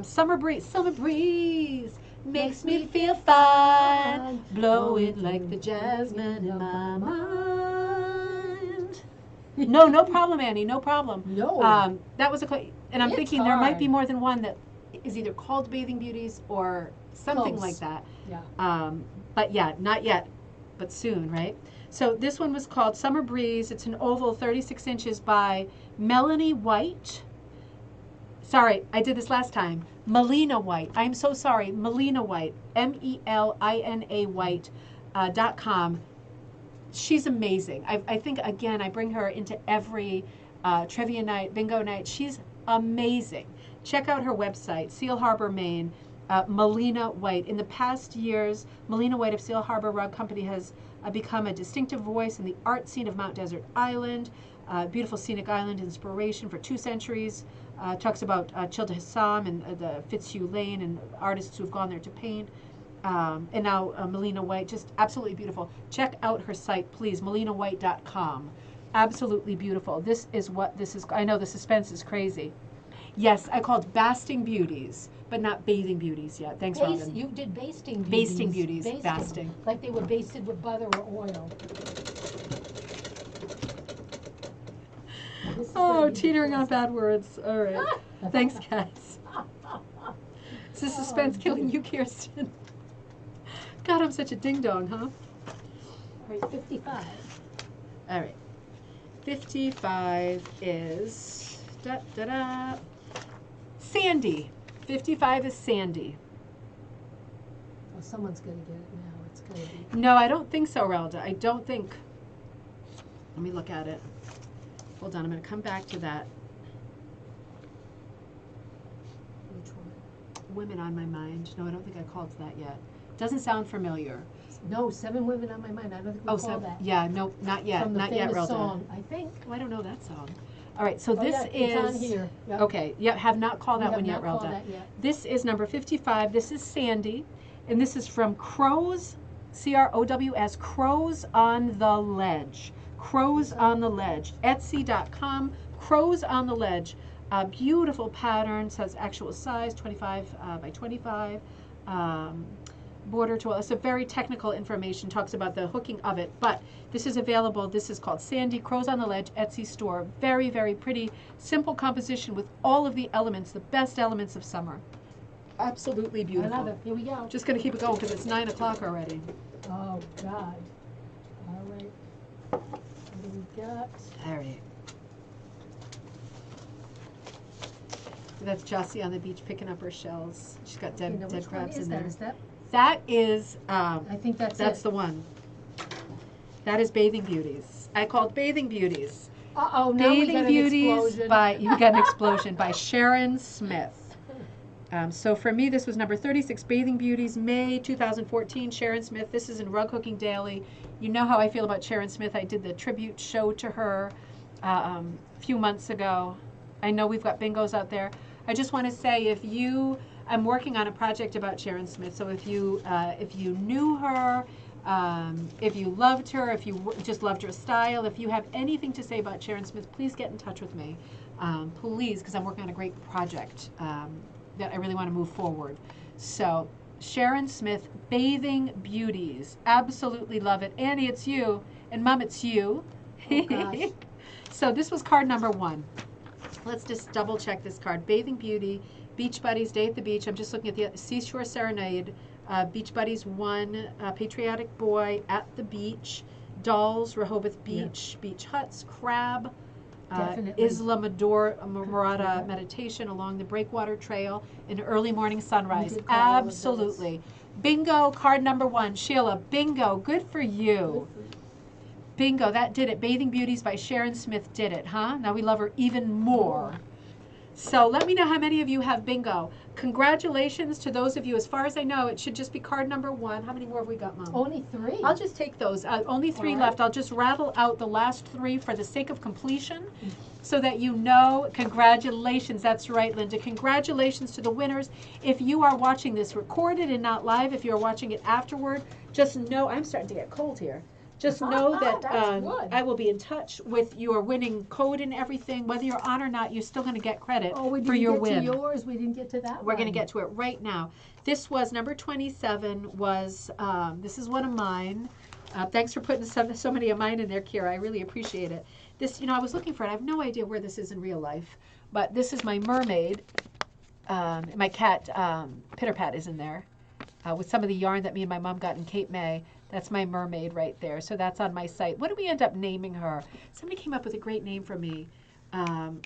Summer Breeze makes me feel fine, blow it like the jasmine in my mind. No problem, Annie, no problem. No. That was and I'm It's thinking there might be hard. more than one that is either called Bathing Beauties or something Close. like that. Yeah. But yeah, not yet, but soon, right? So this one was called Summer Breeze. It's an oval, 36 inches by Melanie White. Sorry, I did this last time. Melina White. I'm so sorry. Melina White. MELINA White.com. She's amazing. I think, again, I bring her into every trivia night, bingo night. She's amazing. Check out her website, Seal Harbor, Maine. Melina White. In the past years, Melina White of Seal Harbor Rug Company has become a distinctive voice in the art scene of Mount Desert Island. Beautiful scenic island inspiration for 2 centuries. Talks about Childa Hassam and the Fitzhugh Lane and artists who've gone there to paint. And now Melina White, just absolutely beautiful. Check out her site, please, melinawhite.com. Absolutely beautiful. This is what this is. I know the suspense is crazy. Yes, I called Basting Beauties, but not Bathing Beauties yet. Thanks, Robin. You did basting beauties. Basting Beauties, basting. Like they were basted with butter or oil. This is Oh, gonna be teetering on depressing. bad words. All right. Thanks, guys. Is the suspense killing you, Kirsten? God, I'm such a ding-dong, huh? All right, 55. All right. 55 is Sandy. 55 is Sandy. Well, someone's gonna get it now. It's gonna be. No, I don't think so, Relda. I don't think. Let me look at it. Hold on, I'm going to come back to that. Which one? women on my mind. No, I don't think I called that yet. Doesn't sound familiar. No, 7 Women on My Mind. I don't think we call that. Yeah, no, not yet. From the Not yet, famous Relda. song, I think. Oh, I don't know that song. All right, so this It's is on here. Yep. okay. Yeah, have not called that one yet, We have not Relda. called that yet. This is number 55. This is Sandy, and this is from Crows, CROWS, Crows on the Ledge. Crows on the Ledge. Etsy.com. Crows on the Ledge. Beautiful pattern. Says actual size 25 by 25. Border to it's a very technical information, talks about the hooking of it, but this is available. This is called Sandy, Crows on the Ledge, Etsy store. Very, very pretty, simple composition with all of the elements, the best elements of summer. Absolutely beautiful. I love it. Here we go. Just going to keep it going because it's 9 o'clock already. Oh, God. All right. What do we got? All right. That's Jossie on the beach picking up her shells. She's got dead Which crabs one is in that? there. Is that? That is, I think that's the one. That is Bathing Beauties. I called Bathing Beauties. Uh-oh, now we got Bathing an Beauties explosion. you got an explosion by Sharon Smith. So for me, this was number 36, Bathing Beauties, May 2014, Sharon Smith. This is in Rug Hooking Daily. You know how I feel about Sharon Smith. I did the tribute show to her a few months ago. I know we've got bingos out there. I just want to say I'm working on a project about Sharon Smith, so if you knew her, if you loved her, if you just loved her style, if you have anything to say about Sharon Smith, please get in touch with me. Please, because I'm working on a great project that I really want to move forward. So, Sharon Smith, Bathing Beauties. Absolutely love it. Annie, it's you. And Mom, it's you. Oh, gosh. So this was card number 1. Let's just double check this card. Bathing Beauty, Beach Buddies, Day at the Beach. I'm just looking at the Seashore Serenade. Beach Buddies 1, Patriotic Boy, At the Beach, Dolls, Rehoboth Beach, Beach Huts, Crab, Isla Morada Meditation along the Breakwater Trail, an early morning sunrise. Absolutely. Bingo, card number 1. Sheila, bingo. Good for you. Bingo, that did it. Bathing Beauties by Sharon Smith did it, huh? Now we love her even more. So let me know how many of you have bingo. Congratulations to those of you. As far as I know, it should just be card number 1. How many more have we got, Mom? Only 3. I'll just take those. Only 3 left. I'll just rattle out the last 3 for the sake of completion so that you know. Congratulations. That's right, Linda. Congratulations to the winners. If you are watching this recorded and not live, if you're watching it afterward, just know, I'm starting to get cold here. Just know that I will be in touch with your winning code and everything. Whether you're on or not, you're still going to get credit for your win. We didn't get to yours. We didn't get to that one. We're going to get to it right now. This was number 27. Was this is one of mine. Thanks for putting so many of mine in there, Kira. I really appreciate it. This, I was looking for it. I have no idea where this is in real life, but this is my mermaid. My cat Pitter Pat is in there with some of the yarn that me and my mom got in Cape May. That's my mermaid right there. So that's on my site. What did we end up naming her? Somebody came up with a great name for me.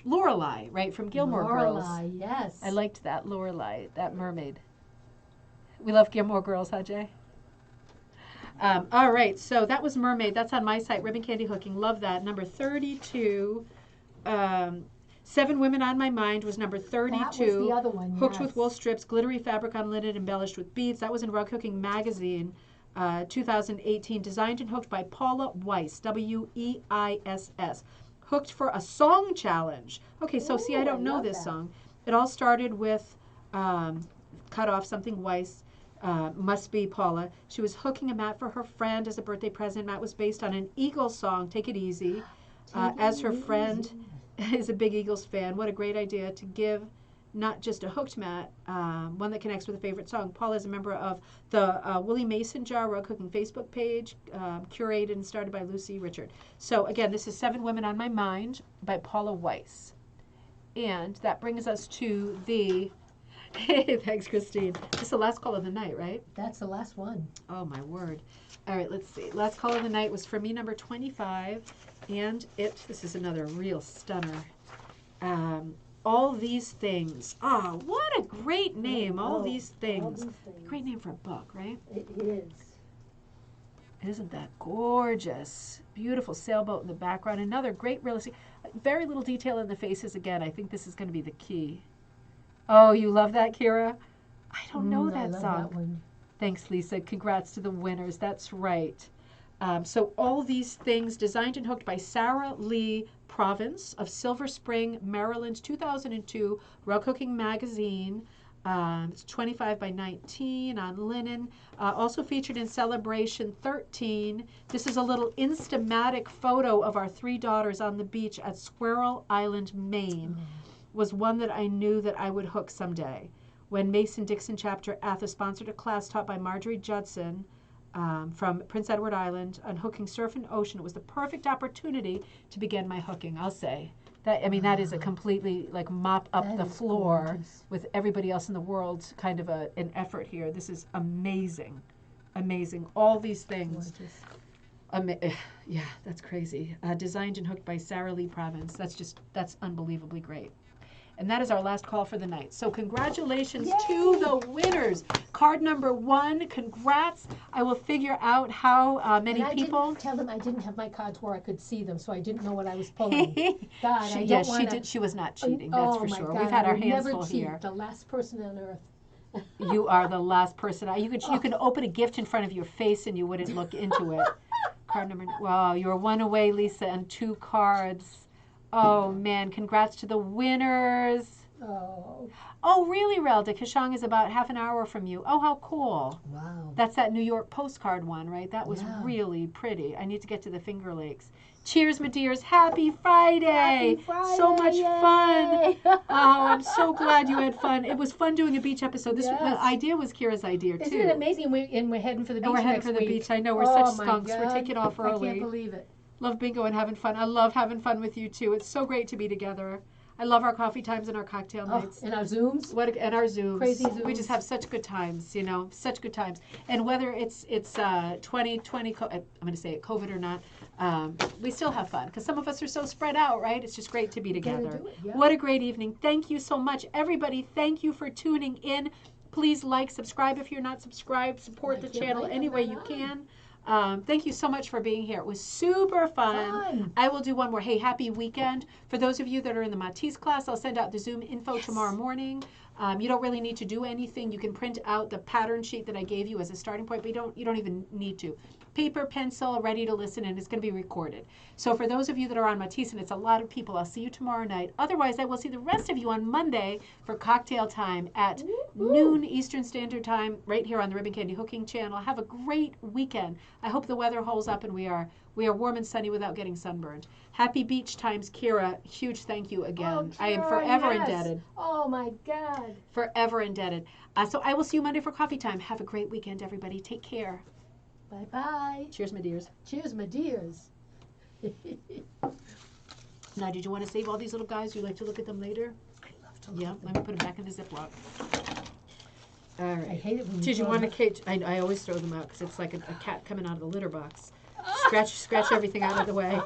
Lorelei, right, from Gilmore Girls. Lorelei, yes. I liked that, Lorelei, that mermaid. We love Gilmore Girls, huh, Jay? All right, so that was Mermaid. That's on my site, Ribbon Candy Hooking. Love that. Number 32, 7 Women on My Mind was number 32. That was the other one, Hooked yes. with wool strips, glittery fabric on linen, embellished with beads. That was in Rug Hooking Magazine. 2018, designed and hooked by Paula Weiss, W-E-I-S-S. Hooked for a song challenge. Okay, so see, I don't know this song. It all started with cut off something Weiss, must be Paula. She was hooking a mat for her friend as a birthday present. Mat was based on an Eagles song, Take It Easy. As her friend is a big Eagles fan, what a great idea to give not just a hooked mat, one that connects with a favorite song. Paula is a member of the Willie Mason Jar Rug Cooking Facebook page, curated and started by Lucy Richard. So again, this is 7 Women on My Mind by Paula Weiss. And that brings us to the, thanks Christine. This is the last call of the night, right? That's the last one. Oh my word. All right, let's see. Last call of the night was for me, number 25. And this is another real stunner. All These Things. Oh, what a great name. All These Things. Great name for a book, right? It is. Isn't that gorgeous? Beautiful sailboat in the background. Another great realistic. Very little detail in the faces again. I think this is going to be the key. Oh, you love that, Kira? I don't know I that love song. that one. Thanks, Lisa. Congrats to the winners. That's right. So all these things designed and hooked by Sarah Lee Provence of Silver Spring, Maryland, 2002, Rug Hooking Magazine. It's 25 by 19 on linen. Also featured in Celebration 13. This is a little Instamatic photo of our 3 daughters on the beach at Squirrel Island, Maine. Was one that I knew that I would hook someday. When Mason-Dixon Chapter ATHA sponsored a class taught by Marjorie Judson from Prince Edward Island on hooking surf and ocean, it was the perfect opportunity to begin my hooking, I'll say. That, I mean, that is a completely, like, mop up That the is floor gorgeous. with everybody else in the world, kind of an effort here. This is amazing. Amazing. All these things. Gorgeous. Yeah, that's crazy. Designed and hooked by Sarah Lee Provence. That's unbelievably great. And that is our last call for the night. So congratulations to the winners. Card number 1, congrats. I will figure out how many and I people. didn't tell them I didn't have my cards where I could see them, so I didn't know what I was pulling. God, I don't Yes, wanna, she did. She was not cheating. That's oh for my sure. God, We've had I our would hands never full cheat. here. The last person on earth. You are the last person. You can open a gift in front of your face and you wouldn't look into it. Card number. Wow, you're 1 away, Lisa, and 2 cards. Oh man, congrats to the winners. Oh, Oh, really, Relda? Kashong is about half an hour from you. Oh, how cool. wow. That's that New York postcard one, right? That was Yeah. really pretty. I need to get to the Finger Lakes. Cheers, my dears. Happy Friday. Happy Friday. So much fun. Yay. Oh, I'm so glad you had fun. It was fun doing a beach episode. Yes. The idea was Kira's idea, too. Isn't it amazing? We're heading for the beach And we're heading next for the week. beach. I know, we're Oh, such my skunks. We're God. taking off early. I can't believe it. Love bingo and having fun. I love having fun with you, too. It's so great to be together. I love our coffee times and our cocktail nights. And our Zooms. And our Zooms. Crazy We Zooms. just have such good times, such good times. And whether it's 2020, I'm going to say it, COVID or not, we still have fun because some of us are so spread out, right? It's just great to be Gotta together. do it, yeah. What a great evening. Thank you so much. Everybody, thank you for tuning in. Please like, subscribe if you're not subscribed. Support the Like it, channel like, any way you can. Thank you so much for being here. It was super fun. I will do one more. Hey, happy weekend. For those of you that are in the Matisse class, I'll send out the Zoom info tomorrow morning. You don't really need to do anything. You can print out the pattern sheet that I gave you as a starting point, but you don't even need to. Paper, pencil, ready to listen, and it's going to be recorded. So for those of you that are on Matisse, and it's a lot of people, I'll see you tomorrow night. Otherwise, I will see the rest of you on Monday for cocktail time at noon Eastern Standard Time, right here on the Ribbon Candy Hooking Channel. Have a great weekend. I hope the weather holds up and we are warm and sunny without getting sunburned. Happy beach times, Kira. Huge thank you again. Oh, I am Kira, forever yes. indebted. Oh my God. Forever indebted. So I will see you Monday for coffee time. Have a great weekend, everybody. Take care. Bye-bye. Cheers, my dears. Cheers, my dears. Now, did you want to save all these little guys? You like to look at them later? I love to look Yeah, at let them. me put them back in the Ziploc. All I right. hate it when Did you throw want a them cage? I always throw them out because it's like a cat coming out of the litter box. Scratch everything out of the way.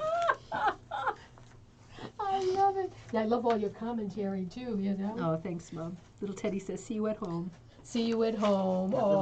I love it. Yeah, I love all your commentary too, Oh, thanks, Mom. Little Teddy says, see you at home. See you at home. Oh.